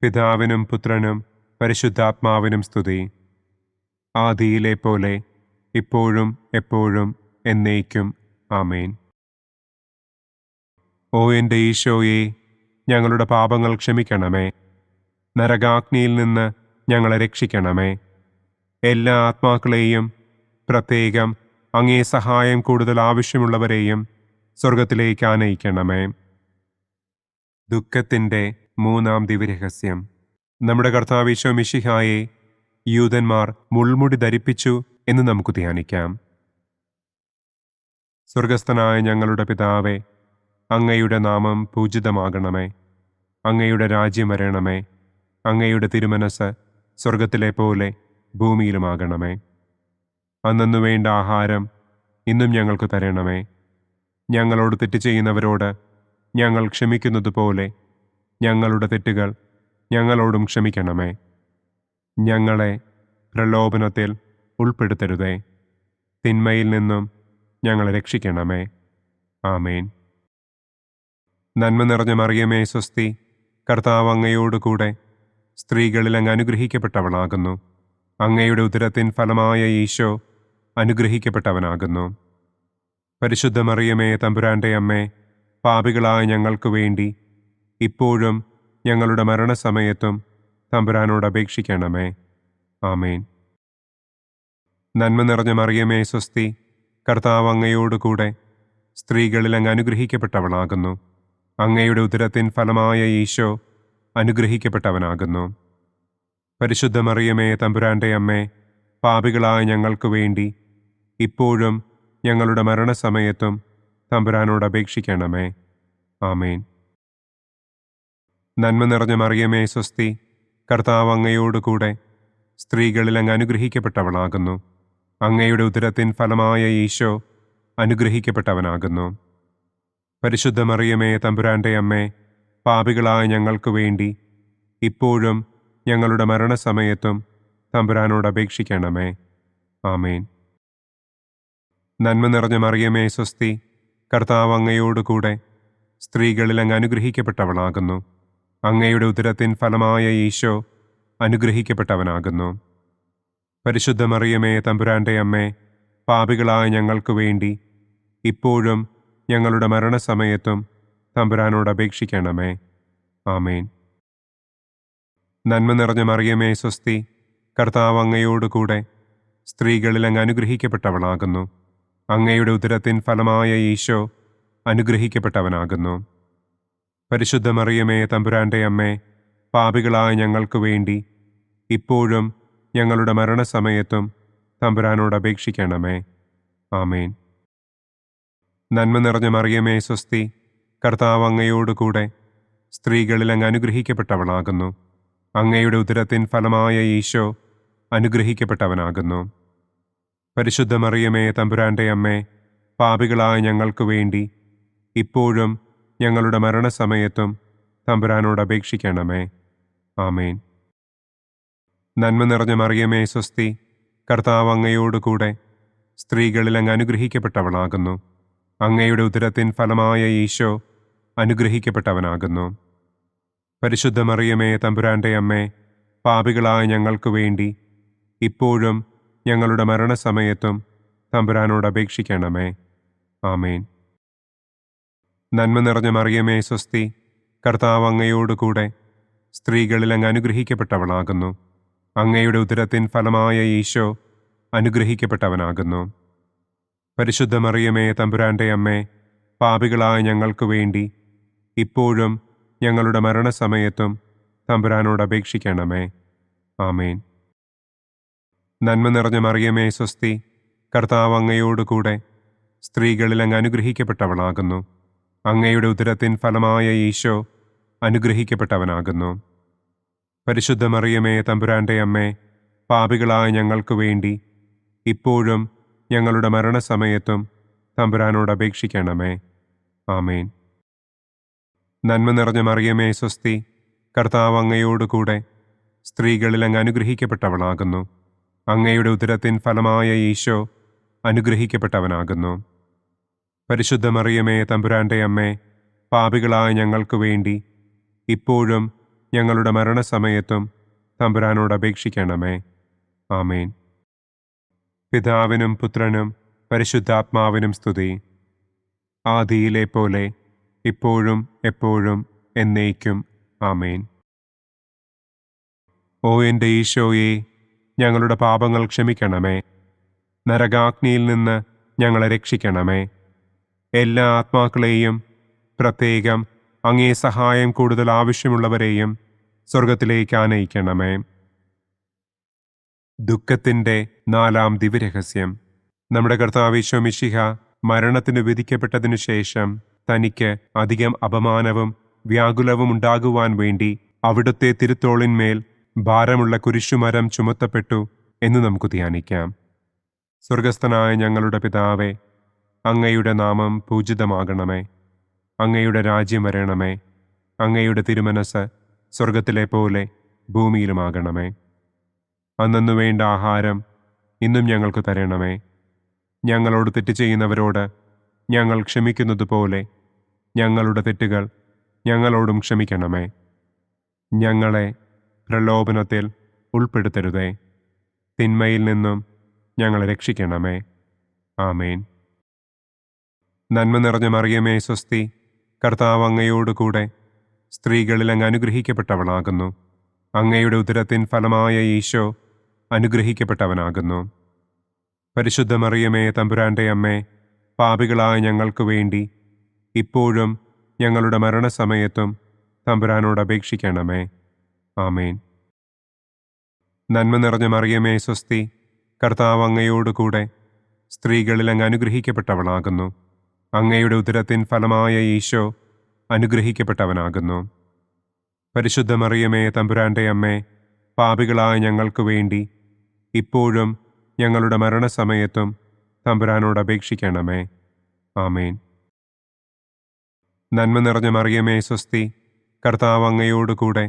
പിതാവിനും പുത്രനും പരിശുദ്ധാത്മാവിനും സ്തുതി. ആദിയിലെ പോലെ ഇപ്പോഴും എപ്പോഴും എന്നേക്കും. ആമേൻ. ഓ എൻ്റെ ഈശോയെ, ഞങ്ങളുടെ പാപങ്ങൾ ക്ഷമിക്കണമേ. നരകാഗ്നിയിൽ നിന്ന് ഞങ്ങളെ രക്ഷിക്കണമേ. എല്ലാ ആത്മാക്കളെയും, പ്രത്യേകം അങ്ങേ സഹായം കൂടുതൽ ആവശ്യമുള്ളവരെയും സ്വർഗത്തിലേക്ക് ആനയിക്കണമേ. ദുഃഖത്തിൻ്റെ മൂന്നാം ദിവ്യരഹസ്യം. നമ്മുടെ കർത്താവ് ഈശോ മിശിഹായെ യൂദന്മാർ മുൾമുടി ധരിപ്പിച്ചു എന്ന് നമുക്ക് ധ്യാനിക്കാം. സ്വർഗസ്ഥനായ ഞങ്ങളുടെ പിതാവേ, അങ്ങയുടെ നാമം പൂജിതമാകണമേ. അങ്ങയുടെ രാജ്യം വരണമേ. അങ്ങയുടെ തിരുമനസ് സ്വർഗത്തിലെ പോലെ ഭൂമിയിലുമാകണമേ. അന്നന്നു വേണ്ട ആഹാരം ഇന്നും ഞങ്ങൾക്ക് തരണമേ. ഞങ്ങളോട് തെറ്റ് ചെയ്യുന്നവരോട് ഞങ്ങൾ ക്ഷമിക്കുന്നത് പോലെ ഞങ്ങളുടെ തെറ്റുകൾ ഞങ്ങളോടും ക്ഷമിക്കണമേ. ഞങ്ങളെ പ്രലോഭനത്തിൽ ഉൾപ്പെടുത്തരുതേ. തിന്മയിൽ നിന്നും ഞങ്ങളെ രക്ഷിക്കണമേ. ആമേൻ. നന്മ നിറഞ്ഞ മറിയമേ സ്വസ്തി, കർത്താവ് അങ്ങയോടുകൂടെ സ്ത്രീകളിൽ അങ്ങ് അനുഗ്രഹിക്കപ്പെട്ടവളാകുന്നു. അങ്ങയുടെ ഉദരത്തിൻ ഫലമായ ഈശോ അനുഗ്രഹിക്കപ്പെട്ടവനാകുന്നു. പരിശുദ്ധ മറിയമേ തമ്പുരാന്റെ അമ്മേ, പാപികളായ ഞങ്ങൾക്ക് വേണ്ടി ഇപ്പോഴും ഞങ്ങളുടെ മരണസമയത്തും തമ്പുരാനോട് അപേക്ഷിക്കണമേ. ആമേൻ. നന്മ നിറഞ്ഞ മറിയമേ സ്വസ്തി, കർത്താവ് അങ്ങയോടുകൂടെ സ്ത്രീകളിൽ അങ്ങ് അനുഗ്രഹിക്കപ്പെട്ടവളാകുന്നു. അങ്ങയുടെ ഉദരത്തിൻ ഫലമായ ഈശോ അനുഗ്രഹിക്കപ്പെട്ടവനാകുന്നു. പരിശുദ്ധ മറിയമേ തമ്പുരാന്റെ അമ്മേ, പാപികളായ ഞങ്ങൾക്ക് വേണ്ടി ഇപ്പോഴും ഞങ്ങളുടെ മരണസമയത്തും തമ്പുരാനോട് അപേക്ഷിക്കണമേ. ആമേൻ. നന്മ നിറഞ്ഞ മറിയമേ സ്വസ്തി, കർത്താവ് അങ്ങയോടുകൂടെ സ്ത്രീകളിൽ അങ്ങ് അനുഗ്രഹിക്കപ്പെട്ടവളാകുന്നു. അങ്ങയുടെ ഉദരത്തിൻ ഫലമായ ഈശോ അനുഗ്രഹിക്കപ്പെട്ടവനാകുന്നു. പരിശുദ്ധ മറിയമേ തമ്പുരാന്റെ അമ്മേ, പാപികളായ ഞങ്ങൾക്ക് വേണ്ടി ഇപ്പോഴും ഞങ്ങളുടെ മരണസമയത്തും തമ്പുരാനോട് അപേക്ഷിക്കണമേ. ആമേൻ. നന്മ നിറഞ്ഞ മറിയമേ സ്വസ്തി, കർത്താവ് അങ്ങയോടുകൂടെ സ്ത്രീകളിൽ അങ്ങ് അനുഗ്രഹിക്കപ്പെട്ടവളാകുന്നു. അങ്ങയുടെ ഉദരത്തിൻ ഫലമായ ഈശോ അനുഗ്രഹിക്കപ്പെട്ടവനാകുന്നു. പരിശുദ്ധ മറിയമേ തമ്പുരാന്റെ അമ്മേ, പാപികളായ ഞങ്ങൾക്ക് വേണ്ടി ഇപ്പോഴും ഞങ്ങളുടെ മരണസമയത്തും തമ്പുരാനോട് അപേക്ഷിക്കണമേ. ആമേൻ. നന്മ നിറഞ്ഞ മറിയമേ സ്വസ്തി, കർത്താവ് അങ്ങയോടുകൂടെ സ്ത്രീകളിൽ അങ്ങ് അനുഗ്രഹിക്കപ്പെട്ടവളാകുന്നു. അങ്ങയുടെ ഉദരത്തിൻ ഫലമായ ഈശോ അനുഗ്രഹിക്കപ്പെട്ടവനാകുന്നു. പരിശുദ്ധ മറിയമേ തമ്പുരാന്റെ അമ്മേ, പാപികളായ ഞങ്ങൾക്ക് വേണ്ടി ഇപ്പോഴും ഞങ്ങളുടെ മരണസമയത്തും തമ്പുരാനോട് അപേക്ഷിക്കണമേ. ആമേൻ. നന്മ നിറഞ്ഞ മറിയമേ സ്വസ്തി, കർത്താവ് അങ്ങയോട് കൂടെ സ്ത്രീകളിൽ അങ്ങ് അനുഗ്രഹിക്കപ്പെട്ടവളാകുന്നു. അങ്ങയുടെ ഉദരത്തിൻ ഫലമായ ഈശോ അനുഗ്രഹിക്കപ്പെട്ടവനാകുന്നു. പരിശുദ്ധ മറിയമേ തമ്പുരാന്റെ അമ്മേ, പാപികളായ ഞങ്ങൾക്ക് വേണ്ടി ഇപ്പോഴും ഞങ്ങളുടെ മരണസമയത്തും തമ്പുരാനോട് അപേക്ഷിക്കണമേ. ആമേൻ. നന്മ നിറഞ്ഞ മറിയമേ സ്വസ്തി, കർത്താവ് അങ്ങയോട് കൂടെ സ്ത്രീകളിൽ അങ്ങ് അനുഗ്രഹിക്കപ്പെട്ടവളാകുന്നു. അങ്ങയുടെ ഉദരത്തിൻ ഫലമായ ഈശോ അനുഗ്രഹിക്കപ്പെട്ടവനാകുന്നു. പരിശുദ്ധ മറിയമേ തമ്പുരാന്റെ അമ്മേ, പാപികളായ ഞങ്ങൾക്ക് വേണ്ടി ഇപ്പോഴും ഞങ്ങളുടെ മരണസമയത്തും തമ്പുരാനോട് അപേക്ഷിക്കണമേ. ആമേൻ. നന്മ നിറഞ്ഞ മറിയമേ സ്വസ്തി, കർത്താവ് അങ്ങയോട് കൂടെ സ്ത്രീകളിൽ അങ്ങ് അനുഗ്രഹിക്കപ്പെട്ടവളാകുന്നു. അങ്ങയുടെ ഉദരത്തിൻ ഫലമായ ഈശോ അനുഗ്രഹിക്കപ്പെട്ടവനാകുന്നു. പരിശുദ്ധ മറിയമേ തമ്പുരാന്റെ അമ്മേ, പാപികളായ ഞങ്ങൾക്ക് വേണ്ടി ഇപ്പോഴും ഞങ്ങളുടെ മരണസമയത്തും തമ്പുരാനോട് അപേക്ഷിക്കണമേ. ആമേൻ. നന്മ നിറഞ്ഞ മറിയമേ സ്വസ്തി, കർത്താവ് അങ്ങയോട് കൂടെ സ്ത്രീകളിൽ അങ്ങ് അനുഗ്രഹിക്കപ്പെട്ടവളാകുന്നു. അങ്ങയുടെ ഉദരത്തിൻ ഫലമായ ഈശോ അനുഗ്രഹിക്കപ്പെട്ടവനാകുന്നു. പരിശുദ്ധ മറിയമേ തമ്പുരാന്റെ അമ്മേ, പാപികളായ ഞങ്ങൾക്ക് വേണ്ടി ഇപ്പോഴും ഞങ്ങളുടെ മരണസമയത്തും തമ്പുരാനോട് അപേക്ഷിക്കണമേ. ആമേൻ. നന്മ നിറഞ്ഞ മറിയമേ സ്വസ്തി, കർത്താവ് അങ്ങയോട് കൂടെ സ്ത്രീകളിൽ അങ്ങ് അനുഗ്രഹിക്കപ്പെട്ടവളാകുന്നു. അങ്ങയുടെ ഉദരത്തിൻ ഫലമായ ഈശോ അനുഗ്രഹിക്കപ്പെട്ടവനാകുന്നു. പരിശുദ്ധ മറിയമേ തമ്പുരാന്റെ അമ്മേ, പാപികളായ ഞങ്ങൾക്ക് വേണ്ടി ഇപ്പോഴും ഞങ്ങളുടെ മരണസമയത്തും തമ്പുരാനോട് അപേക്ഷിക്കണമേ. ആമേൻ. പിതാവിനും പുത്രനും പരിശുദ്ധാത്മാവിനും സ്തുതി. ആദിയിലെ പോലെ ഇപ്പോഴും എപ്പോഴും എന്നേക്കും. ആമേൻ. ഓ എൻ്റെ ഈശോയെ, ഞങ്ങളുടെ പാപങ്ങൾ ക്ഷമിക്കണമേ. നരകാഗ്നിയിൽ നിന്ന് ഞങ്ങളെ രക്ഷിക്കണമേ. എല്ലാ ആത്മാക്കളെയും, പ്രത്യേകം അങ്ങേ സഹായം കൂടുതൽ ആവശ്യമുള്ളവരെയും സ്വർഗത്തിലേക്ക് ആനയിക്കണമേ. ദുഃഖത്തിൻ്റെ 4-ാം ദിവ്യരഹസ്യം. നമ്മുടെ കർത്താവ് ഈശോ മിശിഹ മരണത്തിന് വിധിക്കപ്പെട്ടതിനു ശേഷം തനിക്ക് അധികം അപമാനവും വ്യാകുലവും ഉണ്ടാകുവാൻ വേണ്ടി അവിടുത്തെ തിരുത്തോളിന്മേൽ ഭാരമുള്ള കുരിശുമരം ചുമത്തപ്പെട്ടു എന്ന് നമുക്ക് ധ്യാനിക്കാം. സ്വർഗസ്ഥനായ ഞങ്ങളുടെ പിതാവേ, അങ്ങയുടെ നാമം പൂജിതമാകണമേ. അങ്ങയുടെ രാജ്യം വരണമേ. അങ്ങയുടെ തിരുമനസ് സ്വർഗത്തിലെ പോലെ ഭൂമിയിലുമാകണമേ. അന്നന്നു വേണ്ട ആഹാരം ഇന്നും ഞങ്ങൾക്ക് തരണമേ. ഞങ്ങളോട് തെറ്റ് ചെയ്യുന്നവരോട് ഞങ്ങൾ ക്ഷമിക്കുന്നത് പോലെ ഞങ്ങളുടെ തെറ്റുകൾ ഞങ്ങളോടും ക്ഷമിക്കണമേ. ഞങ്ങളെ പ്രലോഭനത്തിൽ ഉൾപ്പെടുത്തരുതേ. തിന്മയിൽ നിന്നും ഞങ്ങളെ രക്ഷിക്കണമേ. ആമേൻ. നന്മ നിറഞ്ഞ മറിയമേ സ്വസ്തി, കർത്താവ് അങ്ങയോട് കൂടെ സ്ത്രീകളിൽ അങ്ങ് അനുഗ്രഹിക്കപ്പെട്ടവളാകുന്നു. അങ്ങയുടെ ഉദരത്തിൻ ഫലമായ ഈശോ അനുഗ്രഹിക്കപ്പെട്ടവനാകുന്നു. പരിശുദ്ധ മറിയമേ തമ്പുരാന്റെ അമ്മേ, പാപികളായ ഞങ്ങൾക്ക് വേണ്ടി ഇപ്പോഴും ഞങ്ങളുടെ മരണസമയത്തും തമ്പുരാനോട് അപേക്ഷിക്കണമേ. ആമേൻ. നന്മ നിറഞ്ഞ മറിയമേ സ്വസ്തി, കർത്താവ് അങ്ങയോട് കൂടെ സ്ത്രീകളിൽ അങ്ങ് അനുഗ്രഹിക്കപ്പെട്ടവളാകുന്നു. അങ്ങയുടെ ഉദരത്തിൻ ഫലമായ ഈശോ അനുഗ്രഹിക്കപ്പെട്ടവനാകുന്നു. പരിശുദ്ധ മറിയമേ തമ്പുരാന്റെ അമ്മേ, പാപികളായ ഞങ്ങൾക്ക് വേണ്ടി ഇപ്പോഴും ഞങ്ങളുടെ മരണസമയത്തും തമ്പുരാനോട് അപേക്ഷിക്കണമേ. ആമേൻ. നന്മ നിറഞ്ഞ മറിയമേ സ്വസ്തി, കർത്താവ് അങ്ങയോട് കൂടെ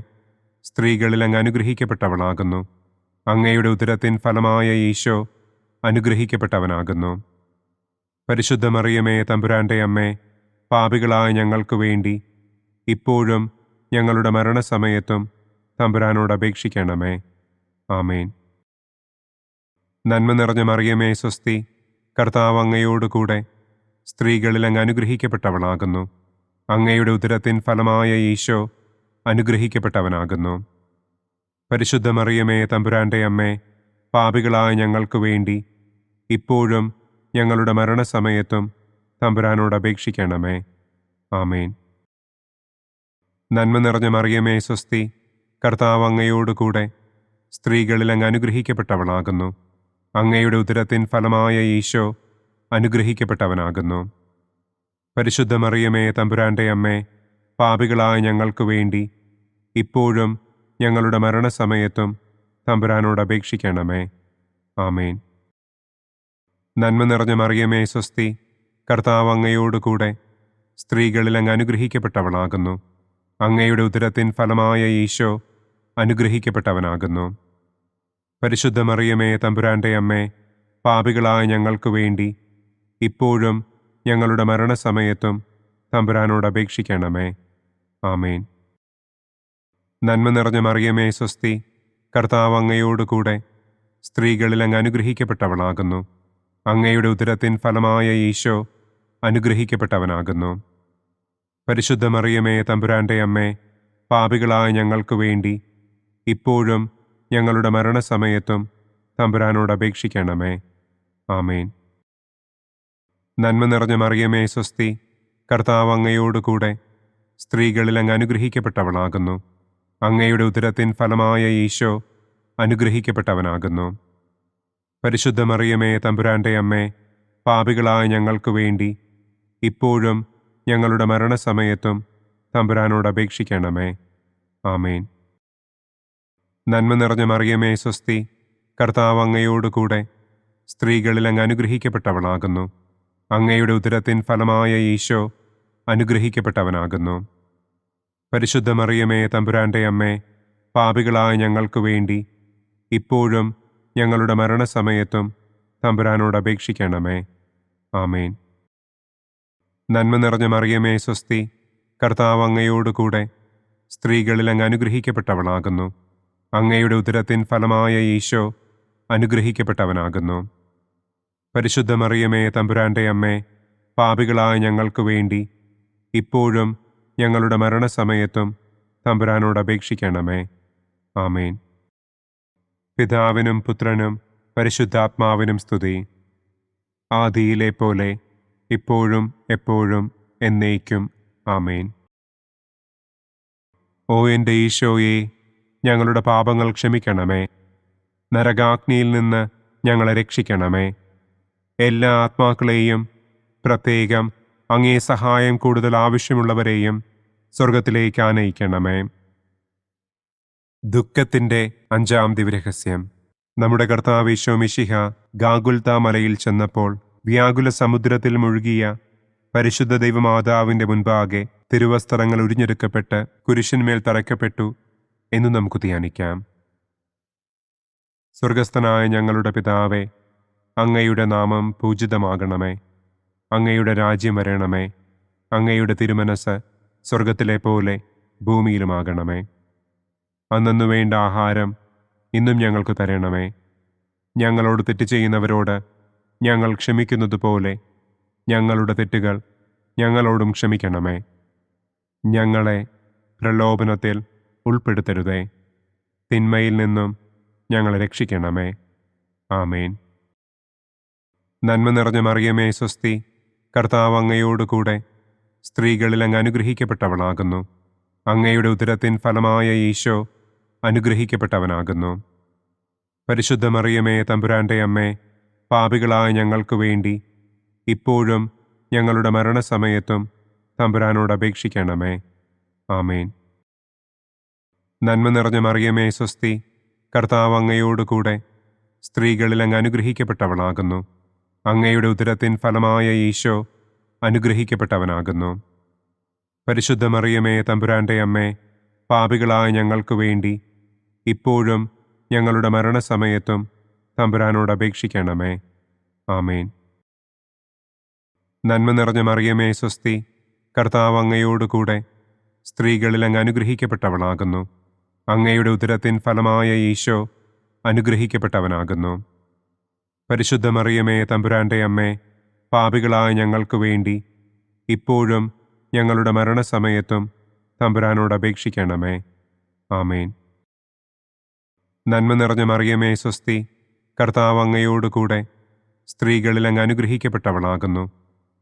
സ്ത്രീകളിൽ അങ്ങ് അനുഗ്രഹിക്കപ്പെട്ടവളാകുന്നു. അങ്ങയുടെ ഉദരത്തിൻ ഫലമായ ഈശോ അനുഗ്രഹിക്കപ്പെട്ടവനാകുന്നു. പരിശുദ്ധ മറിയമേ തമ്പുരാന്റെ അമ്മേ, പാപികളായ ഞങ്ങൾക്ക് വേണ്ടി ഇപ്പോഴും ഞങ്ങളുടെ മരണസമയത്തും തമ്പുരാനോട് അപേക്ഷിക്കണമേ. ആമേൻ. നന്മ നിറഞ്ഞ മറിയമേ സ്വസ്തി, കർത്താവ് അങ്ങയോട് കൂടെ സ്ത്രീകളിൽ അങ്ങ് അനുഗ്രഹിക്കപ്പെട്ടവളാകുന്നു. അങ്ങയുടെ ഉദരത്തിൻ ഫലമായ ഈശോ അനുഗ്രഹിക്കപ്പെട്ടവനാകുന്നു. പരിശുദ്ധ മറിയമേ തമ്പുരാന്റെ അമ്മേ, പാപികളായ ഞങ്ങൾക്ക് വേണ്ടി ഇപ്പോഴും ഞങ്ങളുടെ മരണസമയത്തും തമ്പുരാനോട് അപേക്ഷിക്കണമേ. ആമേൻ. നന്മ നിറഞ്ഞ മറിയമേ സ്വസ്തി, കർത്താവ് അങ്ങയോട് കൂടെ സ്ത്രീകളിൽ അങ്ങ് അനുഗ്രഹിക്കപ്പെട്ടവളാകുന്നു. അങ്ങയുടെ ഉദരത്തിൻ ഫലമായ ഈശോ അനുഗ്രഹിക്കപ്പെട്ടവനാകുന്നു. പരിശുദ്ധ മറിയമേ, തമ്പുരാന്റെ അമ്മേ, പാപികളായ ഞങ്ങൾക്ക് വേണ്ടി ഇപ്പോഴും ഞങ്ങളുടെ മരണസമയത്തും തമ്പുരാനോട് അപേക്ഷിക്കണമേ. ആമേൻ. നന്മ നിറഞ്ഞ മറിയമേ, സ്വസ്തി. കർത്താവ് അങ്ങയോടുകൂടെ സ്ത്രീകളിൽ അങ്ങ് അനുഗ്രഹിക്കപ്പെട്ടവളാകുന്നു. അങ്ങയുടെ ഉദരത്തിൻ ഫലമായ ഈശോ അനുഗ്രഹിക്കപ്പെട്ടവനാകുന്നു. പരിശുദ്ധ മറിയമേ, തമ്പുരാന്റെ അമ്മേ, പാപികളായ ഞങ്ങൾക്ക് വേണ്ടി ഇപ്പോഴും ഞങ്ങളുടെ മരണസമയത്തും തമ്പുരാനോട് അപേക്ഷിക്കണമേ. ആമേൻ. നന്മ നിറഞ്ഞ മറിയമേ, സ്വസ്തി. കർത്താവ് അങ്ങയോടുകൂടെ സ്ത്രീകളിൽ അങ്ങ് അനുഗ്രഹിക്കപ്പെട്ടവളാകുന്നു. അങ്ങയുടെ ഉദരത്തിൻ ഫലമായ ഈശോ അനുഗ്രഹിക്കപ്പെട്ടവനാകുന്നു. പരിശുദ്ധ മറിയമേ, തമ്പുരാന്റെ അമ്മേ, പാപികളായ ഞങ്ങൾക്ക് വേണ്ടി ഇപ്പോഴും ഞങ്ങളുടെ മരണസമയത്തും തമ്പുരാനോട് അപേക്ഷിക്കണമേ. ആമേൻ. നന്മ നിറഞ്ഞ മറിയമേ, സ്വസ്തി. കർത്താവ് അങ്ങയോടുകൂടെ സ്ത്രീകളിൽ അങ്ങ് അനുഗ്രഹിക്കപ്പെട്ടവളാകുന്നു. അങ്ങയുടെ ഉദരത്തിൻ ഫലമായ ഈശോ അനുഗ്രഹിക്കപ്പെട്ടവനാകുന്നു. പരിശുദ്ധ മറിയമേ, തമ്പുരാന്റെ അമ്മേ, പാപികളായ ഞങ്ങൾക്ക് വേണ്ടി ഇപ്പോഴും ഞങ്ങളുടെ മരണസമയത്തും തമ്പുരാനോട് അപേക്ഷിക്കണമേ. ആമേൻ. നന്മ നിറഞ്ഞ മറിയമേ, സ്വസ്തി. കർത്താവ് അങ്ങയോടുകൂടെ സ്ത്രീകളിൽ അങ്ങ് അനുഗ്രഹിക്കപ്പെട്ടവളാകുന്നു. അങ്ങയുടെ ഉദരത്തിൻ ഫലമായ ഈശോ അനുഗ്രഹിക്കപ്പെട്ടവനാകുന്നു. പരിശുദ്ധ മറിയമേ, തമ്പുരാന്റെ അമ്മേ, പാപികളായ ഞങ്ങൾക്ക് വേണ്ടി ഇപ്പോഴും ഞങ്ങളുടെ മരണസമയത്തും തമ്പുരാനോട് അപേക്ഷിക്കണമേ. ആമേൻ. നന്മ നിറഞ്ഞ മറിയമേ, സ്വസ്തി. കർത്താവ് അങ്ങയോടുകൂടെ സ്ത്രീകളിൽ അങ്ങ് അനുഗ്രഹിക്കപ്പെട്ടവളാകുന്നു. അങ്ങയുടെ ഉദരത്തിൻ ഫലമായ ഈശോ അനുഗ്രഹിക്കപ്പെട്ടവനാകുന്നു. പരിശുദ്ധ മറിയമേ, തമ്പുരാന്റെ അമ്മേ, പാപികളായ ഞങ്ങൾക്ക് വേണ്ടി ഇപ്പോഴും ഞങ്ങളുടെ മരണസമയത്തും തമ്പുരാനോട് അപേക്ഷിക്കണമേ. ആമേൻ. പിതാവിനും പുത്രനും പരിശുദ്ധാത്മാവിനും സ്തുതി. ആദിയിലെ പോലെ ഇപ്പോഴും എപ്പോഴും എന്നേക്കും. ആമേൻ. ഓ എൻ്റെ ഈശോയെ, ഞങ്ങളുടെ പാപങ്ങൾ ക്ഷമിക്കണമേ. നരകാഗ്നിയിൽ നിന്ന് ഞങ്ങളെ രക്ഷിക്കണമേ. എല്ലാ ആത്മാക്കളെയും, പ്രത്യേകം അങ്ങേ സഹായം കൂടുതൽ ആവശ്യമുള്ളവരെയും സ്വർഗത്തിലേക്ക് ആനയിക്കണമേ. ദുഃഖത്തിൻ്റെ 5-ാം ദിവ്യരഹസ്യം. നമ്മുടെ കർത്താവ് ഈശോ മിശിഹ ഗാഗുൽത്ത മലയിൽ ചെന്നപ്പോൾ വ്യാകുല സമുദ്രത്തിൽ മുഴുകിയ പരിശുദ്ധ ദൈവമാതാവിൻ്റെ മുൻപാകെ തിരുവസ്ത്രങ്ങൾ ഉരിഞ്ഞെടുക്കപ്പെട്ട് കുരിശിന്മേൽ തറയ്ക്കപ്പെട്ടു എന്ന് നമുക്ക് ധ്യാനിക്കാം. സ്വർഗസ്ഥനായ ഞങ്ങളുടെ പിതാവേ, അങ്ങയുടെ നാമം പൂജിതമാകണമേ. അങ്ങയുടെ രാജ്യം വരണമേ. അങ്ങയുടെ തിരുമനസ് സ്വർഗത്തിലെ പോലെ ഭൂമിയിലുമാകണമേ. അന്നന്നു വേണ്ട ആഹാരം ഇന്നും ഞങ്ങൾക്ക് തരണമേ. ഞങ്ങളോട് തെറ്റ് ചെയ്യുന്നവരോട് ഞങ്ങൾ ക്ഷമിക്കുന്നത് പോലെ ഞങ്ങളുടെ തെറ്റുകൾ ഞങ്ങളോടും ക്ഷമിക്കണമേ. ഞങ്ങളെ പ്രലോഭനത്തിൽ ഉൾപ്പെടുത്തരുതേ. തിന്മയിൽ നിന്നും ഞങ്ങളെ രക്ഷിക്കണമേ. ആമേൻ. നന്മ നിറഞ്ഞ മറിയമേ, സ്വസ്തി. കർത്താവ് അങ്ങയോടുകൂടെ സ്ത്രീകളിൽ അങ്ങ് അനുഗ്രഹിക്കപ്പെട്ടവളാകുന്നു. അങ്ങയുടെ ഉദരത്തിൻ ഫലമായ ഈശോ അനുഗ്രഹിക്കപ്പെട്ടവനാകുന്നു. പരിശുദ്ധ മറിയമേ, തമ്പുരാന്റെ അമ്മേ, പാപികളായ ഞങ്ങൾക്ക് വേണ്ടി ഇപ്പോഴും ഞങ്ങളുടെ മരണസമയത്തും തമ്പുരാനോട് അപേക്ഷിക്കണമേ. ആമേൻ. നന്മ നിറഞ്ഞ മറിയമേ, സ്വസ്തി. കർത്താവ് അങ്ങയോടുകൂടെ സ്ത്രീകളിൽ അങ്ങ് അനുഗ്രഹിക്കപ്പെട്ടവളാകുന്നു. അങ്ങയുടെ ഉദരത്തിൻ ഫലമായ ഈശോ അനുഗ്രഹിക്കപ്പെട്ടവനാകുന്നു. പരിശുദ്ധ മറിയമേ, തമ്പുരാന്റെ അമ്മേ, പാപികളായ ഞങ്ങൾക്ക് വേണ്ടി ഇപ്പോഴും ഞങ്ങളുടെ മരണസമയത്തും തമ്പുരാനോട് അപേക്ഷിക്കണമേ. ആമേൻ. നന്മ നിറഞ്ഞ മറിയമേ, സ്വസ്തി. കർത്താവ് അങ്ങയോടുകൂടെ സ്ത്രീകളിൽ അങ്ങ് അനുഗ്രഹിക്കപ്പെട്ടവളാകുന്നു. അങ്ങയുടെ ഉദരത്തിൻ ഫലമായ ഈശോ അനുഗ്രഹിക്കപ്പെട്ടവനാകുന്നു. പരിശുദ്ധ മറിയമേ, തമ്പുരാന്റെ അമ്മേ, പാപികളായ ഞങ്ങൾക്ക് വേണ്ടി ഇപ്പോഴും ഞങ്ങളുടെ മരണസമയത്തും തമ്പുരാനോട് അപേക്ഷിക്കണമേ. ആമേൻ. നന്മ നിറഞ്ഞ മറിയമേ, സ്വസ്തി. കർത്താവ് അങ്ങയോടുകൂടെ സ്ത്രീകളിൽ അങ്ങ് അനുഗ്രഹിക്കപ്പെട്ടവളാകുന്നു.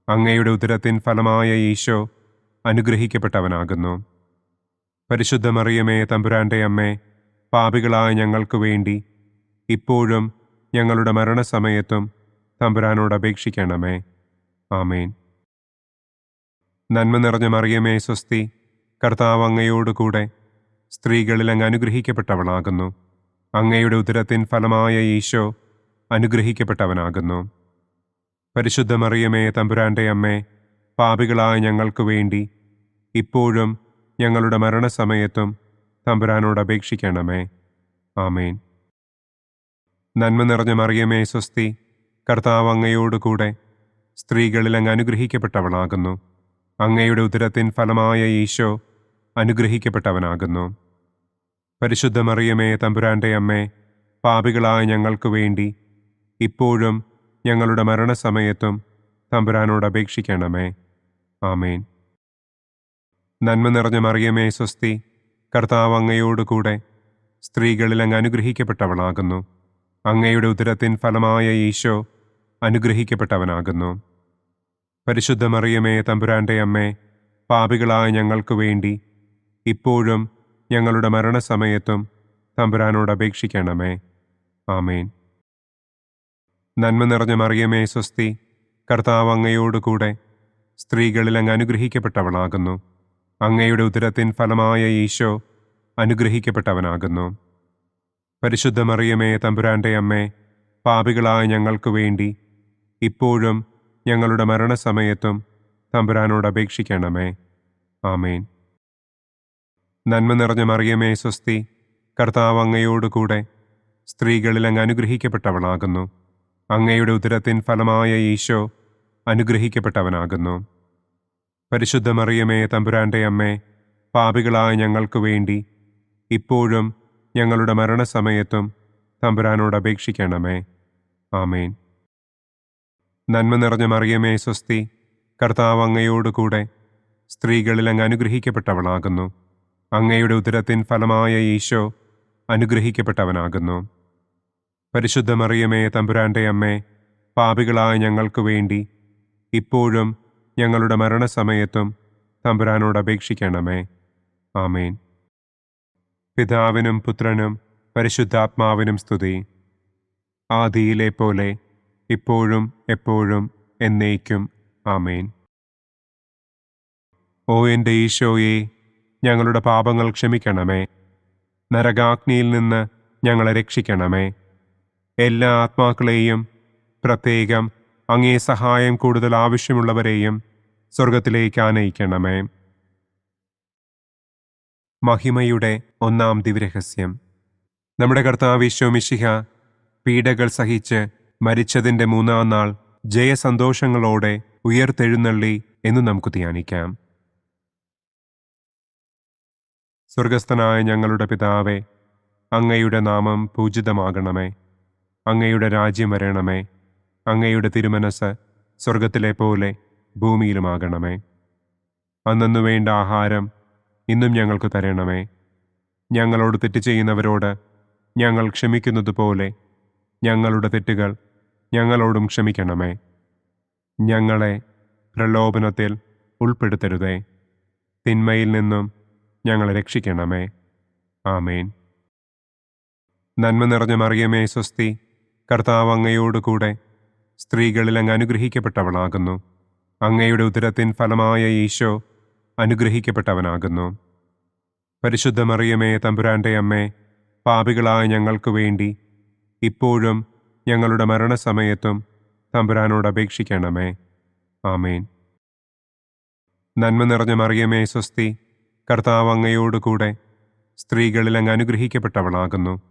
അങ്ങയുടെ ഉദരത്തിൻ ഫലമായ ഈശോ അനുഗ്രഹിക്കപ്പെട്ടവനാകുന്നു. പരിശുദ്ധ മറിയമേ, തമ്പുരാന്റെ അമ്മേ, പാപികളായ ഞങ്ങൾക്ക് വേണ്ടി ഇപ്പോഴും ഞങ്ങളുടെ മരണസമയത്തും തമ്പുരാനോട് അപേക്ഷിക്കണമേ. ആമേൻ. നന്മ നിറഞ്ഞ മറിയമേ സ്വസ്തി, കർത്താവ് അങ്ങയോടുകൂടെ സ്ത്രീകളിൽ അങ്ങ് അനുഗ്രഹിക്കപ്പെട്ടവളാകുന്നു. അങ്ങയുടെ ഉദരത്തിൻ ഫലമായ ഈശോ അനുഗ്രഹിക്കപ്പെട്ടവനാകുന്നു. പരിശുദ്ധ മറിയമേ തമ്പുരാന്റെ അമ്മേ, പാപികളായ ഞങ്ങൾക്ക് വേണ്ടി ഇപ്പോഴും ഞങ്ങളുടെ മരണസമയത്തും തമ്പുരാനോട് അപേക്ഷിക്കണമേ. ആമേൻ. നന്മ നിറഞ്ഞ മറിയമേ സ്വസ്തി, കർത്താവ് അങ്ങയോടുകൂടെ സ്ത്രീകളിൽ അങ്ങ് അനുഗ്രഹിക്കപ്പെട്ടവളാകുന്നു. അങ്ങയുടെ ഉദരത്തിൻ ഫലമായ ഈശോ അനുഗ്രഹിക്കപ്പെട്ടവനാകുന്നു. പരിശുദ്ധ മറിയമേ തമ്പുരാന്റെ അമ്മേ, പാപികളായ ഞങ്ങൾക്ക് വേണ്ടി ഇപ്പോഴും ഞങ്ങളുടെ മരണസമയത്തും തമ്പുരാനോട് അപേക്ഷിക്കണമേ. ആമേൻ. നന്മ നിറഞ്ഞ മറിയമേ സ്വസ്തി, കർത്താവ് അങ്ങയോടുകൂടെ സ്ത്രീകളിൽ അങ്ങ് അനുഗ്രഹിക്കപ്പെട്ടവളാകുന്നു. അങ്ങയുടെ ഉദരത്തിൻ ഫലമായ ഈശോ അനുഗ്രഹിക്കപ്പെട്ടവനാകുന്നു. പരിശുദ്ധ മറിയമേ തമ്പുരാന്റെ അമ്മേ, പാപികളായ ഞങ്ങൾക്ക് വേണ്ടി ഇപ്പോഴും ഞങ്ങളുടെ മരണസമയത്തും തമ്പുരാനോട് അപേക്ഷിക്കണമേ. ആമേൻ. നന്മ നിറഞ്ഞ മറിയമേ സ്വസ്തി, കർത്താവ് അങ്ങയോടുകൂടെ സ്ത്രീകളിൽ അങ്ങ് അനുഗ്രഹിക്കപ്പെട്ടവളാകുന്നു. അങ്ങയുടെ ഉദരത്തിൻ ഫലമായ ഈശോ അനുഗ്രഹിക്കപ്പെട്ടവനാകുന്നു. പരിശുദ്ധ മറിയമേ തമ്പുരാന്റെ അമ്മേ, പാപികളായ ഞങ്ങൾക്ക് വേണ്ടി ഇപ്പോഴും ഞങ്ങളുടെ മരണസമയത്തും തമ്പുരാനോട് അപേക്ഷിക്കണമേ. ആമേൻ. നന്മ നിറഞ്ഞ മറിയമേ സ്വസ്തി, കർത്താവ് അങ്ങയോടുകൂടെ സ്ത്രീകളിൽ അങ്ങ് അനുഗ്രഹിക്കപ്പെട്ടവളാകുന്നു. അങ്ങയുടെ ഉദരത്തിൻ ഫലമായ ഈശോ അനുഗ്രഹിക്കപ്പെട്ടവനാകുന്നു. പരിശുദ്ധ മറിയമേ തമ്പുരാന്റെ അമ്മേ, പാപികളായ ഞങ്ങൾക്ക് വേണ്ടി ഇപ്പോഴും ഞങ്ങളുടെ മരണസമയത്തും തമ്പുരാനോട് അപേക്ഷിക്കണമേ. ആമേൻ. നന്മ നിറഞ്ഞ മറിയമേ സ്വസ്തി, കർത്താവ് അങ്ങയോടുകൂടെ സ്ത്രീകളിൽ അങ്ങ് അനുഗ്രഹിക്കപ്പെട്ടവളാകുന്നു. അങ്ങയുടെ ഉദരത്തിൻ ഫലമായ ഈശോ അനുഗ്രഹിക്കപ്പെട്ടവനാകുന്നു. പരിശുദ്ധ മറിയമേ തമ്പുരാന്റെ അമ്മേ, പാപികളായ ഞങ്ങൾക്ക് വേണ്ടി ഇപ്പോഴും ഞങ്ങളുടെ മരണസമയത്തും തമ്പുരാനോട് അപേക്ഷിക്കണമേ. ആമേൻ. പിതാവിനും പുത്രനും പരിശുദ്ധാത്മാവിനും സ്തുതി. ആദിയിലെ പോലെ ഇപ്പോഴും എപ്പോഴും എന്നേക്കും. ആമേൻ. ഓ എൻ്റെ ഈശോയെ, ഞങ്ങളുടെ പാപങ്ങൾ ക്ഷമിക്കണമേ. നരകാഗ്നിയിൽ നിന്ന് ഞങ്ങളെ രക്ഷിക്കണമേ. എല്ലാ ആത്മാക്കളെയും, പ്രത്യേകം അങ്ങേ സഹായം കൂടുതൽ ആവശ്യമുള്ളവരെയും സ്വർഗത്തിലേക്ക് ആനയിക്കണമേ. മഹിമയുടെ ഒന്നാം ദിവ്യരഹസ്യം. നമ്മുടെ കർത്താവ് ഈശോ മിശിഹ പീഡകൾ സഹിച്ച് മരിച്ചതിൻ്റെ മൂന്നാം നാൾ ജയസന്തോഷങ്ങളോടെ ഉയർത്തെഴുന്നള്ളി എന്ന് നമുക്ക് ധ്യാനിക്കാം. സ്വർഗസ്ഥനായ ഞങ്ങളുടെ പിതാവേ, അങ്ങയുടെ നാമം പൂജിതമാകണമേ. അങ്ങയുടെ രാജ്യം വരണമേ. അങ്ങയുടെ തിരുമനസ് സ്വർഗത്തിലെ പോലെ ഭൂമിയിലുമാകണമേ. അന്നന്നു വേണ്ട ആഹാരം ഇന്നും ഞങ്ങൾക്ക് തരണമേ. ഞങ്ങളോട് തെറ്റ് ചെയ്യുന്നവരോട് ഞങ്ങൾ ക്ഷമിക്കുന്നത് പോലെ ഞങ്ങളുടെ തെറ്റുകൾ ഞങ്ങളോടും ക്ഷമിക്കണമേ. ഞങ്ങളെ പ്രലോഭനത്തിൽ ഉൾപ്പെടുത്തരുതേ. തിന്മയിൽ നിന്നും ഞങ്ങളെ രക്ഷിക്കണമേ. ആമേൻ. നന്മ നിറഞ്ഞ മറിയമേ സ്വസ്തി, കർത്താവ് അങ്ങയോടുകൂടെ സ്ത്രീകളിൽ അങ്ങ് അനുഗ്രഹിക്കപ്പെട്ടവളാകുന്നു. അങ്ങയുടെ ഉദരത്തിൻ ഫലമായ ഈശോ അനുഗ്രഹിക്കപ്പെട്ടവനാകുന്നു. പരിശുദ്ധ മറിയമേ തമ്പുരാന്റെ അമ്മേ, പാപികളായ ഞങ്ങൾക്ക് വേണ്ടി ഇപ്പോഴും ഞങ്ങളുടെ മരണസമയത്തും തമ്പുരാനോട് അപേക്ഷിക്കണമേ. ആമേൻ. നന്മ നിറഞ്ഞ മറിയമേ സ്വസ്തി, കർത്താവ് അങ്ങയോടുകൂടെ സ്ത്രീകളിൽ അങ്ങ് അനുഗ്രഹിക്കപ്പെട്ടവളാകുന്നു.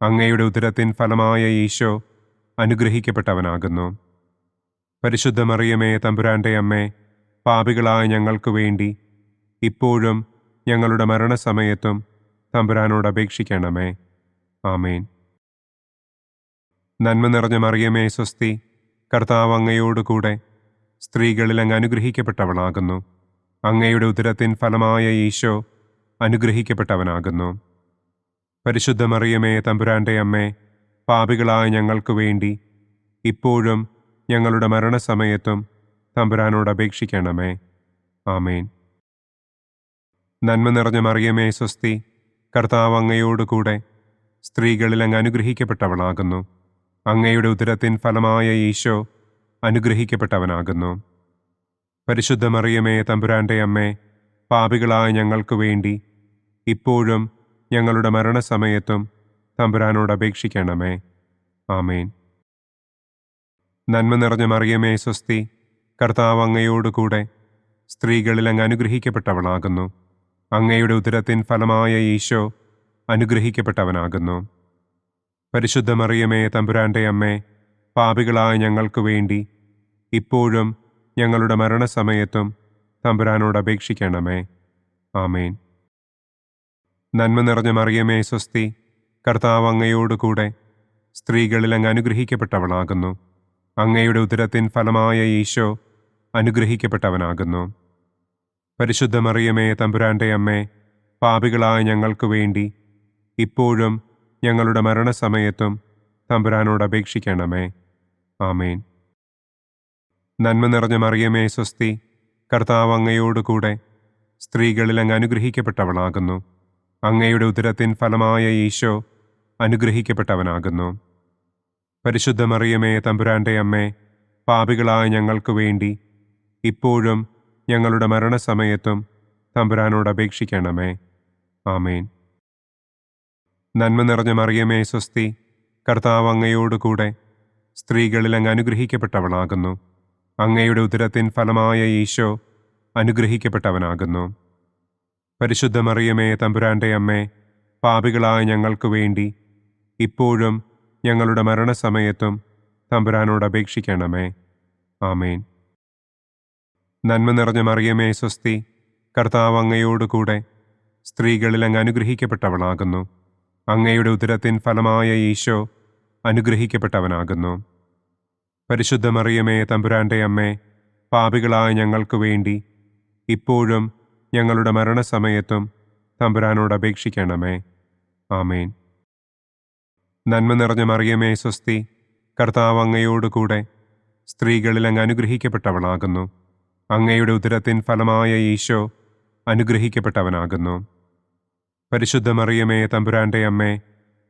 അങ്ങയുടെ ഉദരത്തിൻ ഫലമായ ഈശോ അനുഗ്രഹിക്കപ്പെട്ടവനാകുന്നു. പരിശുദ്ധ മറിയമേ തമ്പുരാന്റെ അമ്മേ, പാപികളായ ഞങ്ങൾക്ക് വേണ്ടി ഇപ്പോഴും ഞങ്ങളുടെ മരണസമയത്തും തമ്പുരാനോട് അപേക്ഷിക്കണമേ. ആമേൻ. നന്മ നിറഞ്ഞ മറിയമേ സ്വസ്തി, കർത്താവ് അങ്ങയോടുകൂടെ സ്ത്രീകളിൽ അങ്ങ് അനുഗ്രഹിക്കപ്പെട്ടവളാകുന്നു. അങ്ങയുടെ ഉദരത്തിൻ ഫലമായ ഈശോ അനുഗ്രഹിക്കപ്പെട്ടവനാകുന്നു. പരിശുദ്ധ മറിയമേ തമ്പുരാന്റെ അമ്മേ, പാപികളായ ഞങ്ങൾക്ക് വേണ്ടി ഇപ്പോഴും ഞങ്ങളുടെ മരണസമയത്തും തമ്പുരാനോട് അപേക്ഷിക്കണമേ. ആമേൻ. നന്മ നിറഞ്ഞ മറിയമേ സ്വസ്തി, കർത്താവ് അങ്ങയോടുകൂടെ സ്ത്രീകളിൽ അങ്ങ് അനുഗ്രഹിക്കപ്പെട്ടവളാകുന്നു. അങ്ങയുടെ ഉദരത്തിൻ ഫലമായ ഈശോ അനുഗ്രഹിക്കപ്പെട്ടവനാകുന്നു. പരിശുദ്ധ മറിയമേ, തമ്പുരാന്റെ അമ്മേ, പാപികളായ ഞങ്ങൾക്ക് വേണ്ടി ഇപ്പോഴും ഞങ്ങളുടെ മരണസമയത്തും തമ്പുരാനോട് അപേക്ഷിക്കണമേ. ആമേൻ. നന്മ നിറഞ്ഞ മറിയമേ, സ്വസ്തി. കർത്താവ് അങ്ങയോടുകൂടെ സ്ത്രീകളിൽ അങ്ങ് അനുഗ്രഹിക്കപ്പെട്ടവളാകുന്നു. അങ്ങയുടെ ഉദരത്തിൻ ഫലമായ ഈശോ അനുഗ്രഹിക്കപ്പെട്ടവനാകുന്നു. പരിശുദ്ധ മറിയമേ, തമ്പുരാന്റെ അമ്മേ, പാപികളായ ഞങ്ങൾക്ക് വേണ്ടി ഇപ്പോഴും ഞങ്ങളുടെ മരണസമയത്തും തമ്പുരാനോട് അപേക്ഷിക്കണമേ. ആമേൻ. നന്മ നിറഞ്ഞ മറിയമേ, സ്വസ്തി. കർത്താവ് അങ്ങയോടുകൂടെ സ്ത്രീകളിൽ അങ്ങ് അനുഗ്രഹിക്കപ്പെട്ടവളാകുന്നു. അങ്ങയുടെ ഉദരത്തിൻ ഫലമായ ഈശോ അനുഗ്രഹിക്കപ്പെട്ടവനാകുന്നു. പരിശുദ്ധ മറിയമേ, തമ്പുരാന്റെ അമ്മേ, പാപികളായ ഞങ്ങൾക്ക് വേണ്ടി ഇപ്പോഴും ഞങ്ങളുടെ മരണസമയത്തും തമ്പുരാനോട് അപേക്ഷിക്കണമേ. ആമേൻ. നന്മ നിറഞ്ഞ മറിയമേ, സ്വസ്തി. കർത്താവ് അങ്ങയോടുകൂടെ സ്ത്രീകളിൽ അങ്ങ് അനുഗ്രഹിക്കപ്പെട്ടവളാകുന്നു. അങ്ങയുടെ ഉദരത്തിൻ ഫലമായ ഈശോ അനുഗ്രഹിക്കപ്പെട്ടവനാകുന്നു. പരിശുദ്ധ മറിയമേ, തമ്പുരാന്റെ അമ്മേ, പാപികളായ ഞങ്ങൾക്ക് വേണ്ടി ഇപ്പോഴും ഞങ്ങളുടെ മരണസമയത്തും തമ്പുരാനോട് അപേക്ഷിക്കണമേ. ആമേൻ. നന്മ നിറഞ്ഞ മറിയമേ, സ്വസ്തി. കർത്താവ് അങ്ങയോടുകൂടെ സ്ത്രീകളിൽ അങ്ങ് അനുഗ്രഹിക്കപ്പെട്ടവളാകുന്നു. അങ്ങയുടെ ഉദരത്തിൻ ഫലമായ ഈശോ അനുഗ്രഹിക്കപ്പെട്ടവനാകുന്നു. പരിശുദ്ധ മറിയമേ, തമ്പുരാന്റെ അമ്മേ, പാപികളായ ഞങ്ങൾക്ക് വേണ്ടി ഇപ്പോഴും ഞങ്ങളുടെ മരണസമയത്തും തമ്പുരാനോട് അപേക്ഷിക്കണമേ. ആമേൻ. നന്മ നിറഞ്ഞ മറിയമേ, സ്വസ്തി. കർത്താവ് അങ്ങയോടുകൂടെ സ്ത്രീകളിൽ അങ്ങ് അനുഗ്രഹിക്കപ്പെട്ടവളാകുന്നു. അങ്ങയുടെ ഉദരത്തിൻ ഫലമായ ഈശോ അനുഗ്രഹിക്കപ്പെട്ടവനാകുന്നു. പരിശുദ്ധ മറിയമേ, തമ്പുരാന്റെ അമ്മേ, പാപികളായ ഞങ്ങൾക്ക് വേണ്ടി ഇപ്പോഴും ഞങ്ങളുടെ മരണസമയത്തും തമ്പുരാനോട് അപേക്ഷിക്കണമേ. ആമേൻ. നന്മ നിറഞ്ഞ മറിയമേ, സ്വസ്തി. കർത്താവ് അങ്ങയോടുകൂടെ സ്ത്രീകളിൽ അങ്ങ് അനുഗ്രഹിക്കപ്പെട്ടവളാകുന്നു. അങ്ങയുടെ ഉദരത്തിൻ ഫലമായ ഈശോ അനുഗ്രഹിക്കപ്പെട്ടവനാകുന്നു. പരിശുദ്ധ മറിയമേ, തമ്പുരാന്റെ അമ്മേ,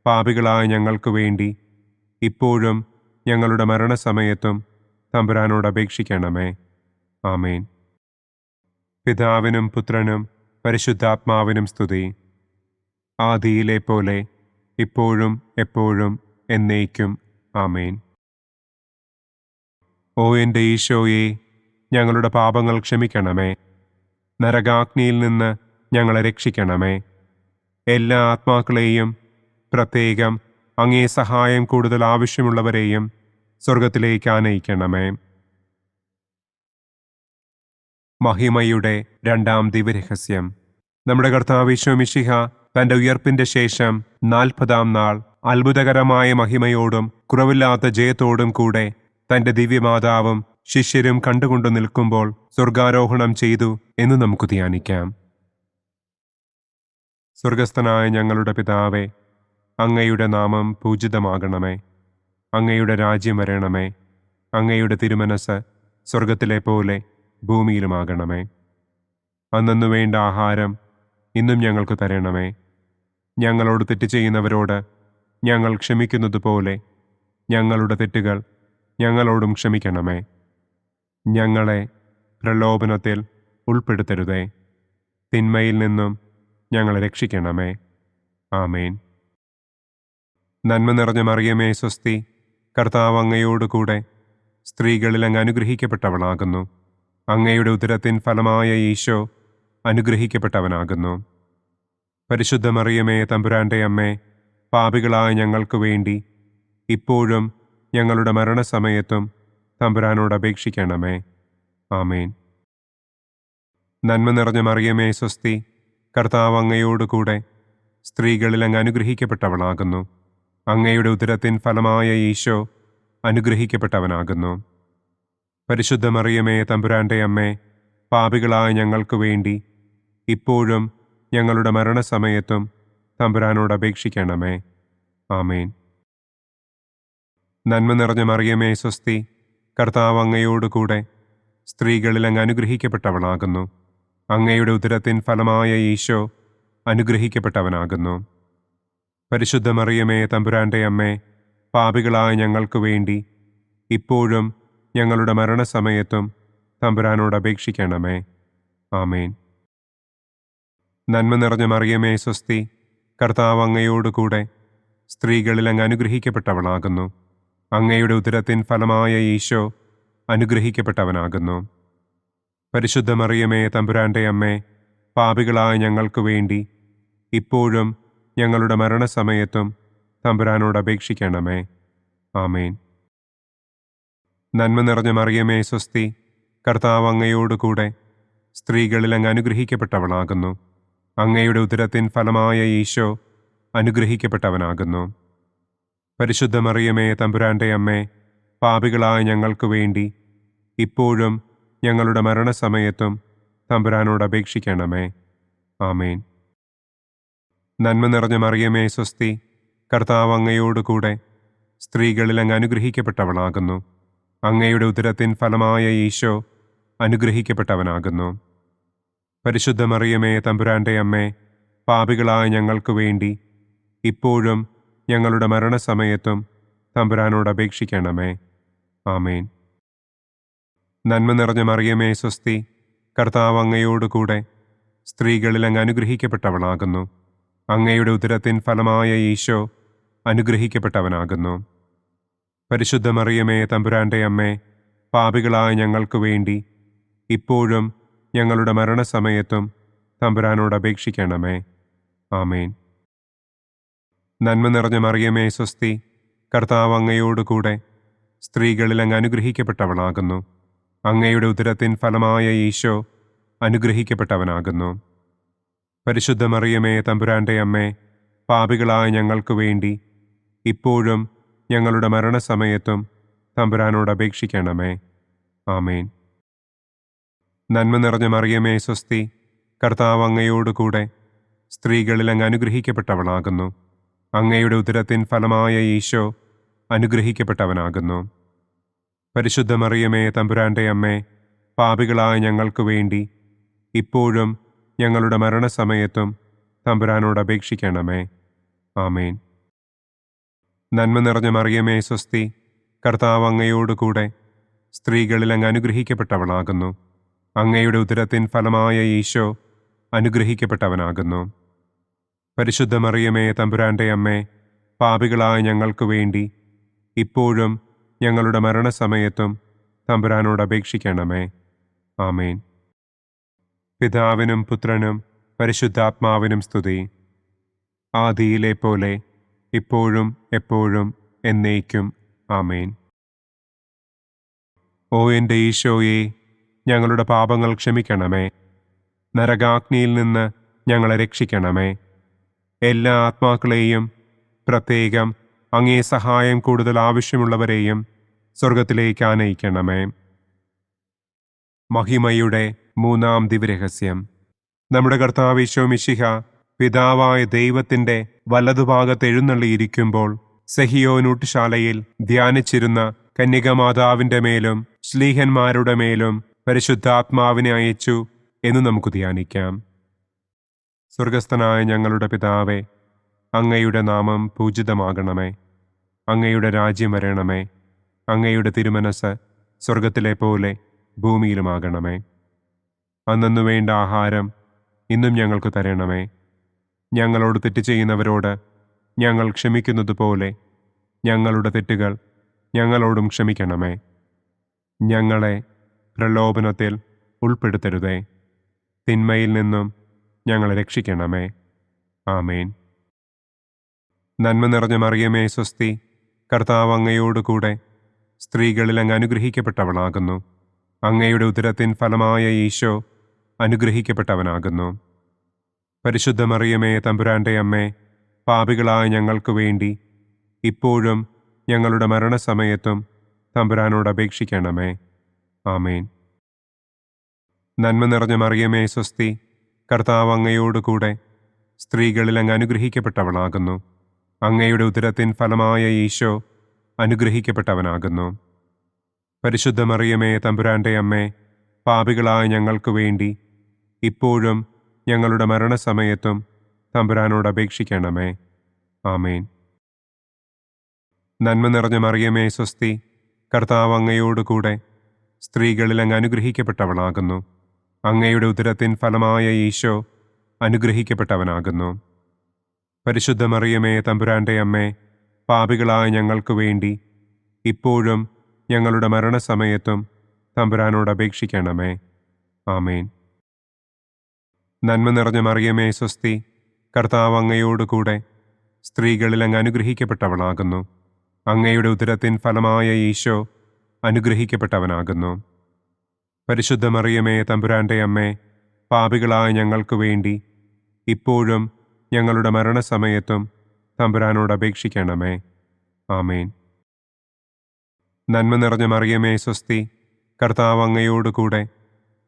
പാപികളായ ഞങ്ങൾക്ക് വേണ്ടി ഇപ്പോഴും ഞങ്ങളുടെ മരണസമയത്തും തമ്പുരാനോട് അപേക്ഷിക്കണമേ. ആമേൻ. പിതാവിനും പുത്രനും പരിശുദ്ധാത്മാവിനും സ്തുതി. ആദിയിലെ പോലെ ഇപ്പോഴും എപ്പോഴും എന്നേക്കും. ആമേൻ. ഓ എൻ്റെ ഈശോയെ, ഞങ്ങളുടെ പാപങ്ങൾ ക്ഷമിക്കണമേ. നരകാഗ്നിയിൽ നിന്ന് ഞങ്ങളെ രക്ഷിക്കണമേ. എല്ലാ ആത്മാക്കളെയും, പ്രത്യേകം അങ്ങേ സഹായം കൂടുതൽ ആവശ്യമുള്ളവരെയും സ്വർഗത്തിലേക്ക് ആനയിക്കണമേ. മഹിമയുടെ രണ്ടാം ദിവ്യരഹസ്യം. നമ്മുടെ കർത്താവ് ഈശോ മിശിഹ തന്റെ ഉയർപ്പിന്റെ ശേഷം 40-ാം നാൾ അത്ഭുതകരമായ മഹിമയോടും കുറവില്ലാത്ത ജയത്തോടും കൂടെ തന്റെ ദിവ്യമാതാവും ശിഷ്യരും കണ്ടുകൊണ്ടു നിൽക്കുമ്പോൾ സ്വർഗാരോഹണം ചെയ്തു എന്ന് നമുക്ക് ധ്യാനിക്കാം. സ്വർഗസ്ഥനായ ഞങ്ങളുടെ പിതാവേ, അങ്ങയുടെ നാമം പൂജിതമാകണമേ. അങ്ങയുടെ രാജ്യം വരണമേ. അങ്ങയുടെ തിരുമനസ് സ്വർഗത്തിലെ പോലെ ഭൂമിയിലുമാകണമേ. അന്നു വേണ്ട ആഹാരം ഇന്നും ഞങ്ങൾക്ക് തരണമേ. ഞങ്ങളോട് തെറ്റ് ചെയ്യുന്നവരോട് ഞങ്ങൾ ക്ഷമിക്കുന്നത് പോലെ ഞങ്ങളുടെ തെറ്റുകൾ ഞങ്ങളോടും ക്ഷമിക്കണമേ. ഞങ്ങളെ പ്രലോഭനത്തിൽ ഉൾപ്പെടുത്തരുതേ. തിന്മയിൽ നിന്നും ഞങ്ങളെ രക്ഷിക്കണമേ. ആമേൻ. നന്മ നിറഞ്ഞ മറിയമേ, സ്വസ്തി. കർത്താവ് അങ്ങയോടുകൂടെ സ്ത്രീകളിൽ അങ്ങ് അനുഗ്രഹിക്കപ്പെട്ടവളാകുന്നു. അങ്ങയുടെ ഉദരത്തിൻ ഫലമായ ഈശോ അനുഗ്രഹിക്കപ്പെട്ടവനാകുന്നു. പരിശുദ്ധ മറിയമേ, തമ്പുരാന്റെ അമ്മേ, പാപികളായ ഞങ്ങൾക്ക് വേണ്ടി ഇപ്പോഴും ഞങ്ങളുടെ മരണസമയത്തും തമ്പുരാനോട് അപേക്ഷിക്കണമേ. ആമേൻ. നന്മ നിറഞ്ഞ മറിയമേ, സ്വസ്തി. കർത്താവ് അങ്ങയോടുകൂടെ സ്ത്രീകളിൽ അങ്ങ് അനുഗ്രഹിക്കപ്പെട്ടവളാകുന്നു. അങ്ങയുടെ ഉദരത്തിൻ ഫലമായ ഈശോ അനുഗ്രഹിക്കപ്പെട്ടവനാകുന്നു. പരിശുദ്ധ മറിയമേ, തമ്പുരാന്റെ അമ്മേ, പാപികളായ ഞങ്ങൾക്ക് വേണ്ടി ഇപ്പോഴും ഞങ്ങളുടെ മരണസമയത്തും തമ്പുരാനോട് അപേക്ഷിക്കണമേ. ആമേൻ. നന്മ നിറഞ്ഞ മറിയമേ, സ്വസ്തി. കർത്താവ് അങ്ങയോടുകൂടെ സ്ത്രീകളിൽ അങ്ങ് അനുഗ്രഹിക്കപ്പെട്ടവളാകുന്നു. അങ്ങയുടെ ഉദരത്തിൻ ഫലമായ ഈശോ അനുഗ്രഹിക്കപ്പെട്ടവനാകുന്നു. പരിശുദ്ധ മറിയമേ തമ്പുരാന്റെ അമ്മേ, പാപികളായ ഞങ്ങൾക്ക് വേണ്ടി ഇപ്പോഴും ഞങ്ങളുടെ മരണസമയത്തും തമ്പുരാനോട് അപേക്ഷിക്കണമേ. ആമേൻ. നന്മ നിറഞ്ഞ മറിയമേ സ്വസ്തി, കർത്താവ് അങ്ങയോടുകൂടെ സ്ത്രീകളിൽ അങ്ങ് അനുഗ്രഹിക്കപ്പെട്ടവളാകുന്നു. അങ്ങയുടെ ഉദരത്തിൻ ഫലമായ ഈശോ അനുഗ്രഹിക്കപ്പെട്ടവനാകുന്നു. പരിശുദ്ധ മറിയമേ തമ്പുരാന്റെ അമ്മേ, പാപികളായ ഞങ്ങൾക്ക് വേണ്ടി ഇപ്പോഴും ഞങ്ങളുടെ മരണസമയത്തും തമ്പുരാനോട് അപേക്ഷിക്കണമേ. ആമേൻ. നന്മ നിറഞ്ഞ മറിയമേ സ്വസ്തി, കർത്താവ് അങ്ങയോടുകൂടെ സ്ത്രീകളിൽ അങ്ങ് അനുഗ്രഹിക്കപ്പെട്ടവളാകുന്നു. അങ്ങയുടെ ഉദരത്തിൻ ഫലമായ ഈശോ അനുഗ്രഹിക്കപ്പെട്ടവനാകുന്നു. പരിശുദ്ധ മറിയമേ തമ്പുരാന്റെ അമ്മേ, പാപികളായ ഞങ്ങൾക്ക് വേണ്ടി ഇപ്പോഴും ഞങ്ങളുടെ മരണസമയത്തും തമ്പുരാനോട് അപേക്ഷിക്കണമേ. ആമേൻ. നന്മ നിറഞ്ഞ മറിയമേ സ്വസ്തി, കർത്താവ് അങ്ങയോടുകൂടെ സ്ത്രീകളിൽ അങ്ങ് അനുഗ്രഹിക്കപ്പെട്ടവളാകുന്നു. അങ്ങയുടെ ഉദരത്തിൻ ഫലമായ ഈശോ അനുഗ്രഹിക്കപ്പെട്ടവനാകുന്നു. പരിശുദ്ധ മറിയമേ തമ്പുരാന്റെ അമ്മേ, പാപികളായ ഞങ്ങൾക്ക് വേണ്ടി ഇപ്പോഴും ഞങ്ങളുടെ മരണസമയത്തും തമ്പുരാനോട് അപേക്ഷിക്കണമേ. ആമേൻ. നന്മ നിറഞ്ഞ മറിയമേ സ്വസ്തി, കർത്താവ് അങ്ങയോടുകൂടെ സ്ത്രീകളിൽ അങ്ങ് അനുഗ്രഹിക്കപ്പെട്ടവളാകുന്നു. അങ്ങയുടെ ഉദരത്തിൻ ഫലമായ ഈശോ അനുഗ്രഹിക്കപ്പെട്ടവനാകുന്നു. പരിശുദ്ധ മറിയമേ തമ്പുരാന്റെ അമ്മേ, പാപികളായ ഞങ്ങൾക്ക് വേണ്ടി ഇപ്പോഴും ഞങ്ങളുടെ മരണസമയത്തും തമ്പുരാനോട് അപേക്ഷിക്കണമേ. ആമേൻ. നന്മ നിറഞ്ഞ മറിയമേ സ്വസ്തി, കർത്താവ് അങ്ങയോടുകൂടെ സ്ത്രീകളിൽ അങ്ങ് അനുഗ്രഹിക്കപ്പെട്ടവളാകുന്നു. അങ്ങയുടെ ഉദരത്തിൻ ഫലമായ ഈശോ അനുഗ്രഹിക്കപ്പെട്ടവനാകുന്നു. പരിശുദ്ധ മറിയമേ തമ്പുരാന്റെ അമ്മേ, പാപികളായ ഞങ്ങൾക്ക് വേണ്ടി ഇപ്പോഴും ഞങ്ങളുടെ മരണസമയത്തും തമ്പുരാനോട് അപേക്ഷിക്കണമേ. ആമേൻ. നന്മ നിറഞ്ഞ മറിയമേ സ്വസ്തി, കർത്താവ് അങ്ങയോടുകൂടെ സ്ത്രീകളിൽ അങ്ങ് അനുഗ്രഹിക്കപ്പെട്ടവളാകുന്നു. അങ്ങയുടെ ഉദരത്തിൻ ഫലമായ ഈശോ അനുഗ്രഹിക്കപ്പെട്ടവനാകുന്നു. പരിശുദ്ധ മറിയമേ തമ്പുരാന്റെ അമ്മേ, പാപികളായ ഞങ്ങൾക്ക് വേണ്ടി ഇപ്പോഴും ഞങ്ങളുടെ മരണസമയത്തും തമ്പുരാനോട് അപേക്ഷിക്കണമേ. ആമേൻ. നന്മ നിറഞ്ഞ മറിയമേ സ്വസ്തി, കർത്താവ് അങ്ങയോടുകൂടെ സ്ത്രീകളിൽ അങ്ങ് അനുഗ്രഹിക്കപ്പെട്ടവളാകുന്നു. അങ്ങയുടെ ഉദരത്തിൻ ഫലമായ ഈശോ അനുഗ്രഹിക്കപ്പെട്ടവനാകുന്നു. പരിശുദ്ധ മറിയമേ തമ്പുരാന്റെ അമ്മേ, പാപികളായ ഞങ്ങൾക്ക് വേണ്ടി ഇപ്പോഴും ഞങ്ങളുടെ മരണസമയത്തും തമ്പുരാനോട് അപേക്ഷിക്കണമേ. ആമേൻ. പിതാവിനും പുത്രനും പരിശുദ്ധാത്മാവിനും സ്തുതി. ആദിയിലെ പോലെ ഇപ്പോഴും എപ്പോഴും എന്നേക്കും. ആമേൻ. ഓ എൻ്റെ ഈശോയെ, ഞങ്ങളുടെ പാപങ്ങൾ ക്ഷമിക്കണമേ. നരകാഗ്നിയിൽ നിന്ന് ഞങ്ങളെ രക്ഷിക്കണമേ. എല്ലാ ആത്മാക്കളെയും, പ്രത്യേകം അങ്ങേ സഹായം കൂടുതൽ ആവശ്യമുള്ളവരെയും സ്വർഗത്തിലേക്ക് ആനയിക്കണമേ. മഹിമയുടെ മൂന്നാം ദിവ്യരഹസ്യം. നമ്മുടെ കർത്താവ് ഈശോ മിശിഹ പിതാവായ ദൈവത്തിൻ്റെ വലതുഭാഗത്ത് എഴുന്നള്ളിയിരിക്കുമ്പോൾ സെഹിയോനൂട്ടുശാലയിൽ ധ്യാനിച്ചിരുന്ന കന്യകമാതാവിൻ്റെ മേലും ശ്ലീഹന്മാരുടെ മേലും പരിശുദ്ധാത്മാവിനെ അയച്ചു എന്ന് നമുക്ക് ധ്യാനിക്കാം. സ്വർഗസ്ഥനായ ഞങ്ങളുടെ പിതാവേ, അങ്ങയുടെ നാമം പൂജിതമാകണമേ. അങ്ങയുടെ രാജ്യം വരണമേ. അങ്ങയുടെ തിരുമനസ് സ്വർഗത്തിലെ പോലെ ഭൂമിയിലുമാകണമേ. അന്നു വേണ്ട ആഹാരം ഇന്നും ഞങ്ങൾക്ക് തരണമേ. ഞങ്ങളോട് തെറ്റ് ചെയ്യുന്നവരോട് ഞങ്ങൾ ക്ഷമിക്കുന്നത് പോലെ ഞങ്ങളുടെ തെറ്റുകൾ ഞങ്ങളോടും ക്ഷമിക്കണമേ. ഞങ്ങളെ പ്രലോഭനത്തിൽ ഉൾപ്പെടുത്തരുതേ. തിന്മയിൽ നിന്നും ഞങ്ങളെ രക്ഷിക്കണമേ. ആമേൻ. നന്മ നിറഞ്ഞ മറിയമേ സ്വസ്തി, കർത്താവ് അങ്ങയോടുകൂടെ സ്ത്രീകളിൽ അങ്ങ് അനുഗ്രഹിക്കപ്പെട്ടവളാകുന്നു. അങ്ങയുടെ ഉദരത്തിൻ ഫലമായ ഈശോ അനുഗ്രഹിക്കപ്പെട്ടവനാകുന്നു. പരിശുദ്ധ മറിയമേ തമ്പുരാന്റെ അമ്മേ, പാപികളായ ഞങ്ങൾക്ക് വേണ്ടി ഇപ്പോഴും ഞങ്ങളുടെ മരണസമയത്തും തമ്പുരാനോട് അപേക്ഷിക്കണമേ. ആമേൻ. നന്മ നിറഞ്ഞ മറിയമേ സ്വസ്തി, കർത്താവ് അങ്ങയോടുകൂടെ സ്ത്രീകളിൽ അങ്ങ് അനുഗ്രഹിക്കപ്പെട്ടവളാകുന്നു. അങ്ങയുടെ ഉദരത്തിൻ ഫലമായ ഈശോ അനുഗ്രഹിക്കപ്പെട്ടവനാകുന്നു. പരിശുദ്ധ മറിയമേ തമ്പുരാന്റെ അമ്മേ, പാപികളായ ഞങ്ങൾക്ക് വേണ്ടി ഇപ്പോഴും ഞങ്ങളുടെ മരണസമയത്തും തമ്പുരാനോട് അപേക്ഷിക്കണമേ. ആമേൻ. നന്മ നിറഞ്ഞ മറിയമേ സ്വസ്തി, കർത്താവ് അങ്ങയോടുകൂടെ സ്ത്രീകളിൽ അങ്ങ് അനുഗ്രഹിക്കപ്പെട്ടവളാകുന്നു. അങ്ങയുടെ ഉദരത്തിൻ ഫലമായ ഈശോ അനുഗ്രഹിക്കപ്പെട്ടവനാകുന്നു. പരിശുദ്ധ മറിയമേ തമ്പുരാന്റെ അമ്മേ, പാപികളായ ഞങ്ങൾക്ക് വേണ്ടി ഇപ്പോഴും ഞങ്ങളുടെ മരണസമയത്തും തമ്പുരാനോട് അപേക്ഷിക്കണമേ. ആമേൻ. നന്മ നിറഞ്ഞ മറിയമേ സ്വസ്തി, കർത്താവ് അങ്ങയോടുകൂടെ സ്ത്രീകളിൽ അങ്ങ് അനുഗ്രഹിക്കപ്പെട്ടവളാകുന്നു. അങ്ങയുടെ ഉദരത്തിൻ ഫലമായ ഈശോ അനുഗ്രഹിക്കപ്പെട്ടവനാകുന്നു. പരിശുദ്ധ മറിയമേ തമ്പുരാന്റെ അമ്മേ, പാപികളായ ഞങ്ങൾക്ക് വേണ്ടി ഇപ്പോഴും ഞങ്ങളുടെ മരണസമയത്തും തമ്പുരാനോട് അപേക്ഷിക്കണമേ. ആമേൻ. നന്മ നിറഞ്ഞ മറിയമേ സ്വസ്തി, കർത്താവ് അങ്ങയോടുകൂടെ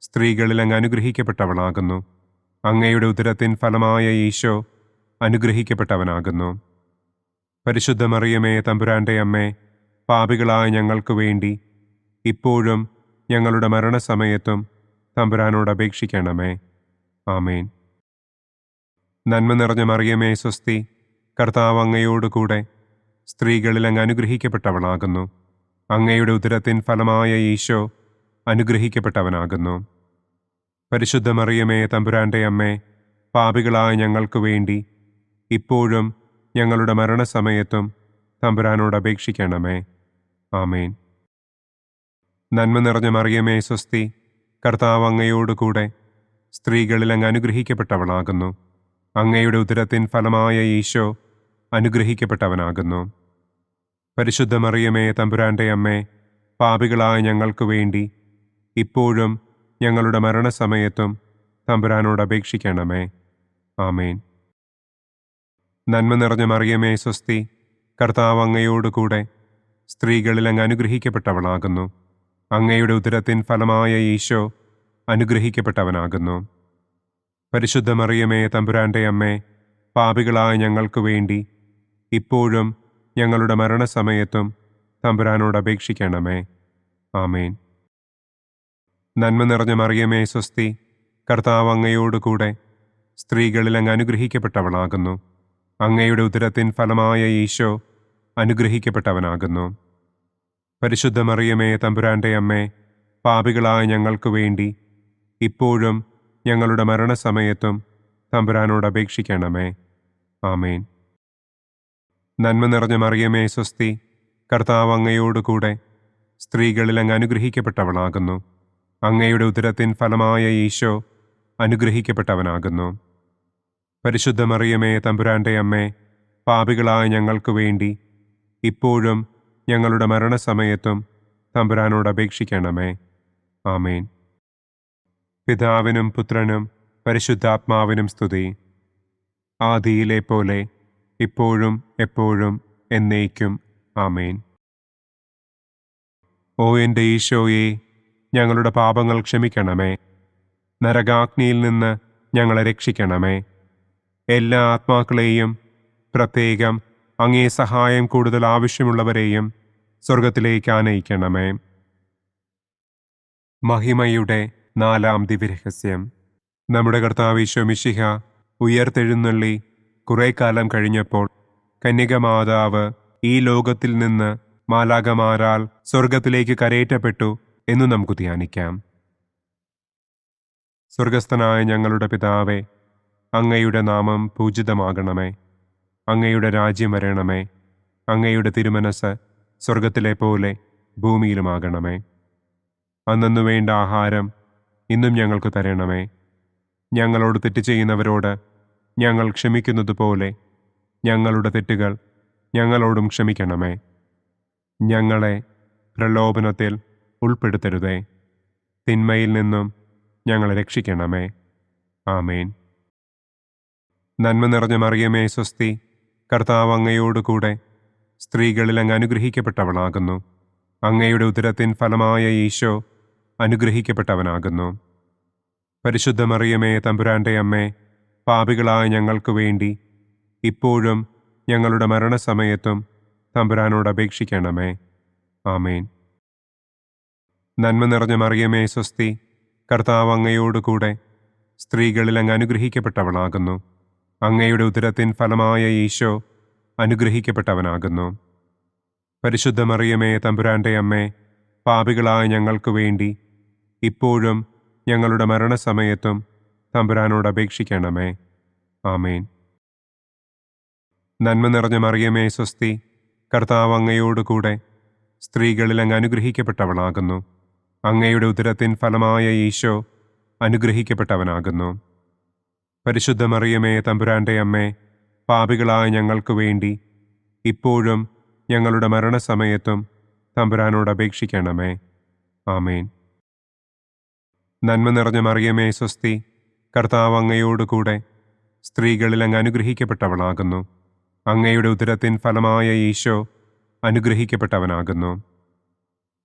സ്ത്രീകളിൽ അങ്ങ് അനുഗ്രഹിക്കപ്പെട്ടവളാകുന്നു. അങ്ങയുടെ ഉദരത്തിൻ ഫലമായ ഈശോ അനുഗ്രഹിക്കപ്പെട്ടവനാകുന്നു. പരിശുദ്ധ മറിയമേ തമ്പുരാന്റെ അമ്മേ, പാപികളായ ഞങ്ങൾക്ക് വേണ്ടി ഇപ്പോഴും ഞങ്ങളുടെ മരണസമയത്തും തമ്പുരാനോട് അപേക്ഷിക്കണമേ. ആമേൻ. നന്മ നിറഞ്ഞ മറിയമേ സ്വസ്തി, കർത്താവ് അങ്ങയോടുകൂടെ സ്ത്രീകളിൽ അങ്ങ് അനുഗ്രഹിക്കപ്പെട്ടവളാകുന്നു. അങ്ങയുടെ ഉദരത്തിൻ ഫലമായ ഈശോ അനുഗ്രഹിക്കപ്പെട്ടവനാകുന്നു. പരിശുദ്ധ മറിയമേ തമ്പുരാന്റെ അമ്മേ, പാപികളായ ഞങ്ങൾക്ക് വേണ്ടി ഇപ്പോഴും ഞങ്ങളുടെ മരണസമയത്തും തമ്പുരാനോട് അപേക്ഷിക്കണമേ. ആമേൻ. നന്മ നിറഞ്ഞ മറിയമേ സ്വസ്തി, കർത്താവ് അങ്ങയോടുകൂടെ സ്ത്രീകളിൽ അങ്ങ് അനുഗ്രഹിക്കപ്പെട്ടവളാകുന്നു. അങ്ങയുടെ ഉദരത്തിൻ ഫലമായ ഈശോ അനുഗ്രഹിക്കപ്പെട്ടവനാകുന്നു. പരിശുദ്ധ മറിയമേ തമ്പുരാന്റെ അമ്മേ, പാപികളായ ഞങ്ങൾക്ക് വേണ്ടി ഇപ്പോഴും ഞങ്ങളുടെ മരണസമയത്തും തമ്പുരാനോട് അപേക്ഷിക്കണമേ. ആമേൻ. നന്മ നിറഞ്ഞ മറിയമേ സ്വസ്തി, കർത്താവ് അങ്ങയോടുകൂടെ സ്ത്രീകളിൽ അങ്ങ് അനുഗ്രഹിക്കപ്പെട്ടവളാകുന്നു. അങ്ങയുടെ ഉദരത്തിൻ ഫലമായ ഈശോ അനുഗ്രഹിക്കപ്പെട്ടവനാകുന്നു. പരിശുദ്ധ മറിയമേ തമ്പുരാന്റെ അമ്മേ, പാപികളായ ഞങ്ങൾക്ക് വേണ്ടി ഇപ്പോഴും ഞങ്ങളുടെ മരണസമയത്തും തമ്പുരാനോട് അപേക്ഷിക്കണമേ. ആമേൻ. നന്മ നിറഞ്ഞ മറിയമേ സ്വസ്തി, കർത്താവ് അങ്ങയോടുകൂടെ സ്ത്രീകളിൽ അങ്ങ് അനുഗ്രഹിക്കപ്പെട്ടവളാകുന്നു. അങ്ങയുടെ ഉദരത്തിൻ ഫലമായ ഈശോ അനുഗ്രഹിക്കപ്പെട്ടവനാകുന്നു. പരിശുദ്ധ മറിയമേ തമ്പുരാന്റെ അമ്മേ, പാപികളായ ഞങ്ങൾക്ക് വേണ്ടി ഇപ്പോഴും ഞങ്ങളുടെ മരണസമയത്തും തമ്പുരാനോട് അപേക്ഷിക്കണമേ. ആമേൻ. നന്മ നിറഞ്ഞ മറിയമേ സ്വസ്തി, കർത്താവ് അങ്ങയോടുകൂടെ സ്ത്രീകളിൽ അങ്ങ് അനുഗ്രഹിക്കപ്പെട്ടവളാകുന്നു. അങ്ങയുടെ ഉദരത്തിൻ ഫലമായ ഈശോ അനുഗ്രഹിക്കപ്പെട്ടവനാകുന്നു. പരിശുദ്ധ മറിയമേ തമ്പുരാന്റെ അമ്മേ, പാപികളായ ഞങ്ങൾക്ക് വേണ്ടി ഇപ്പോഴും ഞങ്ങളുടെ മരണസമയത്തും തമ്പുരാനോട് അപേക്ഷിക്കണമേ. ആമേൻ. പിതാവിനും പുത്രനും പരിശുദ്ധാത്മാവിനും സ്തുതി. ആദിയിലെ പോലെ ഇപ്പോഴും എപ്പോഴും എന്നേക്കും. ആമേൻ. ഓ എൻ്റെ ഈശോയെ, ഞങ്ങളുടെ പാപങ്ങൾ ക്ഷമിക്കണമേ. നരകാഗ്നിയിൽ നിന്ന് ഞങ്ങളെ രക്ഷിക്കണമേ. എല്ലാ ആത്മാക്കളെയും, പ്രത്യേകം അങ്ങേ സഹായം കൂടുതൽ ആവശ്യമുള്ളവരെയും സ്വർഗത്തിലേക്ക് ആനയിക്കണമേ. മഹിമയുടെ 4-ാം ദിവ്യരഹസ്യം. നമ്മുടെ കർത്താവ് ഈശോ മിശിഹ ഉയർത്തെഴുന്നള്ളി കുറെ കാലം കഴിഞ്ഞപ്പോൾ കന്യകമാതാവ് ഈ ലോകത്തിൽ നിന്ന് മാലാഖമാരാൽ സ്വർഗത്തിലേക്ക് കരയേറ്റപ്പെട്ടു എന്നു നമുക്ക് ധ്യാനിക്കാം. സ്വർഗസ്ഥനായ ഞങ്ങളുടെ പിതാവേ, അങ്ങയുടെ നാമം പൂജിതമാകണമേ. അങ്ങയുടെ രാജ്യം വരണമേ. അങ്ങയുടെ തിരുമനസ് സ്വർഗത്തിലെ പോലെ ഭൂമിയിലുമാകണമേ. അന്നന്നു വേണ്ട ആഹാരം ഇന്നും ഞങ്ങൾക്ക് തരണമേ. ഞങ്ങളോട് തെറ്റ് ചെയ്യുന്നവരോട് ഞങ്ങൾ ക്ഷമിക്കുന്നത് പോലെ ഞങ്ങളുടെ തെറ്റുകൾ ഞങ്ങളോടും ക്ഷമിക്കണമേ. ഞങ്ങളെ പ്രലോഭനത്തിൽ ഉൾപ്പെടുത്തരുതേ. തിന്മയിൽ നിന്നും ഞങ്ങളെ രക്ഷിക്കണമേ. ആമേൻ. നന്മ നിറഞ്ഞ മറിയമേ സ്വസ്തി, കർത്താവ് അങ്ങയോടുകൂടെ സ്ത്രീകളിൽ അങ്ങ് അനുഗ്രഹിക്കപ്പെട്ടവളാകുന്നു. അങ്ങയുടെ ഉദരത്തിൻ ഫലമായ ഈശോ അനുഗ്രഹിക്കപ്പെട്ടവനാകുന്നു. പരിശുദ്ധ മറിയമേ തമ്പുരാന്റെ അമ്മേ, പാപികളായ ഞങ്ങൾക്ക് വേണ്ടി ഇപ്പോഴും ഞങ്ങളുടെ മരണസമയത്തും തമ്പുരാനോട് അപേക്ഷിക്കണമേ. ആമേൻ. നന്മ നിറഞ്ഞ മറിയമേ സ്വസ്തി, കർത്താവ് അങ്ങയോടുകൂടെ സ്ത്രീകളിൽ അങ്ങ് അനുഗ്രഹിക്കപ്പെട്ടവളാകുന്നു. അങ്ങയുടെ ഉദരത്തിൻ ഫലമായ ഈശോ അനുഗ്രഹിക്കപ്പെട്ടവനാകുന്നു. പരിശുദ്ധ മറിയമേ, തമ്പുരാന്റെ അമ്മേ, പാപികളായ ഞങ്ങൾക്ക് വേണ്ടി ഇപ്പോഴും ഞങ്ങളുടെ മരണസമയത്തും തമ്പുരാനോട് അപേക്ഷിക്കണമേ. ആമേൻ. നന്മ നിറഞ്ഞ മറിയമേ, സ്വസ്തി. കർത്താവ് അങ്ങയോടുകൂടെ സ്ത്രീകളിൽ അങ്ങ് അനുഗ്രഹിക്കപ്പെട്ടവളാകുന്നു. അങ്ങയുടെ ഉദരത്തിൻ ഫലമായ ഈശോ അനുഗ്രഹിക്കപ്പെട്ടവനാകുന്നു. പരിശുദ്ധ മറിയമേ, തമ്പുരാന്റെ അമ്മേ, പാപികളായ ഞങ്ങൾക്ക് വേണ്ടി ഇപ്പോഴും ഞങ്ങളുടെ മരണസമയത്തും തമ്പുരാനോട് അപേക്ഷിക്കണമേ. ആമേൻ. നന്മ നിറഞ്ഞ മറിയമേ, സ്വസ്തി. കർത്താവ് അങ്ങയോടുകൂടെ സ്ത്രീകളിൽ അങ്ങ് അനുഗ്രഹിക്കപ്പെട്ടവളാകുന്നു. അങ്ങയുടെ ഉദരത്തിൻ ഫലമായ ഈശോ അനുഗ്രഹിക്കപ്പെട്ടവനാകുന്നു.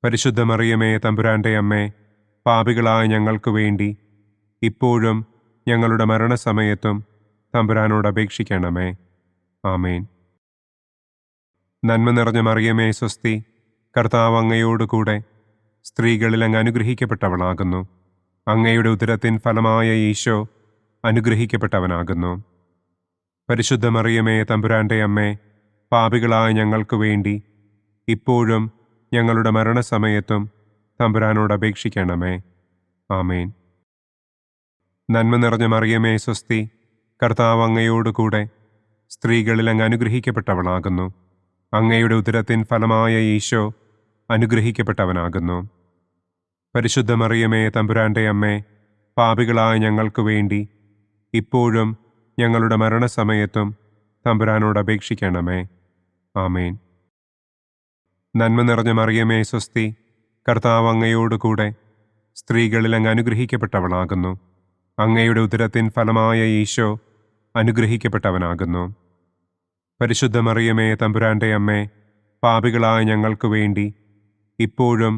പരിശുദ്ധ മറിയമേ, തമ്പുരാന്റെ അമ്മേ, പാപികളായ ഞങ്ങൾക്ക് വേണ്ടി ഇപ്പോഴും ഞങ്ങളുടെ മരണസമയത്തും തമ്പുരാനോട് അപേക്ഷിക്കണമേ. ആമേൻ. നന്മ നിറഞ്ഞ മറിയമേ, സ്വസ്തി. കർത്താവ് അങ്ങയോടുകൂടെ സ്ത്രീകളിൽ അങ്ങ് അനുഗ്രഹിക്കപ്പെട്ടവളാകുന്നു. അങ്ങയുടെ ഉദരത്തിൻ ഫലമായ ഈശോ അനുഗ്രഹിക്കപ്പെട്ടവനാകുന്നു. പരിശുദ്ധ മറിയമേ, തമ്പുരാന്റെ അമ്മേ, പാപികളായ ഞങ്ങൾക്ക് വേണ്ടി ഇപ്പോഴും ഞങ്ങളുടെ മരണസമയത്തും തമ്പുരാനോട് അപേക്ഷിക്കണമേ. ആമേൻ. നന്മ നിറഞ്ഞ മറിയമേ, സ്വസ്തി. കർത്താവ് അങ്ങയോടുകൂടെ സ്ത്രീകളിൽ അങ്ങ് അനുഗ്രഹിക്കപ്പെട്ടവളാകുന്നു. അങ്ങയുടെ ഉദരത്തിൻ ഫലമായ ഈശോ അനുഗ്രഹിക്കപ്പെട്ടവനാകുന്നു. പരിശുദ്ധ മറിയമേ, തമ്പുരാന്റെ അമ്മേ, പാപികളായ ഞങ്ങൾക്ക് വേണ്ടി ഇപ്പോഴും ഞങ്ങളുടെ മരണസമയത്തും തമ്പുരാനോട് അപേക്ഷിക്കണമേ. ആമേൻ. നന്മ നിറഞ്ഞ മറിയമേ, സ്വസ്തി. കർത്താവ് അങ്ങയോടുകൂടെ സ്ത്രീകളിൽ അങ്ങ് അനുഗ്രഹിക്കപ്പെട്ടവളാകുന്നു. അങ്ങയുടെ ഉദരത്തിൻ ഫലമായ ഈശോ അനുഗ്രഹിക്കപ്പെട്ടവനാകുന്നു. പരിശുദ്ധ മറിയമേ, തമ്പുരാന്റെ അമ്മേ, പാപികളായ ഞങ്ങൾക്ക് വേണ്ടി ഇപ്പോഴും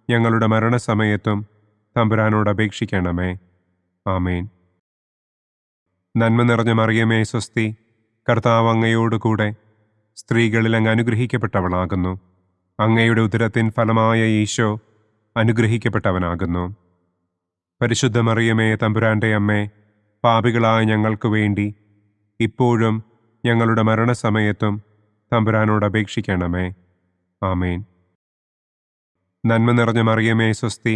ഞങ്ങളുടെ മരണസമയത്തും തമ്പുരാനോട് അപേക്ഷിക്കണമേ. ആമേൻ. നന്മ നിറഞ്ഞ മറിയമേ, സ്വസ്തി. കർത്താവ് അങ്ങയോടുകൂടെ സ്ത്രീകളിൽ അങ്ങ് അനുഗ്രഹിക്കപ്പെട്ടവളാകുന്നു. അങ്ങയുടെ ഉദരത്തിൻ ഫലമായ ഈശോ അനുഗ്രഹിക്കപ്പെട്ടവനാകുന്നു. പരിശുദ്ധ മറിയമേ, തമ്പുരാന്റെ അമ്മേ, പാപികളായ ഞങ്ങൾക്ക് വേണ്ടി ഇപ്പോഴും ഞങ്ങളുടെ മരണസമയത്തും തമ്പുരാനോട് അപേക്ഷിക്കണമേ. ആമേൻ. നന്മ നിറഞ്ഞ മറിയമേ, സ്വസ്തി.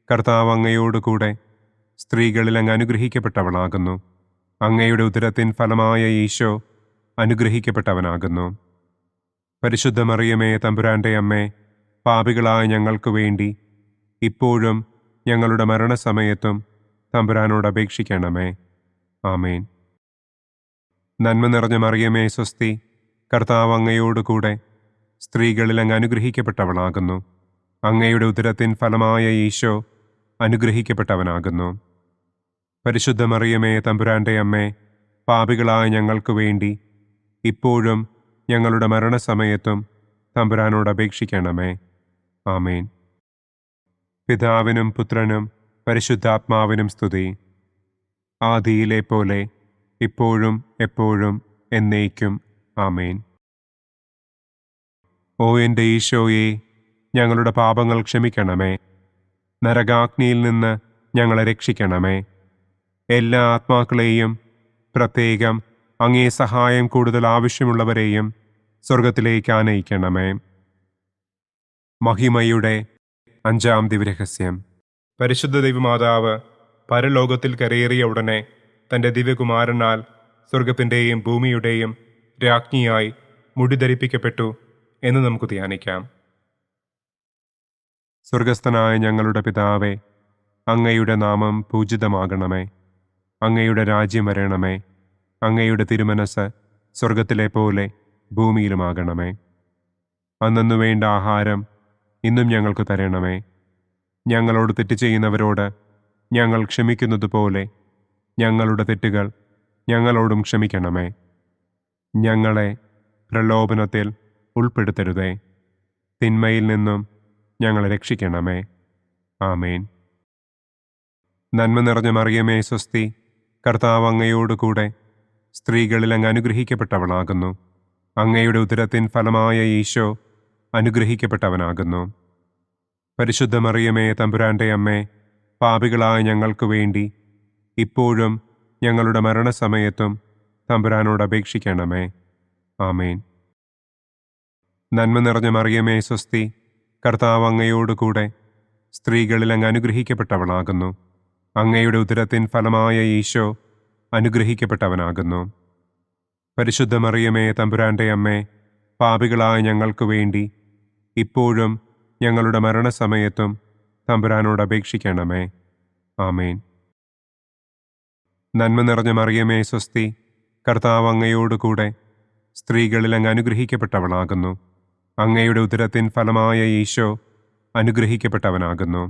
കർത്താവ് അങ്ങയോടുകൂടെ സ്ത്രീകളിൽ അങ്ങ് അനുഗ്രഹിക്കപ്പെട്ടവളാകുന്നു. അങ്ങയുടെ ഉദരത്തിൻ ഫലമായ ഈശോ അനുഗ്രഹിക്കപ്പെട്ടവനാകുന്നു. പരിശുദ്ധ മറിയമേ, തമ്പുരാന്റെ അമ്മേ, പാപികളായ ഞങ്ങൾക്ക് വേണ്ടി ഇപ്പോഴും ഞങ്ങളുടെ മരണസമയത്തും തമ്പുരാനോട് അപേക്ഷിക്കണമേ. ആമേൻ. നന്മ നിറഞ്ഞ മറിയമേ, സ്വസ്തി. കർത്താവ് അങ്ങയോടുകൂടെ സ്ത്രീകളിൽ അങ്ങ് അനുഗ്രഹിക്കപ്പെട്ടവളാകുന്നു. അങ്ങയുടെ ഉദരത്തിൻ ഫലമായ ഈശോ അനുഗ്രഹിക്കപ്പെട്ടവനാകുന്നു. പരിശുദ്ധ മറിയമേ, തമ്പുരാന്റെ അമ്മേ, പാപികളായ ഞങ്ങൾക്ക് വേണ്ടി ഇപ്പോഴും ഞങ്ങളുടെ മരണസമയത്തും തമ്പുരാനോട് അപേക്ഷിക്കണമേ. ആമേൻ. പിതാവിനും പുത്രനും പരിശുദ്ധാത്മാവിനും സ്തുതി. ആദിയിലെ പോലെ ഇപ്പോഴും എപ്പോഴും എന്നേക്കും. ആമേൻ. ഓ എൻ്റെ ഈശോയെ, ഞങ്ങളുടെ പാപങ്ങൾ ക്ഷമിക്കണമേ. നരകാഗ്നിയിൽ നിന്ന് ഞങ്ങളെ രക്ഷിക്കണമേ. എല്ലാ ആത്മാക്കളെയും, പ്രത്യേകം അങ്ങേ സഹായം കൂടുതൽ ആവശ്യമുള്ളവരെയും സ്വർഗത്തിലേക്ക് ആനയിക്കണമേ. മഹിമയുടെ 5-ാം ദിവ്യരഹസ്യം. പരിശുദ്ധ ദൈവമാതാവ് പരലോകത്തിൽ കരയേറിയ ഉടനെ തൻ്റെ ദിവ്യകുമാരനാൽ സ്വർഗത്തിൻ്റെയും ഭൂമിയുടെയും രാജ്ഞിയായി മുടിധരിപ്പിക്കപ്പെട്ടു എന്ന് നമുക്ക് ധ്യാനിക്കാം. സ്വർഗസ്ഥനായ ഞങ്ങളുടെ പിതാവേ, അങ്ങയുടെ നാമം പൂജിതമാകണമേ. അങ്ങയുടെ രാജ്യം വരണമേ. അങ്ങയുടെ തിരുമനസ് സ്വർഗത്തിലെ പോലെ ഭൂമിയിലുമാകണമേ. അന്നു വേണ്ട ആഹാരം ഇന്നും ഞങ്ങൾക്ക് തരണമേ. ഞങ്ങളോട് തെറ്റ് ചെയ്യുന്നവരോട് ഞങ്ങൾ ക്ഷമിക്കുന്നത് പോലെ ഞങ്ങളുടെ തെറ്റുകൾ ഞങ്ങളോടും ക്ഷമിക്കണമേ. ഞങ്ങളെ പ്രലോഭനത്തിൽ ഉൾപ്പെടുത്തരുതേ. തിന്മയിൽ നിന്നും ഞങ്ങളെ രക്ഷിക്കണമേ. ആമേൻ. നന്മ നിറഞ്ഞ മറിയമേ, സ്വസ്തി. കർത്താവ് അങ്ങയോടുകൂടെ സ്ത്രീകളിൽ അങ്ങ് അനുഗ്രഹിക്കപ്പെട്ടവളാകുന്നു. അങ്ങയുടെ ഉദരത്തിൻ ഫലമായ ഈശോ അനുഗ്രഹിക്കപ്പെട്ടവനാകുന്നു. പരിശുദ്ധ മറിയമേ, തമ്പുരാന്റെ അമ്മേ, പാപികളായ ഞങ്ങൾക്ക് വേണ്ടി ഇപ്പോഴും ഞങ്ങളുടെ മരണസമയത്തും തമ്പുരാനോട് അപേക്ഷിക്കണമേ. ആമേൻ. നന്മ നിറഞ്ഞ മറിയമേ സ്വസ്തി, കർത്താവ് അങ്ങയോടുകൂടെ സ്ത്രീകളിൽ അങ്ങ് അനുഗ്രഹിക്കപ്പെട്ടവളാകുന്നു. അങ്ങയുടെ ഉദരത്തിൻ ഫലമായ ഈശോ അനുഗ്രഹിക്കപ്പെട്ടവനാകുന്നു. പരിശുദ്ധ മറിയമേ തമ്പുരാന്റെ അമ്മേ, പാപികളായ ഞങ്ങൾക്ക് വേണ്ടി ഇപ്പോഴും ഞങ്ങളുടെ മരണസമയത്തും തമ്പുരാനോട് അപേക്ഷിക്കണമേ. ആമേൻ. നന്മ നിറഞ്ഞ മറിയമേ സ്വസ്തി, കർത്താവ് അങ്ങയോടുകൂടെ സ്ത്രീകളിൽ അങ്ങ് അനുഗ്രഹിക്കപ്പെട്ടവളാകുന്നു. അങ്ങയുടെ ഉദരത്തിൻ ഫലമായ ഈശോ അനുഗ്രഹിക്കപ്പെട്ടവനാകുന്നു.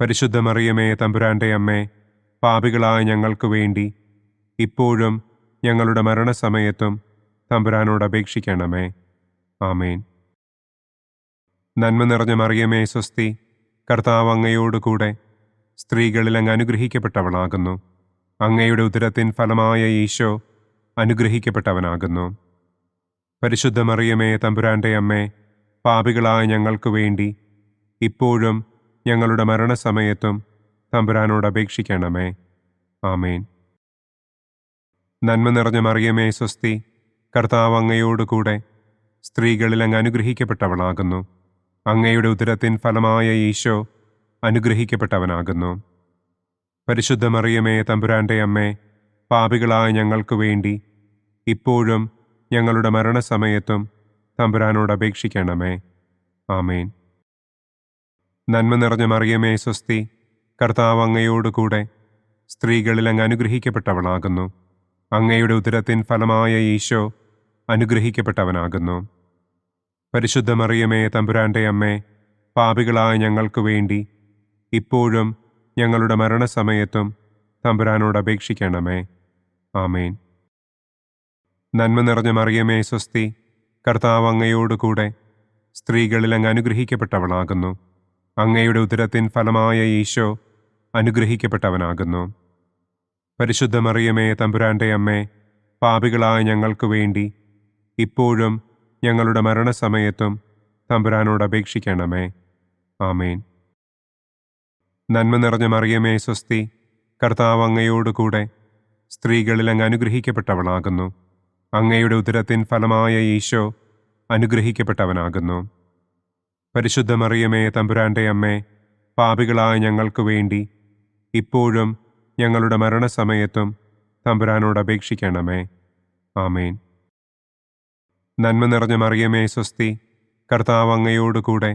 പരിശുദ്ധ മറിയമേ തമ്പുരാന്റെ അമ്മേ, പാപികളായ ഞങ്ങൾക്ക് വേണ്ടി ഇപ്പോഴും ഞങ്ങളുടെ മരണസമയത്തും തമ്പുരാനോട് അപേക്ഷിക്കണമേ. ആമേൻ. നന്മ നിറഞ്ഞ മറിയമേ സ്വസ്തി, കർത്താവ് അങ്ങയോടുകൂടെ സ്ത്രീകളിൽ അങ്ങ് അനുഗ്രഹിക്കപ്പെട്ടവളാകുന്നു. അങ്ങയുടെ ഉദരത്തിൻ ഫലമായ ഈശോ അനുഗ്രഹിക്കപ്പെട്ടവനാകുന്നു. പരിശുദ്ധ മറിയമേ തമ്പുരാന്റെ അമ്മേ, പാപികളായ ഞങ്ങൾക്ക് വേണ്ടി ഇപ്പോഴും ഞങ്ങളുടെ മരണസമയത്തും തമ്പുരാനോട് അപേക്ഷിക്കണമേ. ആമേൻ. നന്മ നിറഞ്ഞ മറിയമേ സ്വസ്തി, കർത്താവ് അങ്ങയോടുകൂടെ സ്ത്രീകളിൽ അങ്ങ് അനുഗ്രഹിക്കപ്പെട്ടവളാകുന്നു. അങ്ങയുടെ ഉദരത്തിൻ ഫലമായ ഈശോ അനുഗ്രഹിക്കപ്പെട്ടവനാകുന്നു. പരിശുദ്ധ മറിയമേ തമ്പുരാന്റെ അമ്മേ, പാപികളായ ഞങ്ങൾക്ക് വേണ്ടി ഇപ്പോഴും ഞങ്ങളുടെ മരണസമയത്തും തമ്പുരാനോട് അപേക്ഷിക്കണമേ. ആമേൻ. നന്മ നിറഞ്ഞ മറിയമേ സ്വസ്തി, കർത്താവ് അങ്ങയോടുകൂടെ സ്ത്രീകളിൽ അങ്ങ് അനുഗ്രഹിക്കപ്പെട്ടവളാകുന്നു. അങ്ങയുടെ ഉദരത്തിൻ ഫലമായ ഈശോ അനുഗ്രഹിക്കപ്പെട്ടവനാകുന്നു. പരിശുദ്ധ മറിയമേ തമ്പുരാന്റെ അമ്മേ, പാപികളായ ഞങ്ങൾക്ക് വേണ്ടി ഇപ്പോഴും ഞങ്ങളുടെ മരണസമയത്തും തമ്പുരാനോട് അപേക്ഷിക്കണമേ. ആമേൻ. നന്മ നിറഞ്ഞ മറിയമേ സ്വസ്തി, കർത്താവ് അങ്ങയോടുകൂടെ സ്ത്രീകളിൽ അങ്ങ് അനുഗ്രഹിക്കപ്പെട്ടവളാകുന്നു. അങ്ങയുടെ ഉദരത്തിൻ ഫലമായ ഈശോ അനുഗ്രഹിക്കപ്പെട്ടവനാകുന്നു. പരിശുദ്ധ മറിയമേ തമ്പുരാന്റെ അമ്മേ, പാപികളായ ഞങ്ങൾക്ക് വേണ്ടി ഇപ്പോഴും ഞങ്ങളുടെ മരണസമയത്തും തമ്പുരാനോട് അപേക്ഷിക്കണമേ. ആമേൻ. നന്മ നിറഞ്ഞ മറിയമേ സ്വസ്തി, കർത്താവ് അങ്ങയോടുകൂടെ സ്ത്രീകളിൽ അങ്ങ് അനുഗ്രഹിക്കപ്പെട്ടവളാകുന്നു. അങ്ങയുടെ ഉദരത്തിൻ ഫലമായ ഈശോ അനുഗ്രഹിക്കപ്പെട്ടവനാകുന്നു. പരിശുദ്ധ മറിയമേ തമ്പുരാന്റെ അമ്മേ, പാപികളായ ഞങ്ങൾക്ക് വേണ്ടി ഇപ്പോഴും ഞങ്ങളുടെ മരണസമയത്തും തമ്പുരാനോട് അപേക്ഷിക്കണമേ. ആമേൻ. നന്മ നിറഞ്ഞ മറിയമേ സ്വസ്തി, കർത്താവ് അങ്ങയോടുകൂടെ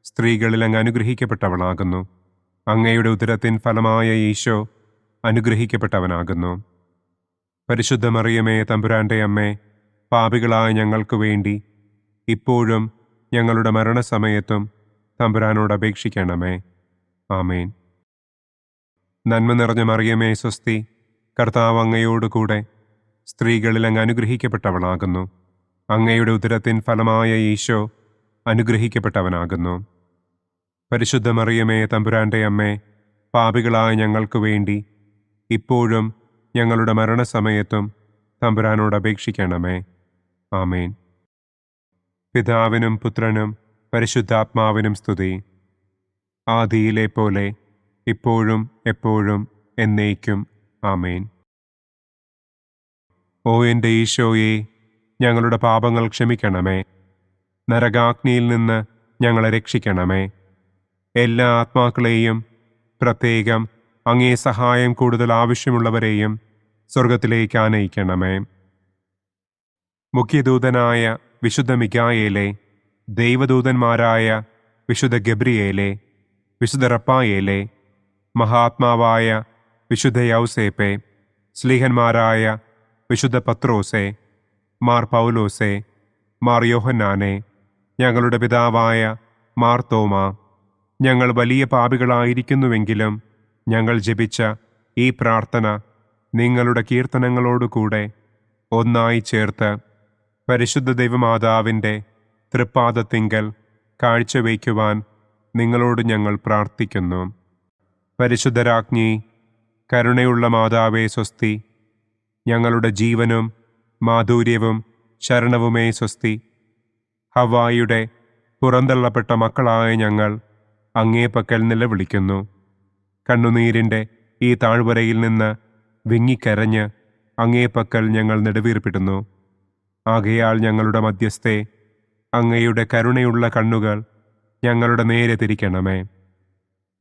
സ്ത്രീകളിൽ അങ്ങ് അനുഗ്രഹിക്കപ്പെട്ടവളാകുന്നു. അങ്ങയുടെ ഉദരത്തിൻ ഫലമായ ഈശോ അനുഗ്രഹിക്കപ്പെട്ടവനാകുന്നു. പരിശുദ്ധ മറിയമേ തമ്പുരാന്റെ അമ്മേ, പാപികളായ ഞങ്ങൾക്ക് വേണ്ടി ഇപ്പോഴും ഞങ്ങളുടെ മരണസമയത്തും തമ്പുരാനോട് അപേക്ഷിക്കണമേ. ആമേൻ. നന്മ നിറഞ്ഞ മറിയമേ സ്വസ്തി, കർത്താവ് അങ്ങയോടുകൂടെ സ്ത്രീകളിൽ അങ്ങ് അനുഗ്രഹിക്കപ്പെട്ടവളാകുന്നു. അങ്ങയുടെ ഉദരത്തിൻ ഫലമായ ഈശോ അനുഗ്രഹിക്കപ്പെട്ടവനാകുന്നു. പരിശുദ്ധ മറിയമേ തമ്പുരാന്റെ അമ്മേ, പാപികളായ ഞങ്ങൾക്ക് വേണ്ടി ഇപ്പോഴും ഞങ്ങളുടെ മരണസമയത്തും തമ്പുരാനോട് അപേക്ഷിക്കണമേ. ആമേൻ. പിതാവിനും പുത്രനും പരിശുദ്ധാത്മാവിനും സ്തുതി. ആദിയിലെ പോലെ ഇപ്പോഴും എപ്പോഴും എന്നേക്കും. ആമേൻ. ഓ എൻ്റെ ഈശോയെ, ഞങ്ങളുടെ പാപങ്ങൾ ക്ഷമിക്കണമേ. നരകാഗ്നിയിൽ നിന്ന് ഞങ്ങളെ രക്ഷിക്കണമേ. എല്ലാ ആത്മാക്കളെയും, പ്രത്യേകം അങ്ങേ സഹായം കൂടുതൽ ആവശ്യമുള്ളവരെയും സ്വർഗത്തിലേക്ക് ആനയിക്കണമേ. മുഖ്യദൂതനായ വിശുദ്ധ മിഖായേലേ, ദൈവദൂതന്മാരായ വിശുദ്ധ ഗബ്രിയേലേ, വിശുദ്ധ റപ്പായേലേ, മഹാത്മാവായ വിശുദ്ധ യൗസേപ്പേ, സ്ലീഹന്മാരായ വിശുദ്ധ പത്രോസേ, മാർ പൗലോസേ, മാർ യോഹന്നാനെ, ഞങ്ങളുടെ പിതാവായ മാർ തോമാ, ഞങ്ങൾ വലിയ പാപികളായിരിക്കുന്നുവെങ്കിലും ഞങ്ങൾ ജപിച്ച ഈ പ്രാർത്ഥന നിങ്ങളുടെ കീർത്തനങ്ങളോടുകൂടെ ഒന്നായി ചേർത്ത് പരിശുദ്ധ ദൈവമാതാവിൻ്റെ തൃപ്പാദത്തിങ്കൽ കാഴ്ചവയ്ക്കുവാൻ നിങ്ങളോട് ഞങ്ങൾ പ്രാർത്ഥിക്കുന്നു. പരിശുദ്ധരാജ്ഞി, കരുണയുള്ള മാതാവേ സ്വസ്തി. ഞങ്ങളുടെ ജീവനും മാധുര്യവും ശരണവുമേ സ്വസ്തി. ഹവ്വായുടെ പുറന്തള്ളപ്പെട്ട മക്കളായ ഞങ്ങൾ അങ്ങേപ്പക്കൽ നിലവിളിക്കുന്നു. കണ്ണുനീരിൻ്റെ ഈ താഴ്വരയിൽ നിന്ന് വിങ്ങിക്കരഞ്ഞ് അങ്ങേപ്പക്കൽ ഞങ്ങൾ നെടുവീർപ്പിടുന്നു. ആകയാൽ ഞങ്ങളുടെ മധ്യസ്ഥെ, അങ്ങയുടെ കരുണയുള്ള കണ്ണുകൾ ഞങ്ങളുടെ നേരെ തിരിക്കണമേ.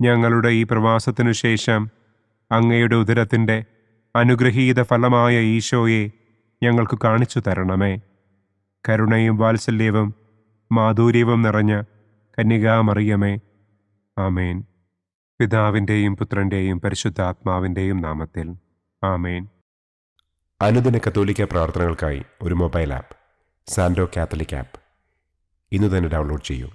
ഞങ്ങളുടെ ഈ പ്രവാസത്തിനു ശേഷം അങ്ങയുടെ ഉദരത്തിൻ്റെ അനുഗ്രഹീത ഫലമായ ഈശോയെ ഞങ്ങൾക്ക് കാണിച്ചു തരണമേ. കരുണയും വാത്സല്യവും മാധുര്യവും നിറഞ്ഞ കന്യകാമറിയമേ, ആമേൻ. പിതാവിൻ്റെയും പുത്രൻ്റെയും പരിശുദ്ധാത്മാവിൻ്റെയും നാമത്തിൽ, ആമേൻ. അനുദിന കത്തോലിക്ക പ്രാർത്ഥനകൾക്കായി ഒരു മൊബൈൽ ആപ്പ്, സാൻഡോ കാത്തലിക് ആപ്പ്, ഇന്ന് തന്നെ ഡൗൺലോഡ് ചെയ്യൂ.